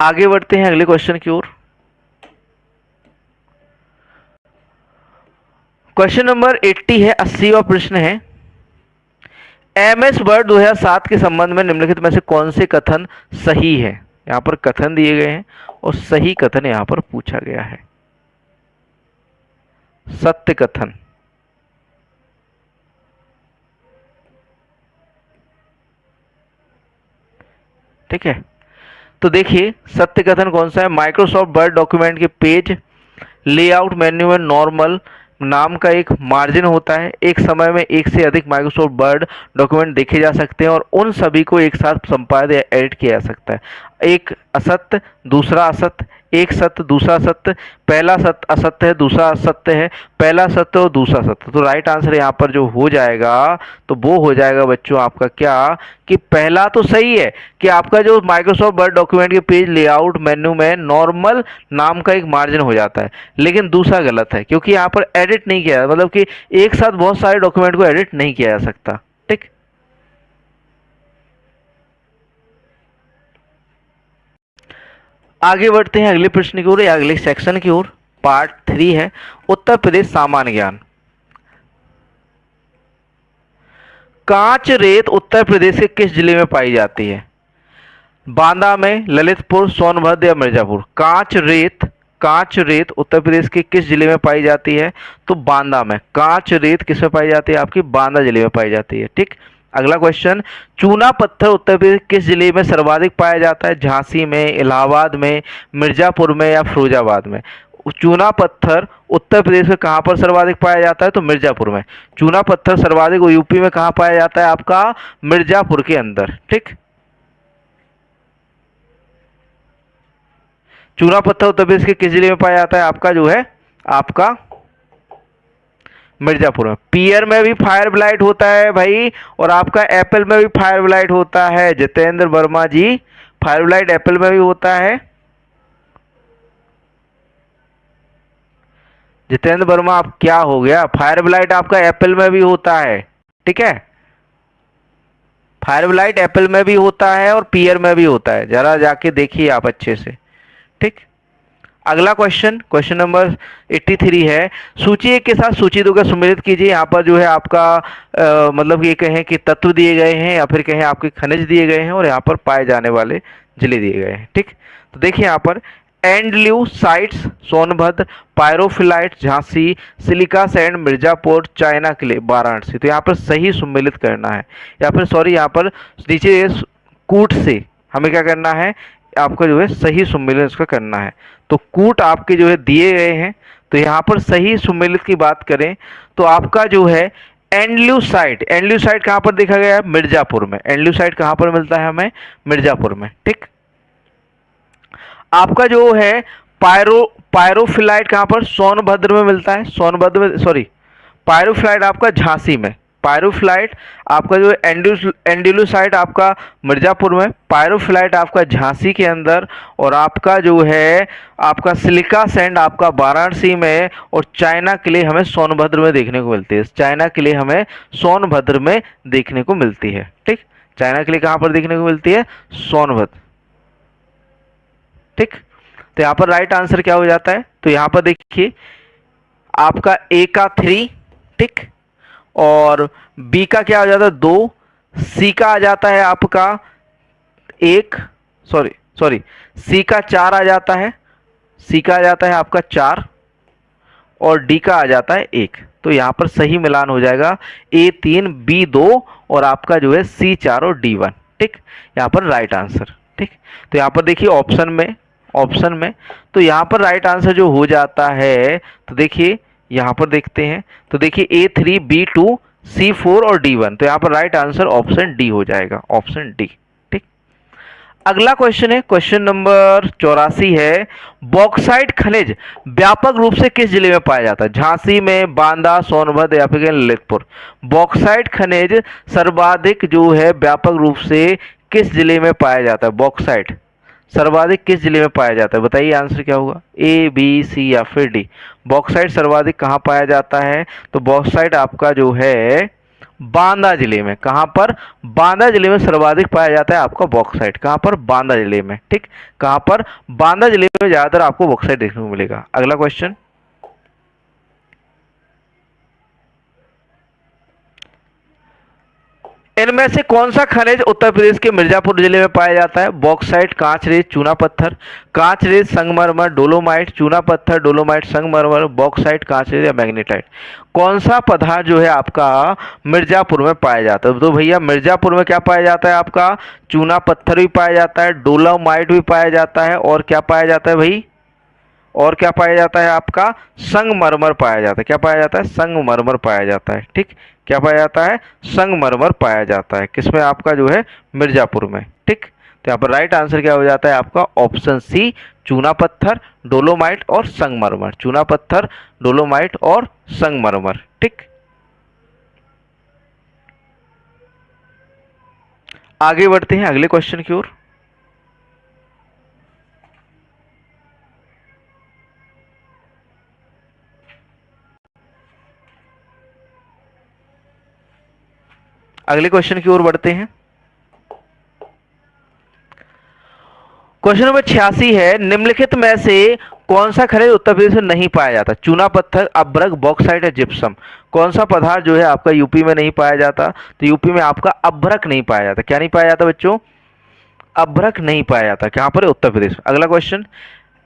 आगे बढ़ते हैं अगले क्वेश्चन की ओर। क्वेश्चन नंबर 80 है, 80वां प्रश्न है, MS वर्ड 2007 के संबंध में निम्नलिखित में से कौन से कथन सही है? यहां पर कथन दिए गए हैं और सही कथन यहां पर पूछा गया है। सत्य कथन, ठीक है। तो देखिए सत्य कथन कौन सा है? माइक्रोसॉफ्ट वर्ड डॉक्यूमेंट के पेज लेआउट मेन्यू में नॉर्मल नाम का एक मार्जिन होता है। एक समय में एक से अधिक माइक्रोसॉफ्ट वर्ड डॉक्यूमेंट देखे जा सकते हैं और उन सभी को एक साथ संपादित या एडिट किया जा सकता है। एक असत्य, दूसरा असत्य, एक सत्य, दूसरा सत्य, पहला सत्य असत्य है, दूसरा असत्य है, पहला सत्य और दूसरा सत्य। तो राइट आंसर यहाँ पर जो हो जाएगा तो वो हो जाएगा बच्चों आपका क्या, कि पहला तो सही है कि आपका जो माइक्रोसॉफ्ट वर्ड डॉक्यूमेंट के पेज लेआउट मेन्यू में नॉर्मल नाम का एक मार्जिन हो जाता है, लेकिन दूसरा गलत है क्योंकि यहाँ पर एडिट नहीं किया, मतलब कि एक साथ बहुत सारे डॉक्यूमेंट को एडिट नहीं किया जा सकता, ठीक। आगे बढ़ते हैं अगले प्रश्न की ओर या अगले सेक्शन की ओर। पार्ट 3 है उत्तर प्रदेश सामान्य ज्ञान। कांच रेत उत्तर प्रदेश के किस जिले में पाई जाती है? बांदा में, ललितपुर, सोनभद्र या मिर्जापुर? कांच रेत उत्तर प्रदेश के किस जिले में पाई जाती है? तो बांदा में। कांच रेत किस में पाई जाती है? आपकी बांदा जिले में पाई जाती है, ठीक। अगला क्वेश्चन, चूना पत्थर उत्तर प्रदेश किस जिले में सर्वाधिक पाया जाता है? झांसी में, इलाहाबाद में, मिर्जापुर में या फिरोजाबाद में? चूना पत्थर उत्तर प्रदेश में कहां पर सर्वाधिक पाया जाता है? तो मिर्जापुर में। चूना पत्थर सर्वाधिक यूपी में कहां पाया जाता है? आपका मिर्जापुर के अंदर, ठीक। चूना पत्थर उत्तर प्रदेश के किस जिले में पाया जाता है? आपका जो है आपका मिर्जापुर में। पियर में भी फायर ब्लाइट होता है भाई, और आपका एप्पल में भी फायर ब्लाइट होता है जितेंद्र वर्मा जी। फायर ब्लाइट एप्पल में भी होता है। जितेंद्र वर्मा आप क्या हो गया? फायर ब्लाइट आपका एप्पल में भी होता है, ठीक है। फायर ब्लाइट एप्पल में भी होता है और पियर में भी होता है, जरा जाके देखिए आप अच्छे से, ठीक। अगला क्वेश्चन नंबर 83 है, सूची 1 के साथ सूची 2 का सम्मिलित कीजिए। यहाँ पर जो है आपका मतलब ये कहें कि तत्व दिए गए हैं या फिर कहें आपके खनिज दिए गए हैं और यहाँ पर पाए जाने वाले जिले दिए गए हैं। ठीक, तो देखिए यहाँ पर andalusites Sonbhadra, pyrophyllites Jhansi, silica sand Mirzapur, china clay Varanasi. तो यहाँ पर सही सुमेलित करना है, या फिर सॉरी यहाँ पर नीचे कूट से हमें क्या करना है, आपका जो है सही सुमेलित इसका करना है। तो कूट आपके जो है दिए गए हैं, तो यहाँ पर सही सुमेलित की बात करें तो आपका जो है एंडल्यूसाइड, एंडल्यूसाइड कहाँ पर देखा गया है, मिर्जापुर में। एंडल्यूसाइड कहाँ पर मिलता है हमें, मिर्जापुर में। ठीक, आपका जो है पायरोफिलाइट कहाँ पर, सोनभद्र में मिलता है, सोनभद्र में, सॉरी पायरोफिलाइट आपका झांसी में, पायरोफिलाइट आपका जो एंडुलुसाइड आपका मिर्जापुर में, पायरोफिलाइट आपका झांसी के अंदर, और आपका जो है आपका सिलिका सैंड आपका वाराणसी में, और चाइना किले हमें सोनभद्र में देखने को मिलती है। चाइना किले हमें सोनभद्र में देखने को मिलती है। ठीक, चाइना किले कहाँ पर देखने को मिलती है, सोनभद्र। ठीक, तो यहाँ पर राइट आंसर क्या हो जाता है, तो यहाँ पर देखिए आपका ए का 3, ठीक, और बी का क्या हो जाता है 2, सी का आ जाता है आपका 1, सॉरी सॉरी सी का 4 आ जाता है, सी का आ जाता है आपका 4, और डी का आ जाता है 1। तो यहाँ पर सही मिलान हो जाएगा ए 3 बी 2 और आपका जो है सी 4 और डी 1। ठीक, यहाँ पर राइट आंसर। ठीक, तो यहाँ पर देखिए ऑप्शन में तो यहाँ पर राइट आंसर जो हो जाता है, तो देखिए यहाँ पर देखते हैं, तो देखिए A3 B2 C4 और D1। तो यहाँ पर राइट आंसर ऑप्शन डी हो जाएगा, ऑप्शन डी। ठीक, अगला क्वेश्चन है, क्वेश्चन नंबर 84 है, बॉक्साइट खनिज व्यापक रूप से किस जिले में पाया जाता है, झांसी में, बांदा, सोनभद्र या फिर ललितपुर। बॉक्साइट खनिज सर्वाधिक जो है व्यापक रूप से किस जिले में पाया जाता है, बॉक्साइट सर्वाधिक किस जिले में पाया जाता है, बताइए आंसर क्या होगा, ए बी सी या फिर डी। बॉक्साइट सर्वाधिक कहाँ पाया जाता है, तो बॉक्साइट आपका जो है बांदा जिले में, कहाँ पर, बांदा जिले में सर्वाधिक पाया जाता है आपका बॉक्साइट, कहाँ पर, बांदा जिले में। ठीक, कहाँ पर, बांदा जिले में ज्यादातर आपको बॉक्साइट देखने को मिलेगा। अगला क्वेश्चन, इनमें से कौन सा खनिज उत्तर प्रदेश के मिर्जापुर जिले में पाया जाता है, बॉक्साइट, कांच रेत, चूना पत्थर, कांच रेत, संगमरमर, डोलोमाइट, चूना पत्थर, डोलोमाइट, संगमरमर, बॉक्साइट, कांच रेत या मैग्नेटाइट। कौन सा पदार्थ जो है आपका मिर्जापुर में पाया जाता है, तो भैया मिर्जापुर में क्या पाया जाता है आपका, चूना पत्थर भी पाया जाता है, डोलोमाइट भी पाया जाता है, और क्या पाया जाता है भाई, और क्या पाया जाता है आपका, संगमरमर पाया जाता है। क्या पाया जाता है, संगमरमर पाया जाता है। ठीक, क्या पाया जाता है, संगमरमर पाया जाता है, किसमें, आपका जो है मिर्जापुर में। ठीक, तो यहाँ पर राइट आंसर क्या हो जाता है आपका ऑप्शन सी, चूना पत्थर, डोलोमाइट और संगमरमर, चूना पत्थर, डोलोमाइट और संगमरमर। ठीक, आगे बढ़ते हैं अगले क्वेश्चन की ओर। अगले क्वेश्चन की ओर बढ़ते हैं। क्वेश्चन नंबर 86 है, निम्नलिखित में से कौन सा खनिज उत्तर प्रदेश में नहीं पाया जाता, चूना पत्थर, अभ्रक, बॉक्साइट या जिप्सम। कौन सा पदार्थ जो है आपका यूपी में नहीं पाया जाता, तो यूपी में आपका अभ्रक नहीं पाया जाता। क्या नहीं पाया जाता बच्चों, अभ्रक नहीं पाया जाता, कहां पर है, उत्तर प्रदेश। अगला क्वेश्चन,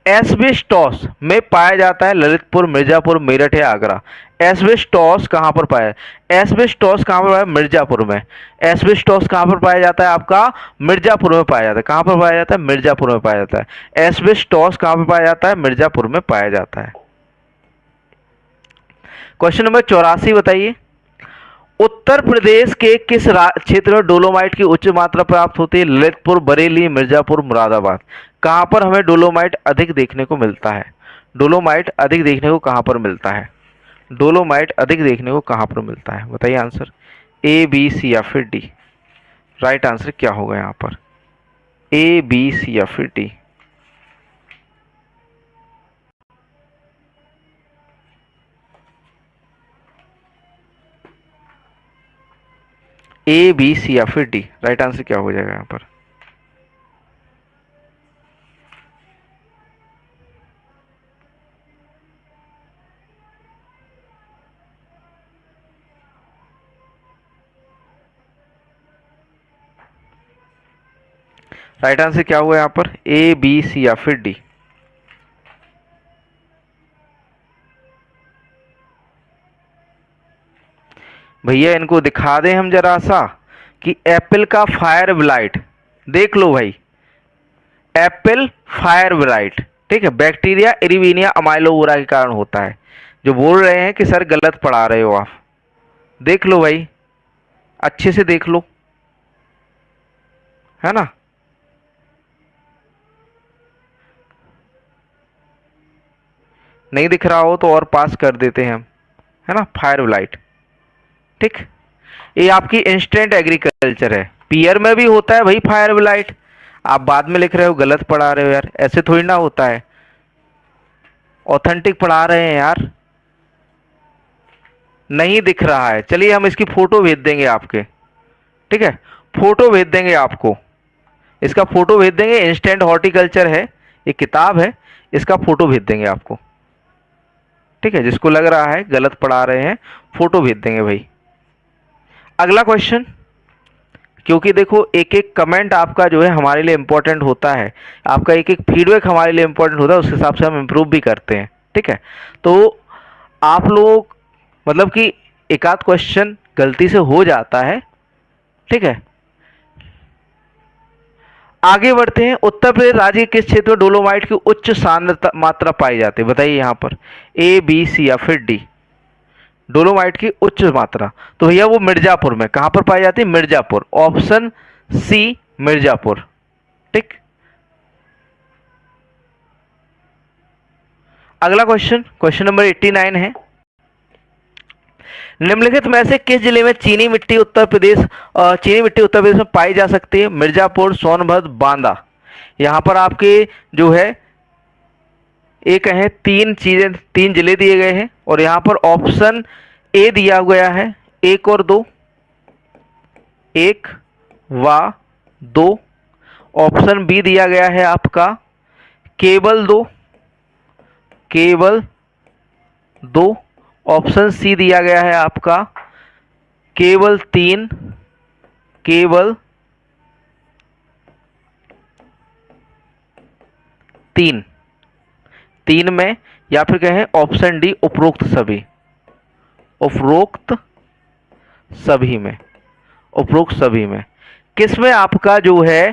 एस्बेस्टॉस में पाया जाता है ललितपुर, मिर्जापुर, मेरठ या आगरा। एस्बेस्टॉस कहां पर पाया, एस्बेस्टॉस कहां पर पाया, मिर्जापुर में। एस्बेस्टॉस कहां पर पाया जाता है आपका, मिर्जापुर में पाया जाता है। कहां पर पाया जाता है, मिर्जापुर में पाया जाता है। एस्बेस्टॉस कहां पर पाया जाता है, मिर्जापुर में पाया जाता है। क्वेश्चन नंबर 84 बताइए, उत्तर प्रदेश के किस क्षेत्र में डोलोमाइट की उच्च मात्रा प्राप्त होती है, ललितपुर, बरेली, मिर्जापुर, मुरादाबाद। कहां पर हमें डोलोमाइट अधिक देखने को मिलता है, डोलोमाइट अधिक देखने को कहां पर मिलता है, डोलोमाइट अधिक देखने को कहां पर मिलता है, बताइए आंसर, ए बी सी या फिर डी। राइट आंसर क्या होगा यहाँ पर, ए बी सी या फिर डी। ए बी सी या फिर डी, राइट आंसर क्या हो जाएगा यहाँ पर, राइट आंसर क्या हुआ यहाँ पर, ए बी सी या फिर डी। भैया इनको दिखा दें हम जरा सा कि एप्पल का फायर ब्लाइट, देख लो भाई, एप्पल फायर ब्लाइट, ठीक है, बैक्टीरिया इरिवीनिया अमाइलोवोरा के कारण होता है। जो बोल रहे हैं कि सर गलत पढ़ा रहे हो आप, देख लो भाई, अच्छे से देख लो, है ना। नहीं दिख रहा हो तो और पास कर देते हैं हम, है ना, फायर ब्लाइट, ठीक। ये आपकी इंस्टेंट एग्रीकल्चर है, पीयर में भी होता है भाई फायर ब्लाइट, आप बाद में लिख रहे हो गलत पढ़ा रहे हो यार, ऐसे थोड़ी ना होता है, ऑथेंटिक पढ़ा रहे हैं यार। नहीं दिख रहा है, चलिए हम इसकी फोटो भेज देंगे आपके, ठीक है, फोटो भेज देंगे आपको, इसका फोटो भेज देंगे, इंस्टेंट हॉर्टिकल्चर है, ये किताब है, इसका फोटो भेज देंगे आपको, ठीक है। जिसको लग रहा है गलत पढ़ा रहे हैं फोटो भेज देंगे भाई। अगला क्वेश्चन, क्योंकि देखो एक एक कमेंट आपका जो है हमारे लिए इंपॉर्टेंट होता है, आपका एक एक फीडबैक हमारे लिए इंपॉर्टेंट होता है, उस हिसाब से हम इम्प्रूव भी करते हैं, ठीक है। तो आप लोग मतलब कि एक आध क्वेश्चन गलती से हो जाता है, ठीक है। आगे बढ़ते हैं, उत्तर प्रदेश राज्य के किस क्षेत्र में डोलोमाइट की उच्च सांद्रता मात्रा पाई जाती है, बताइए यहाँ पर, ए बी सी या फिर डी। डोलोमाइट की उच्च मात्रा, तो भैया वो मिर्जापुर में, कहां पर पाई जाती है, मिर्जापुर, ऑप्शन सी मिर्जापुर, ठीक। अगला क्वेश्चन, क्वेश्चन नंबर 89 है, निम्नलिखित में से किस जिले में चीनी मिट्टी उत्तर प्रदेश में पाई जा सकती है, मिर्जापुर, सोनभद्र, बांदा। यहां पर आपके जो है एक है, तीन जिले दिए गए हैं और यहां पर ऑप्शन ए दिया गया है, एक और दो, एक व दो। ऑप्शन बी दिया गया है आपका केवल दो। ऑप्शन सी दिया गया है आपका केवल तीन, तीन में, या फिर कहें ऑप्शन डी उपरोक्त सभी में। किस में आपका जो है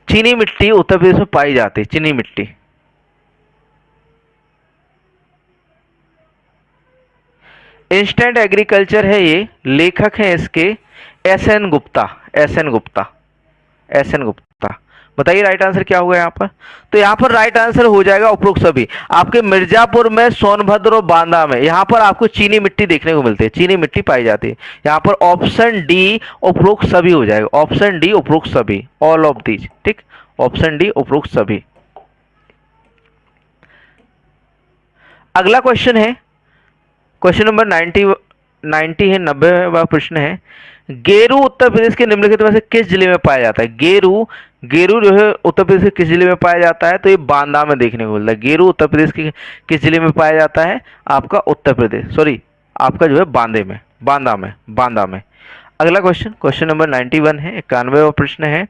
चीनी मिट्टी उत्तर प्रदेश में पाई जाती है, चीनी मिट्टी। इंस्टेंट एग्रीकल्चर है ये, लेखक हैं इसके एस.एन. गुप्ता। बताइए राइट आंसर क्या होगा यहाँ पर, तो यहाँ पर राइट आंसर हो जाएगा उपरोक्त सभी। आपके मिर्जापुर में, सोनभद्र और बांदा में यहाँ पर आपको चीनी मिट्टी देखने को मिलती है, चीनी मिट्टी पाई जाती है। यहाँ पर ऑप्शन डी उपरोक्त सभी हो जाएगा, ऑप्शन डी उपरोक्त सभी, ऑल ऑफ दीज, ठीक, ऑप्शन डी उपरोक्त सभी। अगला क्वेश्चन है, क्वेश्चन नंबर 90 है, 90वां प्रश्न है, गेरू उत्तर प्रदेश के निम्नलिखित में से किस जिले में पाया जाता है। गेरू जो है उत्तर प्रदेश के किस जिले में पाया जाता है, तो ये बांदा में देखने को मिलता है। गेरू उत्तर प्रदेश के किस जिले में पाया जाता है, आपका उत्तर प्रदेश, सॉरी आपका जो है बांदा में। अगला क्वेश्चन, क्वेश्चन नंबर 91 है, 91वां प्रश्न है,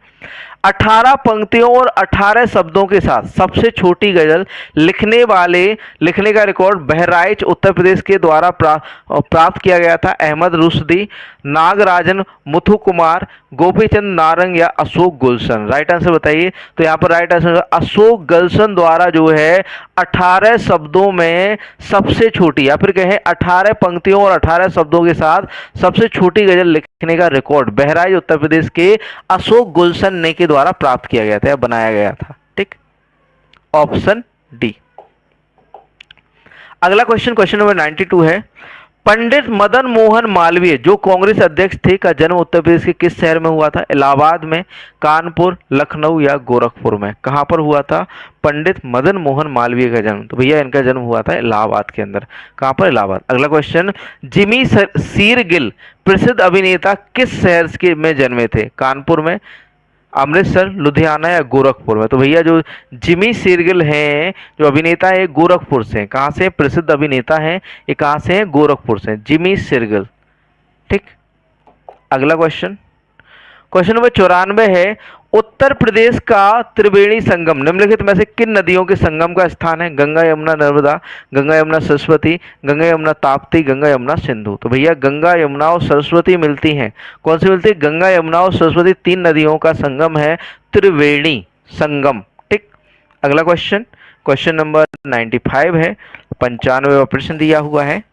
18 पंक्तियों और 18 शब्दों के साथ सबसे छोटी गजल लिखने का रिकॉर्ड बहराइच उत्तर प्रदेश के द्वारा प्राप्त किया गया था। अहमद रुश्दी, नागराजन, मुथु कुमार, गोपीचंद नारंग या अशोक गुलशन। राइट आंसर बताइए, तो यहाँ पर राइट आंसर अशोक गुलशन द्वारा जो है 18 शब्दों में सबसे छोटी, या फिर कहें 18 पंक्तियों और 18 शब्दों के साथ सबसे छोटी गजल लिखने का रिकॉर्ड बहराइच उत्तर प्रदेश के अशोक गुलशन ने के द्वारा प्राप्त किया गया था या बनाया गया था, ठीक, ऑप्शन डी। अगला क्वेश्चन, क्वेश्चन नंबर 92 है, पंडित मदन मोहन मालवीय जो कांग्रेस अध्यक्ष थे का जन्म उत्तर प्रदेश के किस शहर में हुआ था। इलाहाबाद में, कानपुर, लखनऊ या गोरखपुर में। कहां पर हुआ था पंडित मदन मोहन मालवीय का जन्म, तो भैया इनका जन्म हुआ था इलाहाबाद के अंदर। कहां पर, इलाहाबाद। अगला क्वेश्चन, जिमी शेरगिल प्रसिद्ध अभिनेता किस शहर के में जन्मे थे। कानपुर में, अमृतसर, लुधियाना या गोरखपुर में। तो भैया जो जिमी शेरगिल हैं जो अभिनेता है गोरखपुर से, कहाँ से प्रसिद्ध अभिनेता हैं, ये कहाँ से हैं, गोरखपुर से, जिमी शेरगिल, ठीक। अगला क्वेश्चन, क्वेश्चन नंबर 94 है, उत्तर प्रदेश का त्रिवेणी संगम निम्नलिखित में से किन नदियों के संगम का स्थान है? गंगा यमुना नर्मदा, गंगा यमुना सरस्वती, गंगा यमुना ताप्ती, गंगा यमुना सिंधु। तो भैया गंगा यमुना और सरस्वती मिलती हैं। कौन सी मिलती है? गंगा यमुना और सरस्वती, तीन नदियों का संगम है त्रिवेणी संगम। ठीक, अगला क्वेश्चन, क्वेश्चन नंबर 95 है, 95वां प्रश्न दिया हुआ है।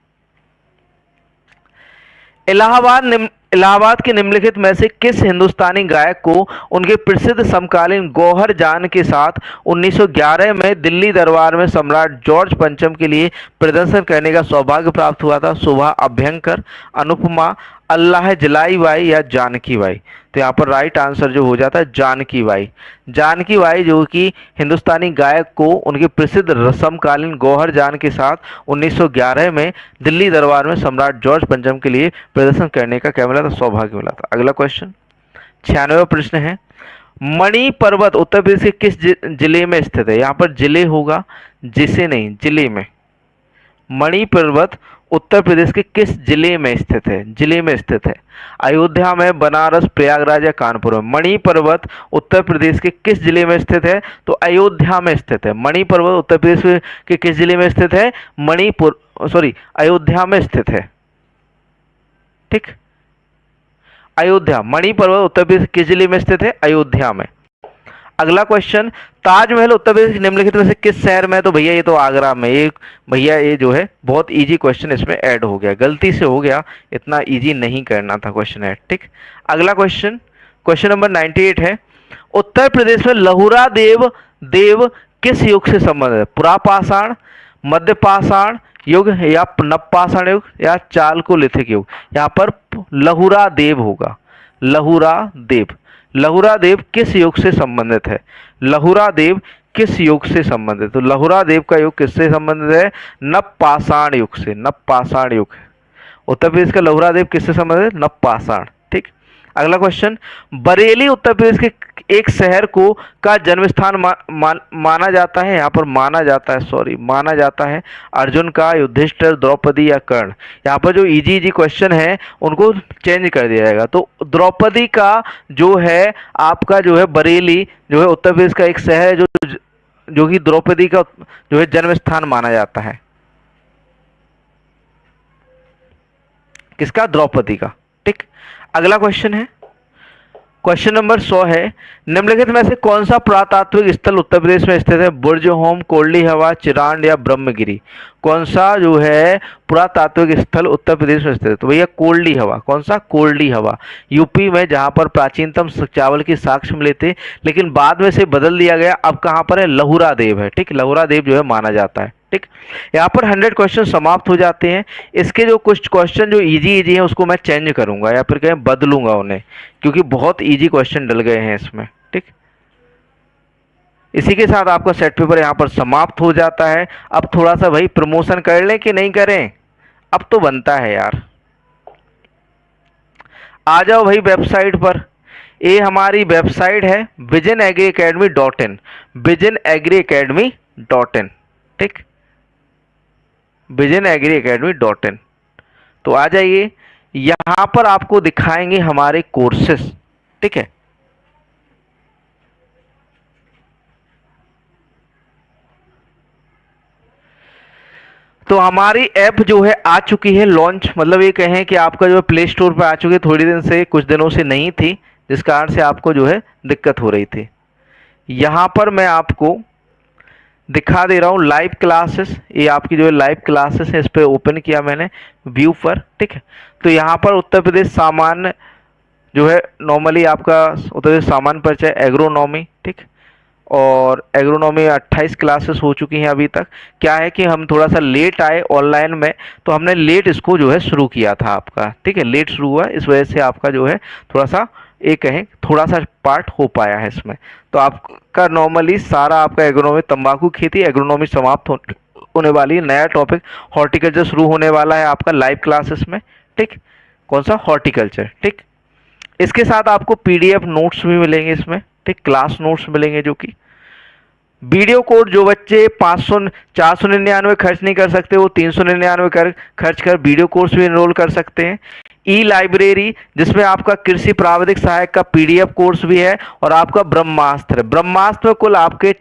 इलाहाबाद के निम्नलिखित में से किस हिंदुस्तानी गायक को उनके प्रसिद्ध समकालीन गौहर जान के साथ 1911 में दिल्ली दरबार में सम्राट जॉर्ज पंचम के लिए प्रदर्शन करने का सौभाग्य प्राप्त हुआ था? शोभा अभ्यंकर, अनुपमा, अल्लाह जलाई बाई या जानकी बाई? तो यहाँ पर राइट आंसर जो हो जाता है जानकी बाई। जानकी बाई जो कि हिंदुस्तानी गायक को उनके प्रसिद्ध समकालीन गौहर जान के साथ 1911 में दिल्ली दरबार में सम्राट जॉर्ज पंचम के लिए प्रदर्शन करने का क्या मिला था? सौभाग्य मिला था। अगला क्वेश्चन 96वां प्रश्न है, मणि पर्वत उत्तर प्रदेश के किस जिले में स्थित है? यहाँ पर जिले होगा, जिसे नहीं, जिले में। मणि पर्वत उत्तर प्रदेश के किस जिले में स्थित है? जिले में स्थित है। अयोध्या में, बनारस, प्रयागराज या कानपुर में? मणि पर्वत उत्तर प्रदेश के किस जिले में स्थित है? तो अयोध्या में स्थित है। मणि पर्वत उत्तर प्रदेश के किस जिले में स्थित है? अयोध्या में स्थित है। ठीक, अयोध्या। मणि पर्वत उत्तर प्रदेश किस जिले में स्थित है? अयोध्या में। अगला क्वेश्चन, ताजमहल उत्तर प्रदेश के निम्नलिखित में से किस शहर में है? तो भैया ये तो आगरा में। ये भैया ये जो है बहुत इजी क्वेश्चन इसमें ऐड हो गया, गलती से हो गया, इतना इजी नहीं करना था क्वेश्चन ऐड। ठीक, अगला क्वेश्चन, क्वेश्चन नंबर 98 है, उत्तर प्रदेश में लहुरा देव किस युग से संबंधित है? पुरापाषाण, मध्यपाषाण युग या नवपाषाण युग या चालकोलिथिक युग? यहाँ पर लहुरा देव होगा। लहुरा देव किस युग से संबंधित है? लहुरा देव किस युग से संबंधित? तो लहुरा देव का युग किससे संबंधित है? नवपाषाण युग से। नवपाषाण युग, उत्तर प्रदेश का लहुरा देव किससे संबंधित है? नवपाषाण। ठीक, अगला क्वेश्चन, बरेली उत्तर प्रदेश के एक शहर को का जन्म स्थान माना जाता है? यहाँ पर माना जाता है अर्जुन का, युधिष्ठिर, द्रौपदी या कर्ण? यहाँ पर जो इजी क्वेश्चन है उनको चेंज कर दिया जाएगा। तो द्रौपदी का जो है आपका जो है बरेली जो है उत्तर प्रदेश का एक शहर है जो कि द्रौपदी का जो है जन्म स्थान माना जाता है। किसका? द्रौपदी का। ठीक, अगला क्वेश्चन है, क्वेश्चन नंबर 100 है, निम्नलिखित में से कौन सा पुरातात्विक स्थल उत्तर प्रदेश में स्थित है? बुर्ज होम, कोल्डी हवा, चिरांड या ब्रह्मगिरी? कौन सा जो है पुरातात्विक स्थल उत्तर प्रदेश में स्थित है? तो भैया कोल्डी हवा। कौन सा? कोल्डी हवा, यूपी में, जहां पर प्राचीनतम चावल की साक्ष्य मिले थे, लेकिन बाद में से बदल दिया गया। अब कहां पर है? लहुरा देव है। ठीक, लहुरा देव जो है माना जाता है। ठीक, यहाँ पर 100 क्वेश्चन समाप्त हो जाते हैं। इसके जो कुछ क्वेश्चन जो इजी हैं उसको मैं चेंज करूंगा या फिर कहें बदलूंगा उन्हें, क्योंकि बहुत इजी क्वेश्चन डल गए हैं इसमें। ठीक, इसी के साथ आपका सेट पेपर यहाँ पर समाप्त हो जाता है। अब थोड़ा सा भाई प्रमोशन कर लें कि नहीं करें? अब तो बनता है यार, आ जाओ भाई वेबसाइट पर। ये हमारी वेबसाइट है visionagriacademy.in, visionagriacademy.in। ठीक, visionagriacademy.in। तो आ जाइए, यहां पर आपको दिखाएंगे हमारे कोर्सेस। ठीक है, तो हमारी ऐप जो है आ चुकी है लॉन्च, मतलब ये कहें कि आपका जो है प्ले स्टोर पे आ चुकी है। थोड़ी दिन से, कुछ दिनों से नहीं थी, जिस कारण से आपको जो है दिक्कत हो रही थी। यहाँ पर मैं आपको दिखा दे रहा हूँ लाइव क्लासेस। ये आपकी जो है लाइव क्लासेस है, इस पर ओपन किया मैंने व्यू पर। ठीक है, तो यहाँ पर उत्तर प्रदेश सामान्य जो है नॉर्मली आपका उत्तर प्रदेश सामान्य परिचय, एग्रोनॉमी। ठीक, और एग्रोनॉमी 28 क्लासेस हो चुकी हैं अभी तक। क्या है कि हम थोड़ा सा लेट आए ऑनलाइन में, तो हमने लेट इसको जो है शुरू किया था आपका। ठीक है, लेट शुरू हुआ, इस वजह से आपका जो है थोड़ा सा एक कहें थोड़ा सा पार्ट हो पाया है इसमें। तो आपका नॉर्मली सारा आपका एग्रोनॉमी, तंबाकू खेती एग्रोनॉमी समाप्त होने वाली, नया टॉपिक हॉर्टिकल्चर शुरू होने वाला है आपका लाइव क्लासेस में। ठीक, कौन सा? हॉर्टिकल्चर। ठीक, इसके साथ आपको पीडीएफ नोट्स भी मिलेंगे इसमें। ठीक, क्लास नोट्स मिलेंगे, जो कि वीडियो कोड जो बच्चे 499 खर्च नहीं कर सकते वो 399 खर्च कर वीडियो कोर्स भी एनरोल कर सकते हैं। ई लाइब्रेरी, जिसमें आपका कृषि प्राविधिक सहायक का पीडीएफ कोर्स भी है, और आपका ब्रह्मास्त्र। ब्रह्मास्त्र में कुल आपके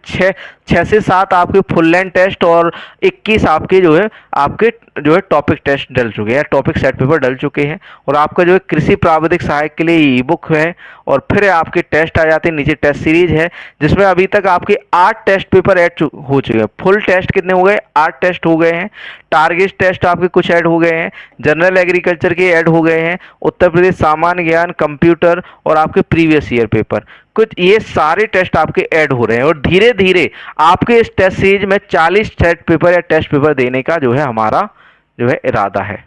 6 से 7 आपके फुल लेंथ टेस्ट और 21 आपके जो है टॉपिक टेस्ट डल चुके हैं, टॉपिक सेट पेपर डल चुके हैं। और आपका जो है कृषि प्राविधिक सहायक के लिए ई बुक है, और फिर आपके टेस्ट आ जाते हैं, नीचे टेस्ट सीरीज है, जिसमें अभी तक आपके 8 टेस्ट पेपर ऐड हो चुके हैं। फुल टेस्ट कितने हो गए? 8 टेस्ट हो गए हैं। टारगेट टेस्ट आपके कुछ ऐड हो गए हैं, जनरल एग्रीकल्चर के ऐड हो गए हैं, उत्तर प्रदेश सामान्य ज्ञान, कंप्यूटर और आपके प्रीवियस ईयर पेपर, कुछ ये सारे टेस्ट आपके ऐड हो रहे हैं। और धीरे धीरे आपके इस टेस्ट सीरीज में 40 सेट पेपर या टेस्ट पेपर देने का जो है हमारा जो है इरादा है।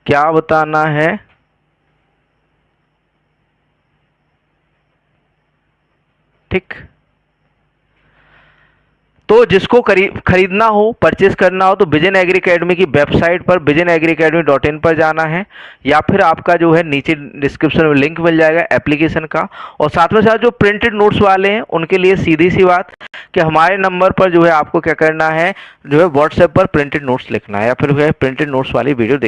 क्या बताना है? ठीक, तो जिसको खरीदना हो, परचेस करना हो, तो विजन एग्री अकेडमी की वेबसाइट पर visionagriacademy.in पर जाना है, या फिर आपका जो है नीचे डिस्क्रिप्शन में लिंक मिल जाएगा एप्लीकेशन का। और साथ में साथ जो प्रिंटेड नोट्स वाले हैं उनके लिए सीधी सी बात कि हमारे नंबर पर जो है आपको क्या करना है, जो है व्हाट्सएप पर प्रिंटेड नोट्स लिखना है, या फिर जो है प्रिंटेड नोट्स वाली वीडियो